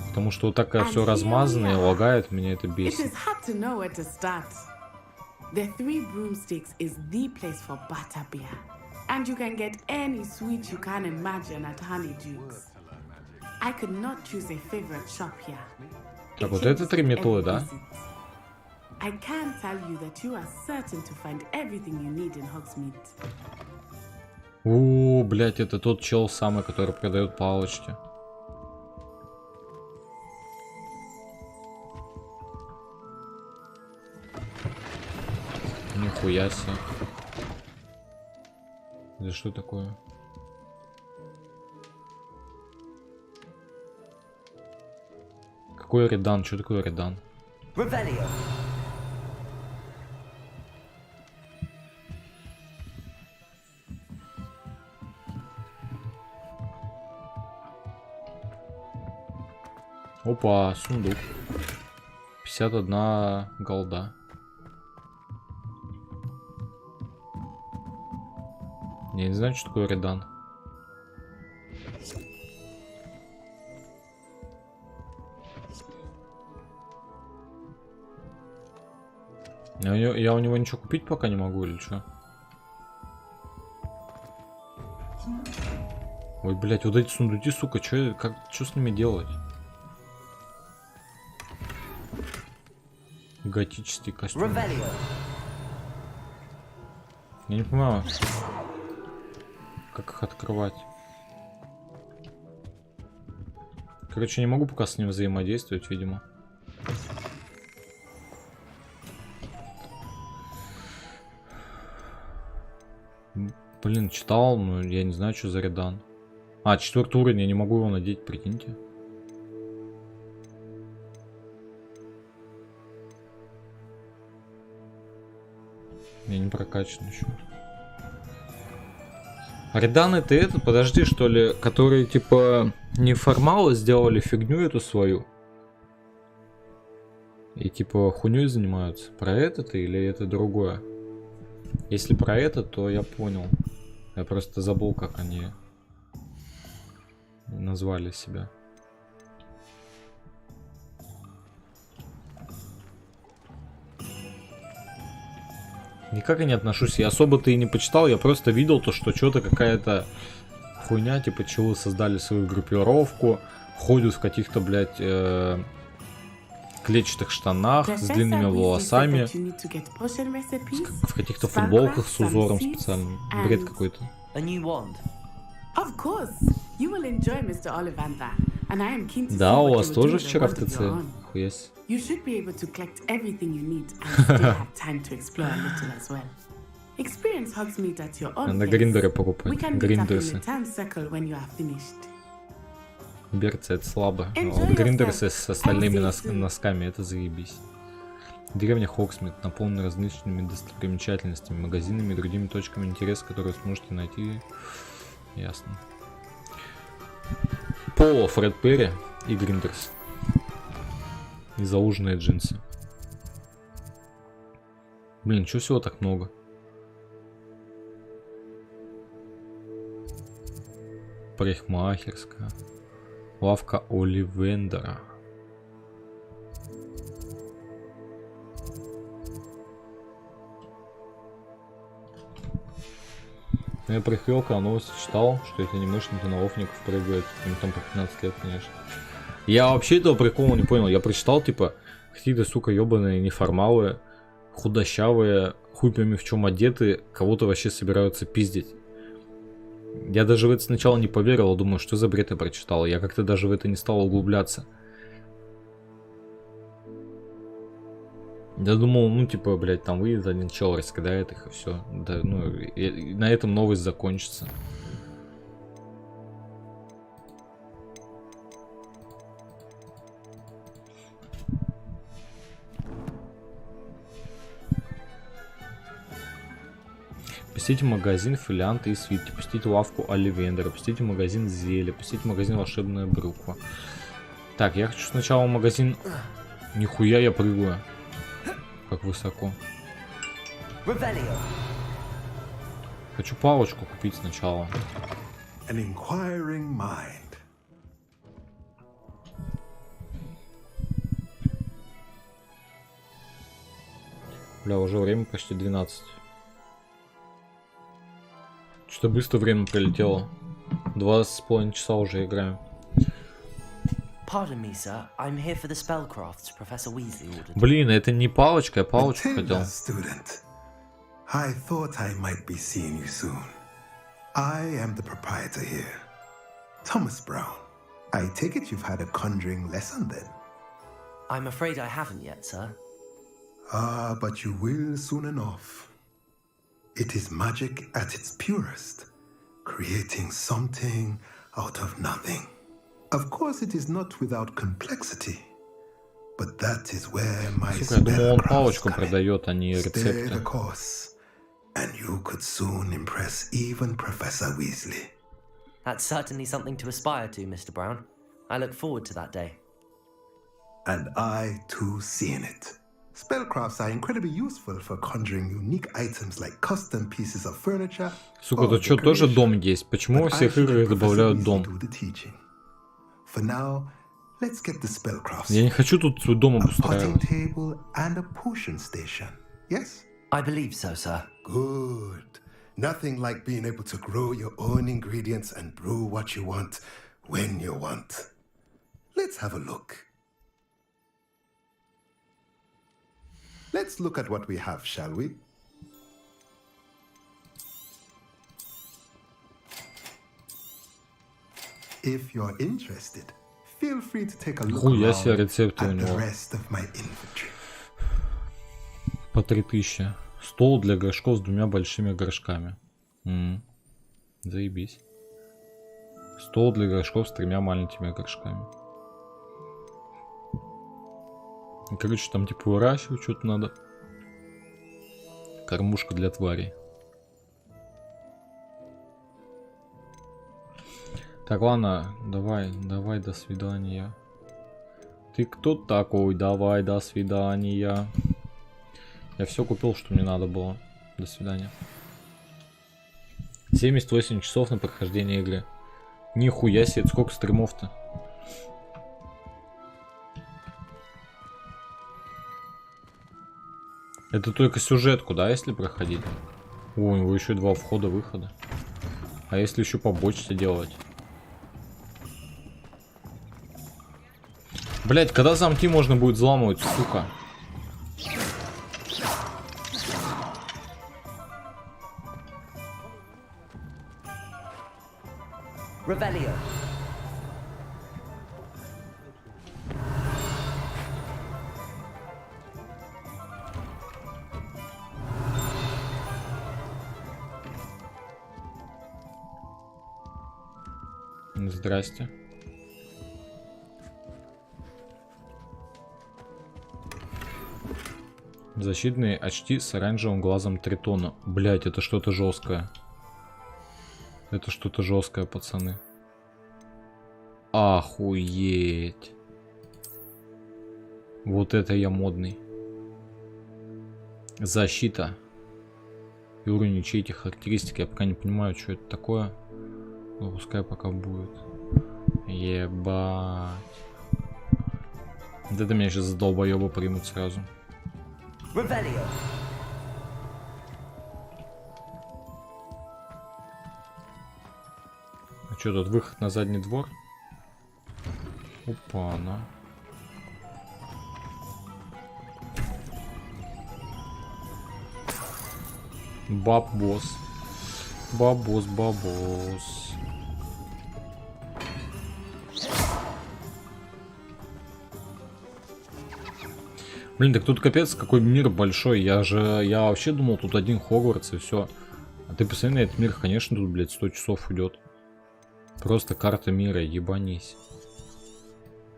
[SPEAKER 1] Потому что вот такая все размазанное, лагает, меня это бесит.
[SPEAKER 23] The Three Broomsticks is the place for butterbeer. And you can get any sweet you can imagine at Honeydukes. I could not choose a favorite shop here.
[SPEAKER 1] Так, вот это 3 метлы, да?
[SPEAKER 23] I can tell you that you are certain to find everything you need in Hogsmeade.
[SPEAKER 1] О, блять, это тот чел самый, который продает палочки. Нихуя себе. Это что такое? Какой редан? Что такое редан?
[SPEAKER 2] Revelio.
[SPEAKER 1] Опа, сундук. 51 голда. Я не знаю, что такое редан. Я у него ничего купить пока не могу или что? Ой, блядь, вот эти сундуки, сука, что с ними делать? Готический костюм. Я не понимаю, как их открывать. Короче, не могу пока с ним взаимодействовать, видимо. Блин, читал, но я не знаю, что за редан. А, 4-й уровень, я не могу его надеть, прикиньте. Я не прокачан еще. Редан это этот, подожди, что ли, которые типа неформалы сделали фигню эту свою. И типа хуйней занимаются. Про это или это другое? Если про это, то я понял. Я просто забыл, как они назвали себя. Никак я не отношусь. Я особо-то и не почитал. Я просто видел то, что что-то какая-то хуйня. Типа, челы создали свою группировку. Ходят в каких-то, блядь, клетчатых штанах с длинными волосами. В каких-то футболках с узором специальным. Бред какой-то. Да, у вас тоже вчера в ТЦ? Хуясь.
[SPEAKER 19] You should be able to collect everything you need and still have time to explore a little as well. Experience hugs meet at your own
[SPEAKER 1] На
[SPEAKER 19] pace.
[SPEAKER 1] гриндере покупать.
[SPEAKER 19] We can meet up in
[SPEAKER 1] Гриндерсы.
[SPEAKER 19] the town circle when you are finished.
[SPEAKER 1] Берцы это слабо. А вот гриндерсы с остальными носками это заебись. Деревня Хоксмит наполнена различными достопримечательностями, магазинами и другими точками интереса, которые сможете найти. Ясно. Поло, Фред Перри и гриндерс. И зауженные джинсы. Блин, чего всего так много? Парикмахерская. Лавка Оливендера. Я приходил, когда новости читал, что эти анимешники на ловников прыгают. Им там по 15 лет, конечно. Я вообще этого прикола не понял. Я прочитал, типа, какие-то, сука, ебаные неформалы, худощавые, хуй пойми в чем одеты, кого-то вообще собираются пиздить. Я даже в это сначала не поверил, думаю, что за бред я прочитал. Я как-то даже в это не стал углубляться. Я думал, ну, типа, блядь, там выйдет один чел, раскидает их и все. Да, ну, и на этом новость закончится. Посетите магазин Филианты и Свитки, посетите лавку Оливендера, посетите магазин Зелья, посетите магазин Волшебная Брюква. Так, я хочу сначала магазин... Нихуя я прыгаю. Как высоко. Хочу палочку купить сначала. Бля, уже время почти 12. Что-то быстро время пролетело. 2,5 часа уже играем. Блин, это не палочка, я палочку хотел.
[SPEAKER 6] I thought I might be seeing you soon. I am the proprietor here, Thomas Brown. I take it you've had a conjuring lesson then?
[SPEAKER 5] I'm afraid I haven't yet, sir.
[SPEAKER 6] Ah, but you will soon enough. It is magic at its purest, creating something out of nothing. Of course, it is not without complexity, but that is where my
[SPEAKER 1] Сука, я думал, он палочку продает, а не рецепты.
[SPEAKER 6] And you could soon impress even Professor Weasley.
[SPEAKER 5] That's certainly something to aspire to, Mr. Brown. I look forward to that day.
[SPEAKER 6] And I too see in it. Spellcrafts are incredibly useful for conjuring unique items like custom pieces of furniture.
[SPEAKER 1] Сука, тут что, тоже дом есть? Почему во всех играх добавляют дом?
[SPEAKER 6] For now, let's get the spellcrafts.
[SPEAKER 1] Я не хочу тут свой дом обустраивать.
[SPEAKER 6] Table and a potion station. Yes?
[SPEAKER 5] I believe so, sir.
[SPEAKER 6] Good. Nothing like being able to grow your own ingredients and brew what you want when you want. Let's have a look. Let's look at what we have, shall we? If you're interested, feel free to take a look
[SPEAKER 1] Хуя себе
[SPEAKER 6] around
[SPEAKER 1] рецепты у
[SPEAKER 6] at the
[SPEAKER 1] него.
[SPEAKER 6] rest of my inventory.
[SPEAKER 1] По 3000. Стол для горшков с 2 большими горшками. Заебись. Стол для горшков с 3 маленькими горшками. Короче, там типа выращивать что-то надо. Кормушка для тварей. Так, ладно, давай, до свидания. Ты кто такой? Давай, до свидания. Я все купил, что мне надо было. До свидания. 78 часов на прохождение игры. Нихуя себе, сколько стримов-то? Это только сюжетку, да, если проходить? О, у него еще 2 входа-выхода. А если еще побочно делать? Блять, когда замки можно будет взламывать, сука?
[SPEAKER 5] Revelio.
[SPEAKER 1] Здрасте. Защитные очки с оранжевым глазом тритона. Блять, это что-то жесткое. Это что-то жесткое, пацаны. Охуеть. Вот это я модный. Защита. И уровень ячейки характеристики. Я пока не понимаю, что это такое. Но пускай пока будет. Ебать. Вот это меня сейчас за долбоеба примут сразу.
[SPEAKER 5] Revelio.
[SPEAKER 1] А что тут, выход на задний двор? Опа-на. Бабос. Бабос. Блин, так тут капец какой мир большой. Я вообще думал, тут один Хогвартс и все. А ты посмотри на этот мир, конечно, тут, блядь, 100 часов уйдет. Просто карта мира, ебанись.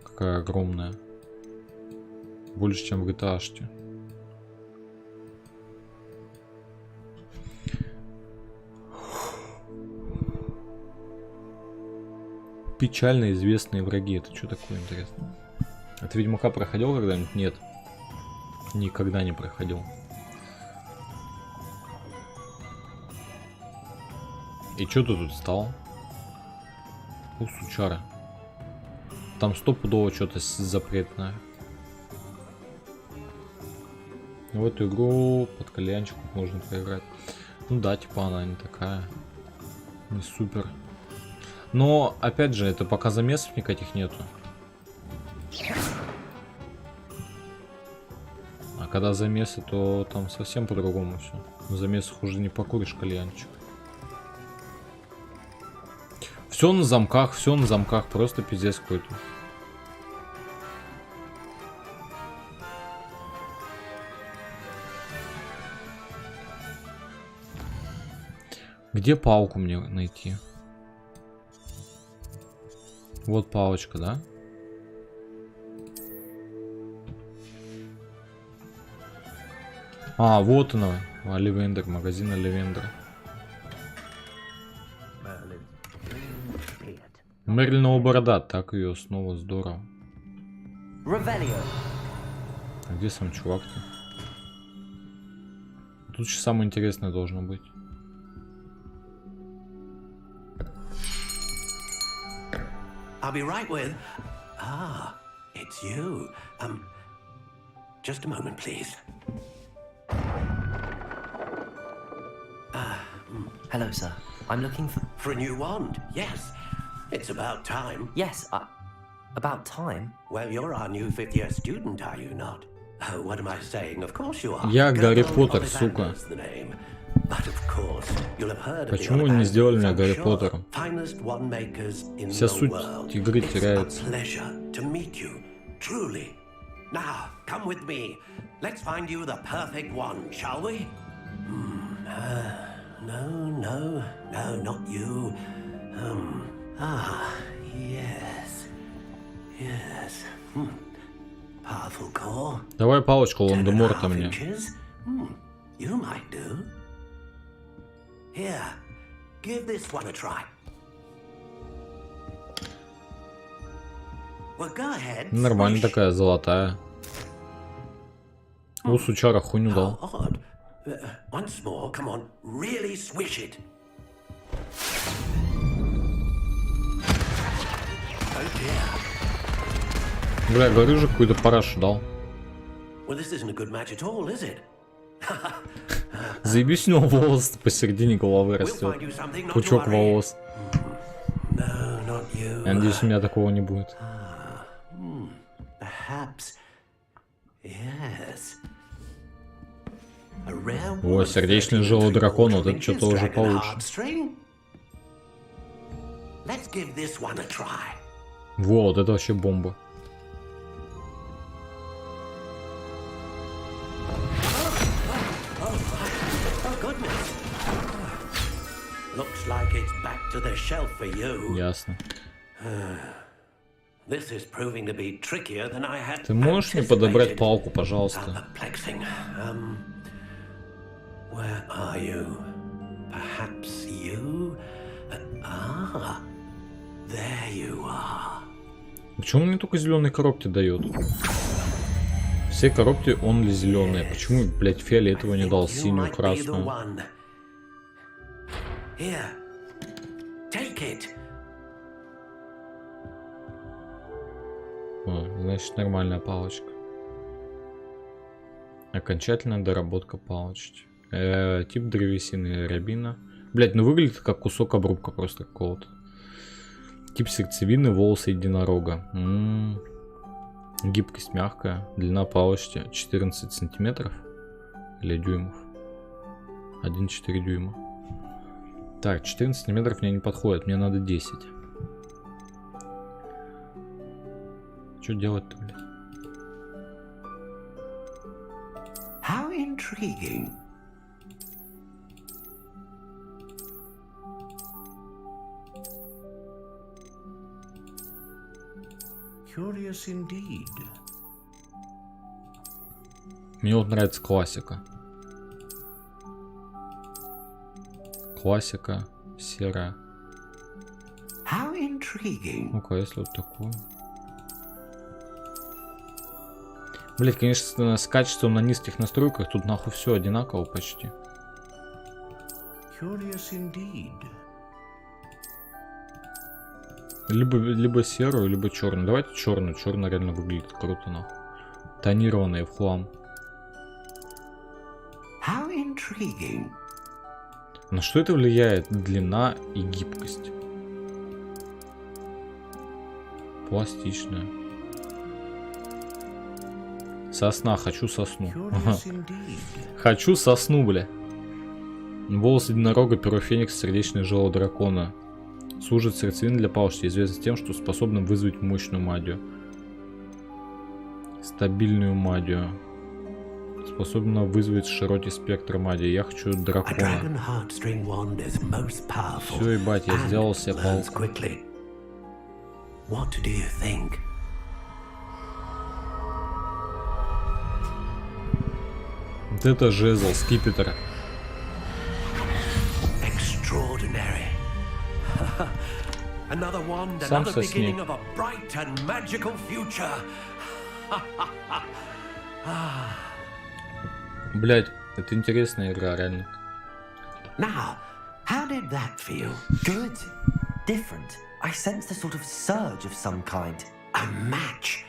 [SPEAKER 1] Какая огромная. Больше, чем в GTA-шке. Печально известные враги. Это что такое, интересно? От Ведьмака проходил когда-нибудь? Нет. Никогда не проходил. И что ты тут стал? У, сучара. Там стопудово что-то запретное. В эту игру под кальянчик можно поиграть. Ну да, типа она не такая. Не супер. Но, опять же, это пока замесов никаких нету. А когда замесы, то там совсем по-другому все. На замесах уже не покуришь кальянчик. Все на замках, просто пиздец какой-то. Где палку мне найти? Вот палочка, да? А, вот она. Оливендер, магазин Оливендера. Мерлинова борода, так ее снова здорово.
[SPEAKER 5] Revelio.
[SPEAKER 1] А где сам чувак-то? Тут же самое интересное должно быть.
[SPEAKER 8] I'll be right with. Ah, it's you. Just a moment, please.
[SPEAKER 5] Hello, sir. I'm looking
[SPEAKER 8] for a new wand. Yes, it's about time.
[SPEAKER 5] Yes, about time.
[SPEAKER 8] Well, you're our new 5th year student, are you not? Oh, what am I saying? Of course you are.
[SPEAKER 1] Я Гарри Поттер, сука. Почему не сделали меня Гарри Поттером? Вся суть игры теряется.
[SPEAKER 8] Now, come with me. Let's find you the perfect one, shall we? No, not you. Yes. Powerful core.
[SPEAKER 1] Давай палочку Лондоморта мне.
[SPEAKER 8] You might do. Here, give this one a try. Well, go ahead.
[SPEAKER 1] Нормально такая, золотая. О, сучара хуйню дал.
[SPEAKER 8] Once more, come on, really swish it. Oh dear.
[SPEAKER 1] Бля, говорю же, какую-то парашу дал.
[SPEAKER 8] Well, this isn't a good match at all, is it?
[SPEAKER 1] Заебись, у него волос посередине головы растет. Пучок волос. Я надеюсь, у меня такого не будет. О, сердечный желудь дракона, вот это что-то уже получше. Во, вот это вообще бомба. Ясно. Ты можешь мне подобрать палку, пожалуйста? Почему он мне только зеленые коробки дает? Все коробки only зеленые. Почему, блядь, фиолетовую не дал, синюю, красную? О, значит, нормальная палочка. Окончательная доработка палочки. Тип древесины рябина. Блять, ну выглядит как кусок обрубка просто какого-то. Тип сердцевины, волосы единорога. Гибкость мягкая. Длина палочки 14 сантиметров. Или дюймов. 1,4 дюйма. Так, 14 сантиметров мне не подходит. Мне надо 10. Что делать-то, блядь?
[SPEAKER 8] How intriguing. Curious indeed.
[SPEAKER 1] Мне вот нравится классика. Классика серая.
[SPEAKER 8] How intriguing.
[SPEAKER 1] Ну-ка, если вот такую. Блять, конечно, с качеством на низких настройках тут нахуй все одинаково почти. Либо серую, либо черную. Давайте черную. Черная реально выглядит круто нахуй. Тонированная в хлам.
[SPEAKER 8] How intriguing.
[SPEAKER 1] На что это влияет? Длина и гибкость. Пластичная. Сосна, хочу сосну. Ага. Хочу сосну, бля. Волос единорога, перо феникса, сердечное желудь дракона. Служит сердцевиной для палочки, известен тем, что способна вызвать мощную магию. Стабильную магию. Способна вызвать широкий спектр магии. Я хочу дракона. Все, ебать, я сделал себе палку. Вот это жезл, скипетр.
[SPEAKER 8] Another wand,
[SPEAKER 1] Сам
[SPEAKER 8] another
[SPEAKER 1] сосни.
[SPEAKER 8] beginning of a bright and magical future.
[SPEAKER 1] Блять, это интересная игра, реально.
[SPEAKER 5] Now, how did that feel? Good. Different. I sensed a sort of surge of some kind.
[SPEAKER 8] A match.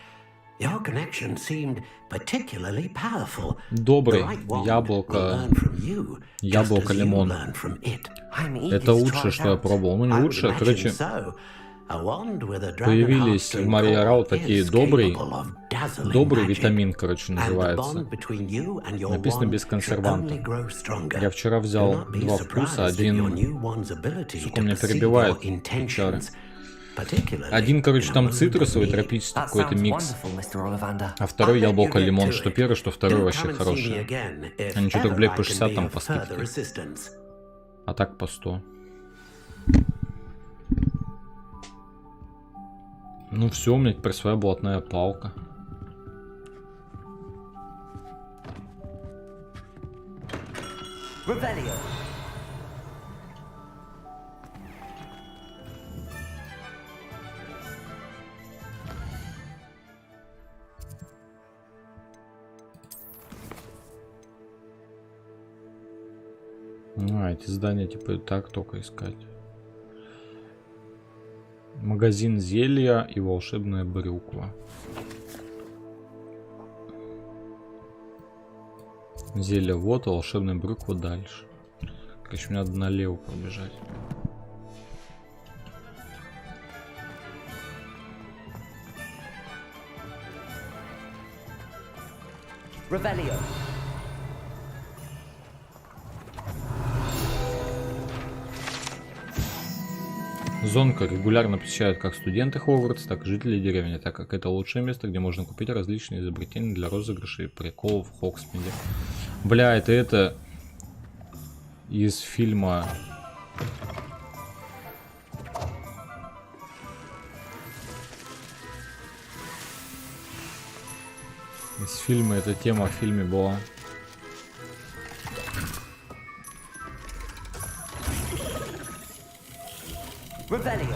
[SPEAKER 8] Your connection seemed particularly powerful.
[SPEAKER 1] Добрый. Яблоко. Яблоко-лимон. Это лучшее, что я пробовал. Ну, не лучшее, короче. Появились в Мария Рау такие добрый витамин, короче, называется. Написано без консерванта. Я вчера взял 2 вкуса, один, сука, меня перебивает. Один, короче, там цитрусовый, тропический какой-то микс, а второй яблоко-лимон, что первый, что второй вообще хороший. Они что-то, блядь, по 60 там по скидке. А так по 100. Ну все, у меня теперь своя блатная палка. Эти здания типа так только искать. Магазин зелья и волшебная брюква. Зелье вот, а волшебная брюква дальше. Короче, мне надо налево побежать.
[SPEAKER 5] Revelio.
[SPEAKER 1] Зонка регулярно посещают как студенты Хогвартса, так и жители деревни, так как это лучшее место, где можно купить различные изобретения для розыгрышей и приколов в Хогсмиде. Бля, это из фильма... Из фильма, эта тема в фильме была.
[SPEAKER 5] Revelio.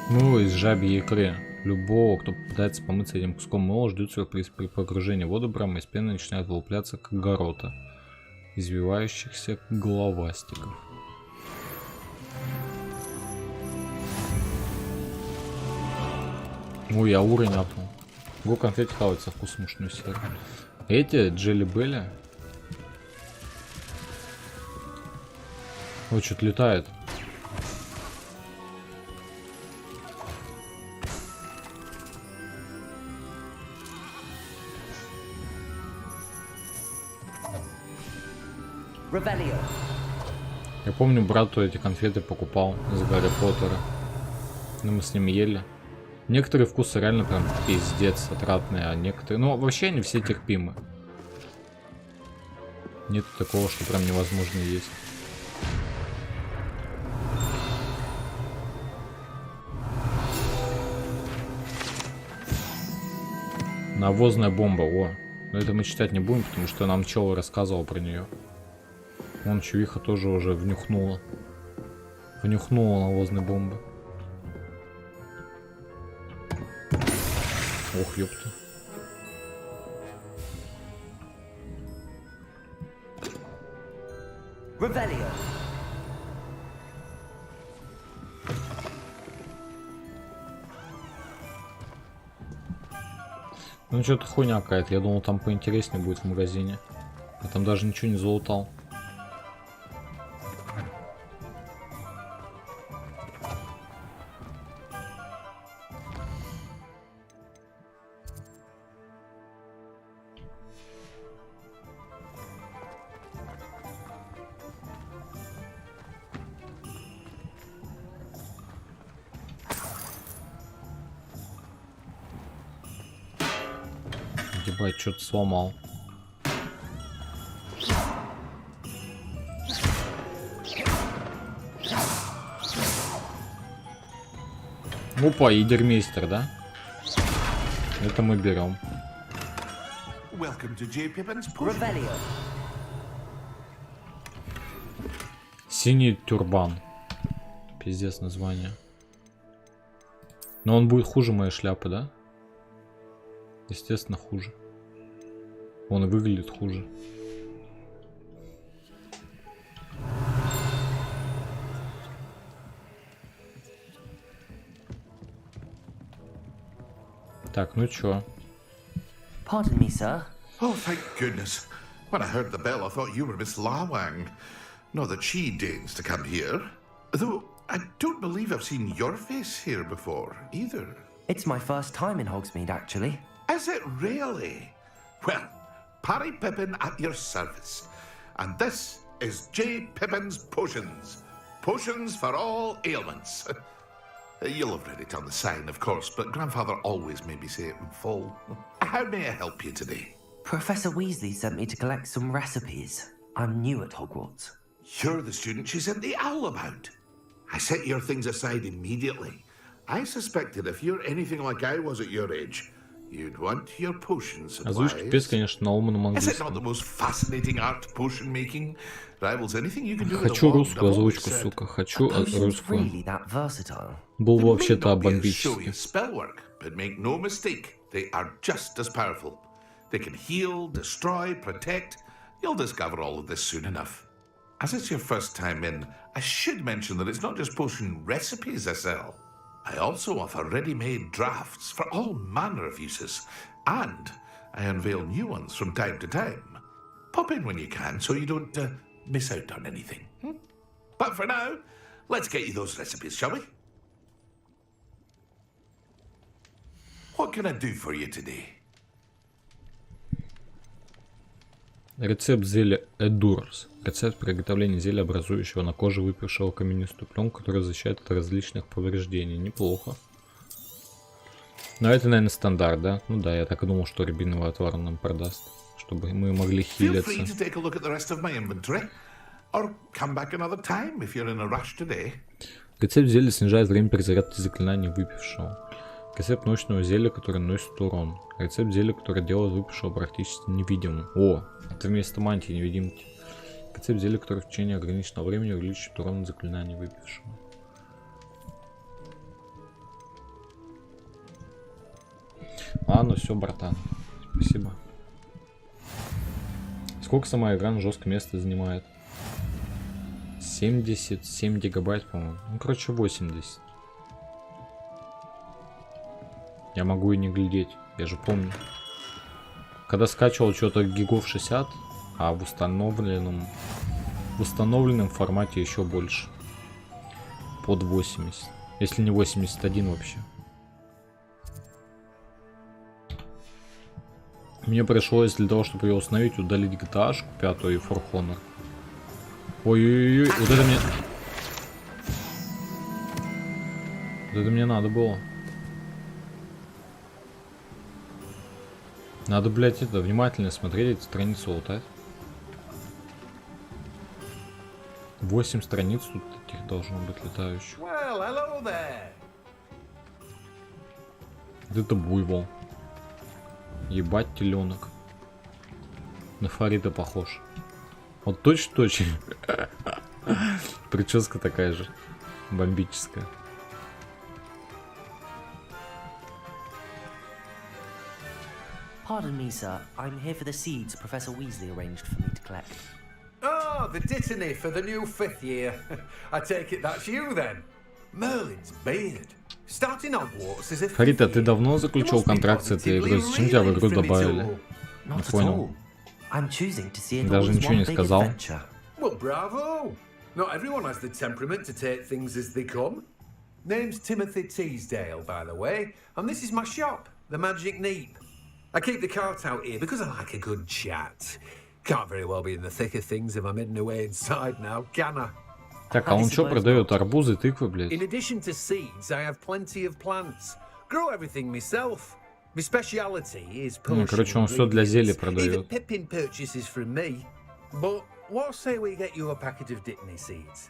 [SPEAKER 1] Ну, из жабьей икры. Любого, кто пытается помыться этим куском мыла, ждет сюрприз. При погружении в воду прямо из пены начинают вылупляться как горота извивающихся головастиков. Ой, я уровень апнул. Го конфетти хавать со вкусом мушную серу. Эти джелли-белли. Ой, что-то летает.
[SPEAKER 5] Revelio.
[SPEAKER 1] Я помню, брату эти конфеты покупал из Гарри Поттера. Но мы с ними ели. Некоторые вкусы реально прям пиздец отратные, а некоторые... Ну, вообще они все терпимы. Нет такого, что прям невозможно есть. Навозная бомба, о. Но это мы читать не будем, потому что нам Чел рассказывал про нее. Вон чувиха тоже уже внюхнула. Внюхнула навозной бомбы. Ох, ёпта.
[SPEAKER 5] Revelio.
[SPEAKER 1] Ну что-то хуйня какая-то. Я думал, там поинтереснее будет в магазине. Я там даже ничего не залутал. Ебать, что-то сломал. Опа, идермейстер, да? Это мы берем. Синий тюрбан. Пиздец название. Но он будет хуже моей шляпы, да? Естественно, хуже. Он выглядит хуже. Так, ну чё?
[SPEAKER 5] Pardon me, sir.
[SPEAKER 9] Oh, thank goodness. When I heard the bell, I thought you were Miss Lawang. Not that she deigns to come here. Though, I don't believe I've seen your face here before, either.
[SPEAKER 5] It's my first time in Hogsmeade, actually.
[SPEAKER 9] Is it really? Well, Parry Pippin at your service. And this is J. Pippin's Potions. Potions for all ailments. You'll have read it on the sign, of course, but Grandfather always made me say it in full. How may I help you today?
[SPEAKER 5] Professor Weasley sent me to collect some recipes. I'm new at Hogwarts.
[SPEAKER 9] You're the student she sent the owl about. I set your things aside immediately. I suspected if you're anything like I was at your age, you'd want your potion supplies. Is it not the most fascinating art potion making? Rivals anything you can do with a
[SPEAKER 1] Хочу
[SPEAKER 9] wand,
[SPEAKER 1] русскую
[SPEAKER 9] I've always
[SPEAKER 1] озвучку,
[SPEAKER 9] said.
[SPEAKER 1] сука. Хочу русскую.
[SPEAKER 5] Really that versatile?
[SPEAKER 1] Был
[SPEAKER 9] They may
[SPEAKER 1] вообще-то
[SPEAKER 9] not be as showy
[SPEAKER 1] бомбический.
[SPEAKER 9] as spellwork, but make no mistake, they are just as powerful. They can heal, destroy, protect. You'll discover all of this soon enough. As it's your first time in, I should mention that it's not just potion recipes I sell. I also offer ready-made drafts for all manner of uses, and I unveil new ones from time to time. Pop in when you can so you don't miss out on anything. But for now, let's get you those recipes, shall we? What can I do for you today?
[SPEAKER 1] Рецепт зелья Эдурс. Рецепт приготовления зелья, образующего на коже выпившего каменистую пленку, которая защищает от различных повреждений. Неплохо. Но это, наверное, стандарт, да? Ну да, я так и думал, что рябиновый отвар нам продаст, чтобы мы могли хилиться. Рецепт зелья снижает время перезарядки заклинаний выпившего. Рецепт ночного зелья, которое наносит урон. Рецепт зелья, которое делает выпившего практически невидимым. О, это вместо мантии невидимки. Рецепт зелья, которое в течение ограниченного времени увеличивает урон от заклинаний выпившего. Ладно, все, братан. Спасибо. Сколько сама игра на жесткое место занимает? 77 гигабайт, по-моему. Ну, короче, 80. Я могу и не глядеть, я же помню. Когда скачивал что-то гигов 60, а в установленном формате еще больше. Под 80. Если не 81 вообще. Мне пришлось для того, чтобы ее установить, удалить GTA-шку 5 и For Honor. Ой-ой-ой, вот это мне... Вот это мне надо было. Надо, блять, это внимательно смотреть, страницу лутать. 8 страниц тут таких должно быть летающих. Вот это буйвол. Ебать, теленок. На Фарида похож. Вот точно. Прическа такая же. Бомбическая.
[SPEAKER 5] Pardon me, sir. I'm here for the seeds Professor Weasley arranged for me to collect.
[SPEAKER 10] Oh, the dittany for the new 5th year. I take it that's you then. Merlin's beard. Starting Hogwarts as a
[SPEAKER 1] Фарид, а ты давно заключил контракт с этой игрой? Зачем тебя в игру добавили? Не понял. Даже ничего не сказал.
[SPEAKER 10] Well, bravo. Not everyone has the temperament to take things as they come. Name's Timothy Teasdale, by the way, and this is my shop, the Magic Neep. I keep the cart out here because I like a good chat. Can't very well be in the thick of things if I'm hidden away inside now, can I?
[SPEAKER 1] Так, а он что продает? Арбузы, тыквы, блядь?
[SPEAKER 10] In addition to seeds, I have plenty of plants. Grow everything myself. My speciality is potion.
[SPEAKER 1] Короче, он все для зелья продает.
[SPEAKER 10] Even Pippin purchases from me. But what say we get you a packet of dittany seeds?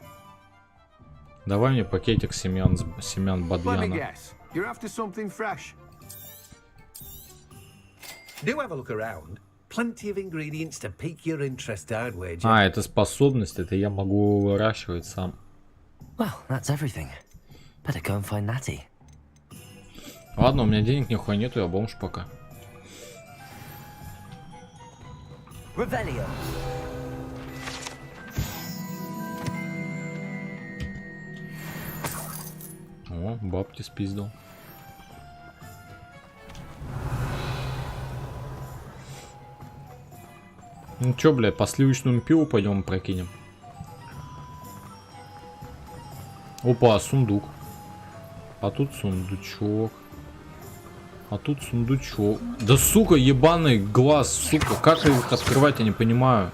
[SPEAKER 1] Давай мне пакетик семян бадьяна.
[SPEAKER 10] Let me guess. You're after something fresh. Do have a look around. Plenty of ingredients to pique your interest, I'd wager.
[SPEAKER 1] А, это способность, это я могу выращивать сам.
[SPEAKER 5] Well, that's everything. Better go and find Natty.
[SPEAKER 1] Ладно, у меня денег нихуя нету, я бомж пока.
[SPEAKER 5] Revelio.
[SPEAKER 1] О, бабки спиздил. Ну чё, блядь, по сливочному пиву пойдем прокинем. Опа, сундук. А тут сундучок. А тут сундучок. Да сука, ебаный глаз, сука. Как их открывать, я не понимаю.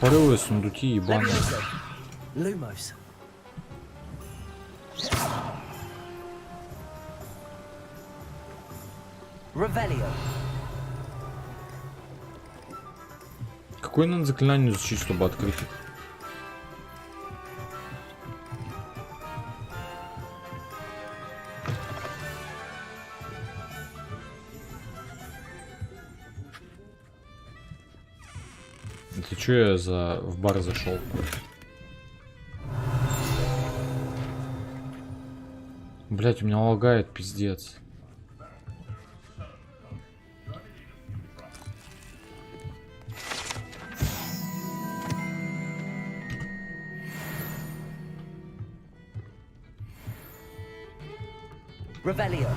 [SPEAKER 1] Порывые сундуки ебаные. Какое надо заклинание изучить, чтобы открыть их? Это что я в бар зашел? Блять, у меня лагает, пиздец.
[SPEAKER 5] Revelio.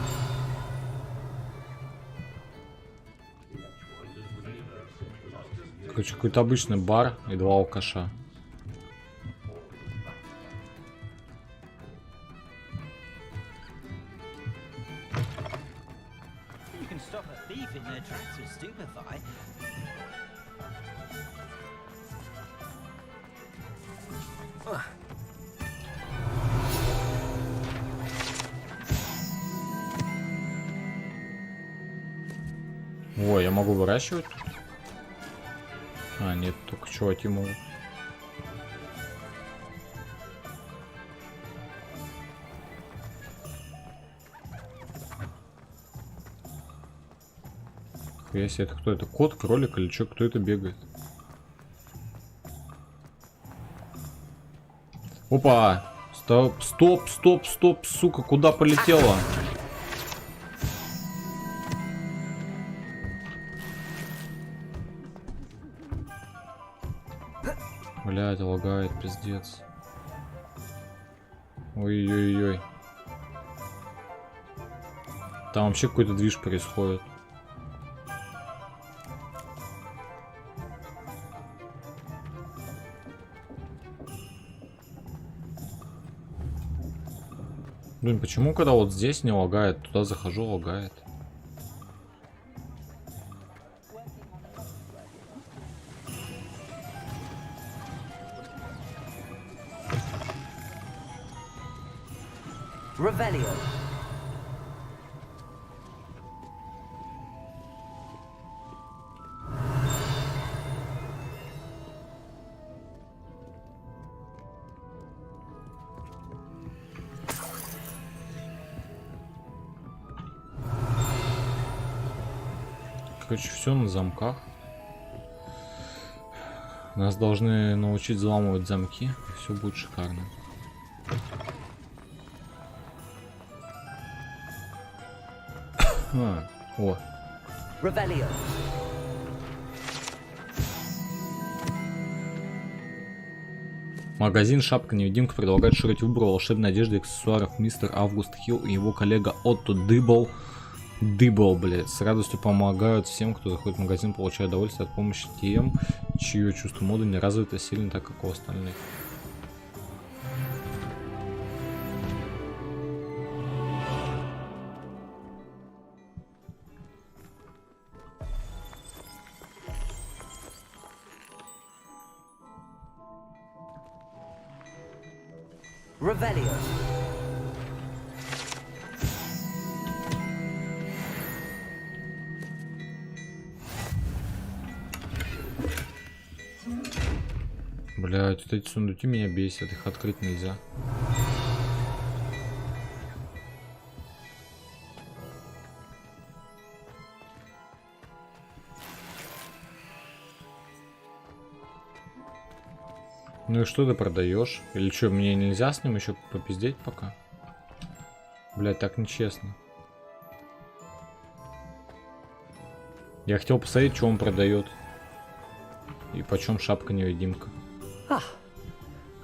[SPEAKER 1] Короче, какой-то обычный бар и два алкаша. Ой, я могу выращивать? А, нет, только чуваки могут. Если это кто? Это кот, кролик или что? Кто это бегает? Опа! Стоп, стоп, стоп, стоп, сука, куда полетела? Блядь, лагает, пиздец. Ой-ой-ой. Там вообще какой-то движ происходит. Блин, почему когда вот здесь не лагает, туда захожу, лагает?
[SPEAKER 5] Revelio.
[SPEAKER 1] Короче, все на замках. Нас должны научить взламывать замки. Все будет шикарно. О.
[SPEAKER 5] Revelio.
[SPEAKER 1] Магазин «Шапка-невидимка» предлагает ширить выбор волшебной одежды и аксессуаров. Мистер Август Хилл и его коллега Отто Дыбл, блядь, с радостью помогают всем, кто заходит в магазин, получая удовольствие от помощи тем, чье чувство моды не развито сильно так, как у остальных.
[SPEAKER 5] Revelio.
[SPEAKER 1] Блядь, вот эти сундуки меня бесят, их открыть нельзя. Ну и что ты продаешь? Или что, мне нельзя с ним еще попиздеть пока? Блять, так нечестно. Я хотел посмотреть, что он продает. И почем шапка-невидимка.
[SPEAKER 5] Ah,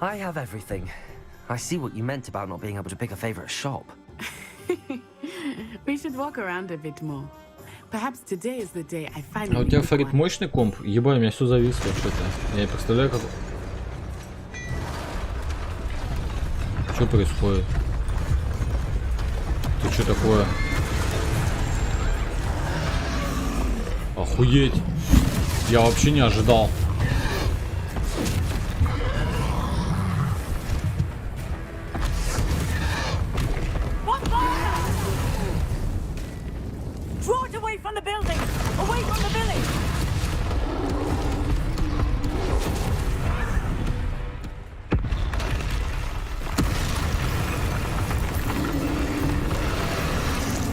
[SPEAKER 5] I have everything. I see what you meant about not being able to pick a favorite shop.
[SPEAKER 19] We should walk around a bit more. Perhaps today is the day I
[SPEAKER 1] А
[SPEAKER 19] finally.
[SPEAKER 1] у тебя, Фарид, мощный комп? Ебать, у меня все зависло что-то. Я не представляю, как... Что происходит? Это что такое? Охуеть! Я вообще не ожидал.
[SPEAKER 16] Draw it away from the building! Away from the village!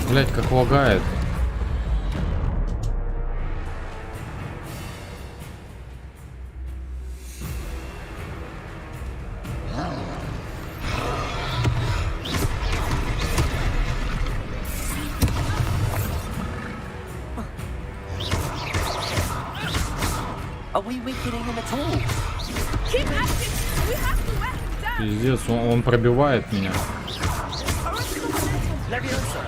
[SPEAKER 1] Блять, как лагает.
[SPEAKER 5] Are we weakening him at all?
[SPEAKER 16] Keep acting! We have to wear him down!
[SPEAKER 1] Пиздец, он пробивает меня.
[SPEAKER 5] Leviosa.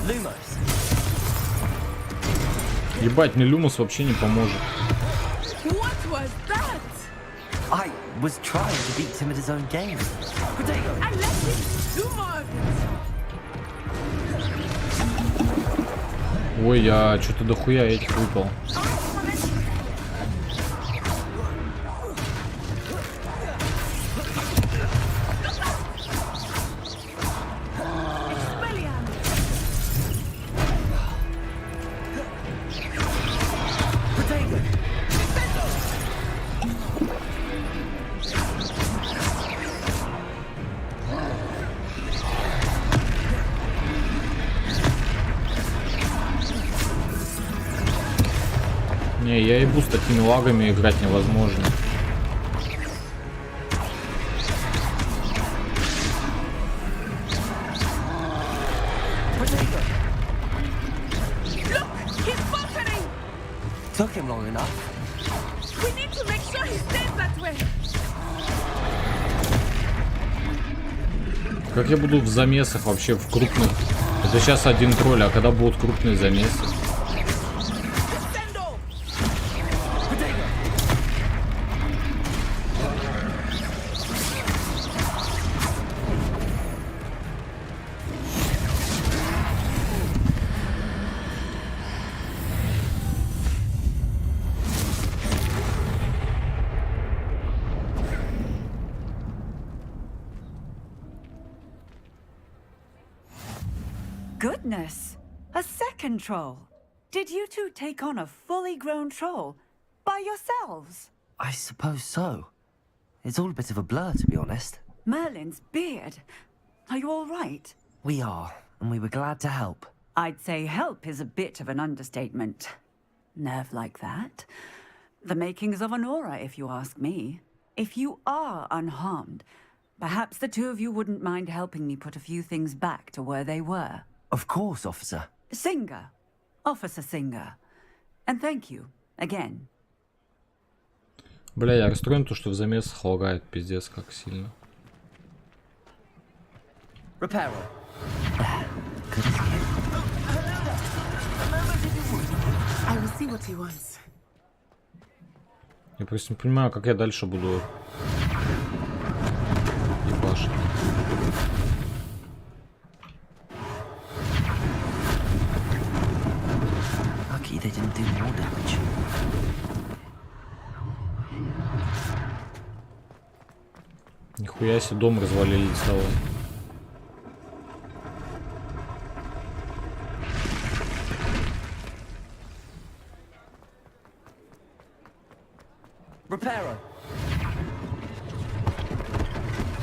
[SPEAKER 5] Lumos.
[SPEAKER 1] Ебать, мне Люмус вообще не поможет.
[SPEAKER 19] What was that?
[SPEAKER 5] I was trying to beat him at his own game. Potato.
[SPEAKER 19] I let him do more of it.
[SPEAKER 1] Ой, я что-то дохуя этих выпал. Не, я ебу, с такими лагами играть невозможно.
[SPEAKER 5] Took him long enough.
[SPEAKER 19] We need to make sure he stays that way.
[SPEAKER 1] Как я буду в замесах вообще, в крупных? Это сейчас один тролль, а когда будут крупные замесы?
[SPEAKER 16] Goodness! A second troll! Did you two take on a fully grown troll by yourselves?
[SPEAKER 5] I suppose so. It's all a bit of a blur, to be honest.
[SPEAKER 16] Merlin's beard. Are you all right?
[SPEAKER 5] We are, and we were glad to help.
[SPEAKER 16] I'd say help is a bit of an understatement. Nerve like that. The makings of an aura, if you ask me. If you are unharmed, perhaps the two of you wouldn't mind helping me put a few things back to where they were.
[SPEAKER 5] Of course, officer.
[SPEAKER 16] Singer. Officer Singer. And thank you, again.
[SPEAKER 1] Бля, я расстроен, то, что в замесах лагает, пиздец, как сильно.
[SPEAKER 5] Repairer.
[SPEAKER 19] I will see what he wants.
[SPEAKER 1] Я просто не понимаю, как я дальше буду ебашить.
[SPEAKER 5] Lucky they didn't do more damage.
[SPEAKER 1] Нихуя себе, дом развалили целый.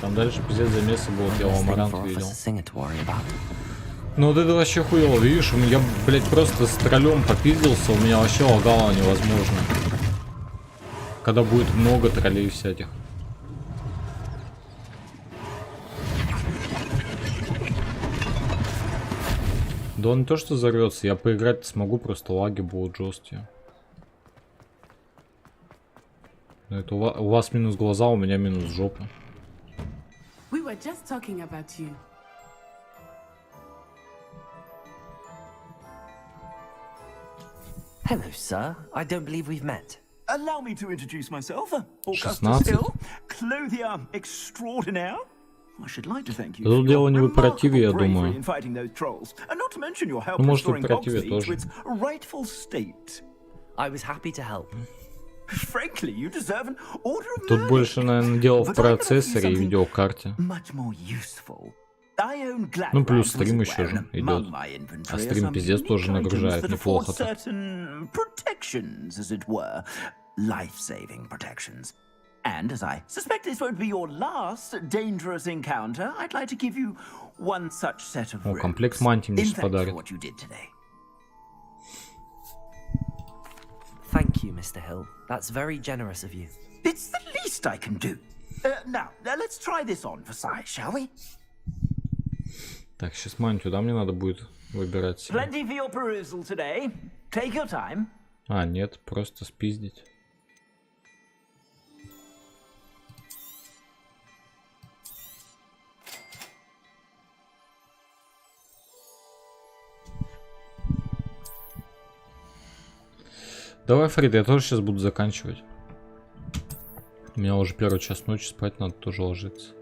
[SPEAKER 1] Там дальше пиздец замесы будут, я вам Амарант видел. Ну вот это вообще хуево, видишь, я, блядь, просто с троллем попиздился, у меня вообще лагало невозможно. Когда будет много троллей всяких. Да он не то что взорвется, я поиграть смогу, просто лаги будут жесткие. Это у вас минус глаза, у меня минус жопа.
[SPEAKER 23] We were just talking about you.
[SPEAKER 5] Hello, sir. I don't believe we've met.
[SPEAKER 2] Allow me to introduce myself. Augustus
[SPEAKER 1] 16.
[SPEAKER 2] Hill, clothier extraordinaire. I should like to thank you
[SPEAKER 1] Это
[SPEAKER 2] for
[SPEAKER 1] дело
[SPEAKER 2] your
[SPEAKER 1] не в оперативе, я
[SPEAKER 2] remarkable bravery
[SPEAKER 1] думаю.
[SPEAKER 2] in fighting those trolls, and not to mention your help
[SPEAKER 1] Ну, может, в
[SPEAKER 2] restoring
[SPEAKER 1] оперативе
[SPEAKER 2] Hogsmeade to
[SPEAKER 1] тоже.
[SPEAKER 2] its rightful state.
[SPEAKER 5] I was happy to help.
[SPEAKER 2] Frankly, you deserve an order of
[SPEAKER 1] Тут больше, наверное, дело в
[SPEAKER 2] But I can offer you
[SPEAKER 1] процессоре и
[SPEAKER 2] something
[SPEAKER 1] видеокарте.
[SPEAKER 2] much more useful. I own
[SPEAKER 1] Ну,
[SPEAKER 2] Gladwine
[SPEAKER 1] плюс
[SPEAKER 2] from
[SPEAKER 1] стрим
[SPEAKER 2] Sway,
[SPEAKER 1] еще
[SPEAKER 2] and
[SPEAKER 1] же
[SPEAKER 2] among
[SPEAKER 1] идет.
[SPEAKER 2] my inventory
[SPEAKER 1] А
[SPEAKER 2] are
[SPEAKER 1] стрим
[SPEAKER 2] some
[SPEAKER 1] пиздец
[SPEAKER 2] unique
[SPEAKER 1] тоже
[SPEAKER 2] items
[SPEAKER 1] нагружает
[SPEAKER 2] that afford
[SPEAKER 1] неплохо-то.
[SPEAKER 2] certain protections, as it were. Life-saving protections. And as I suspect this won't be your last dangerous encounter, I'd like to give you one such set of
[SPEAKER 1] О,
[SPEAKER 2] robes.
[SPEAKER 1] комплект мантии мне
[SPEAKER 2] In
[SPEAKER 1] сейчас
[SPEAKER 2] thanks for
[SPEAKER 1] подарит.
[SPEAKER 2] what you did today.
[SPEAKER 5] Thank you, Mr. Hill. That's very generous of you.
[SPEAKER 2] It's the least I can do. Now, let's try this on for size, shall we?
[SPEAKER 1] Так, сейчас мантию, да, мне надо будет выбирать себе.
[SPEAKER 2] Plenty for your perusal today. Take your time.
[SPEAKER 1] А, нет, просто спиздить. Давай, Фрид, я тоже сейчас буду заканчивать. У меня уже 1 час ночи, спать надо тоже ложиться.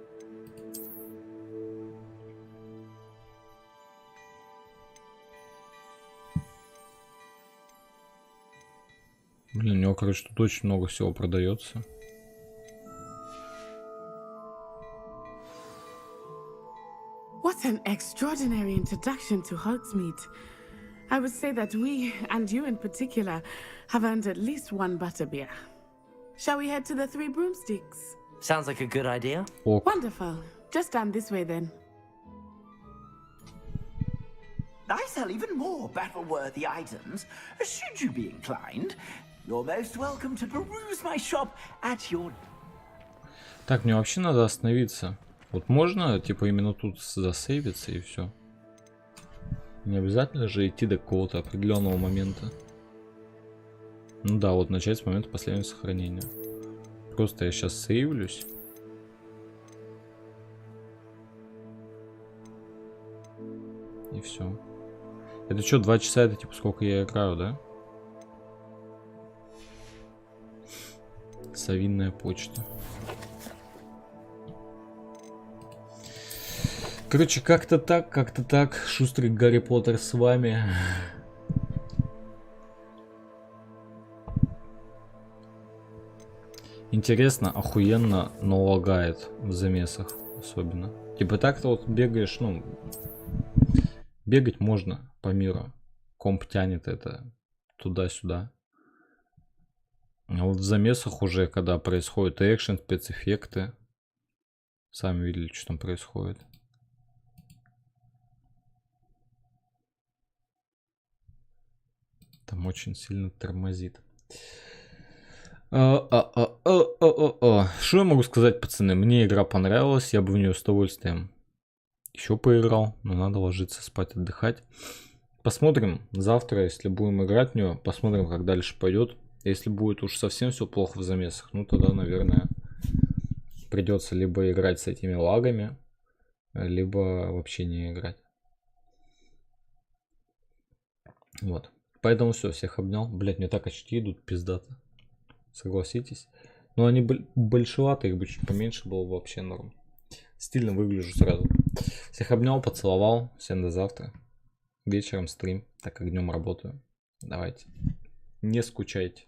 [SPEAKER 1] Блин, у него, короче, тут очень много всего продается.
[SPEAKER 23] What an extraordinary introduction to Hogsmeade. I would say that we, and you in particular, have earned at least one butterbeer. Shall we head to the Three Broomsticks?
[SPEAKER 5] Sounds like a good idea.
[SPEAKER 23] Wonderful. Just down this way then.
[SPEAKER 2] I sell even more battle-worthy items. Should you be inclined, you're most welcome to peruse my shop at your...
[SPEAKER 1] Так, мне вообще надо остановиться. Вот можно, типа, именно тут засейвиться и все. Не обязательно же идти до какого-то определенного момента. Ну да, вот начать с момента последнего сохранения. Просто я сейчас сейвлюсь. И все. Это что, 2 часа, это типа сколько я играю, да? Совинная почта. Короче, как-то так. Шустрый Гарри Поттер с вами. Интересно, охуенно, но лагает в замесах особенно. Типа так-то вот бегаешь, ну, бегать можно по миру. Комп тянет это туда-сюда. А вот в замесах уже, когда происходит экшен, спецэффекты. Сами видели, что там происходит. Там очень сильно тормозит. Что я могу сказать, пацаны? Мне игра понравилась, я бы в нее с удовольствием еще поиграл, но надо ложиться спать, отдыхать. Посмотрим завтра, если будем играть в нее, посмотрим, как дальше пойдет. Если будет уж совсем все плохо в замесах, ну тогда, наверное, придется либо играть с этими лагами, либо вообще не играть. Вот. Поэтому все, всех обнял. Блять, мне так очки идут пиздато. Согласитесь? Но они большеватые, их бы чуть поменьше было вообще норм. Стильно выгляжу сразу. Всех обнял, поцеловал. Всем до завтра. Вечером стрим, так как днем работаю. Давайте. Не скучайте.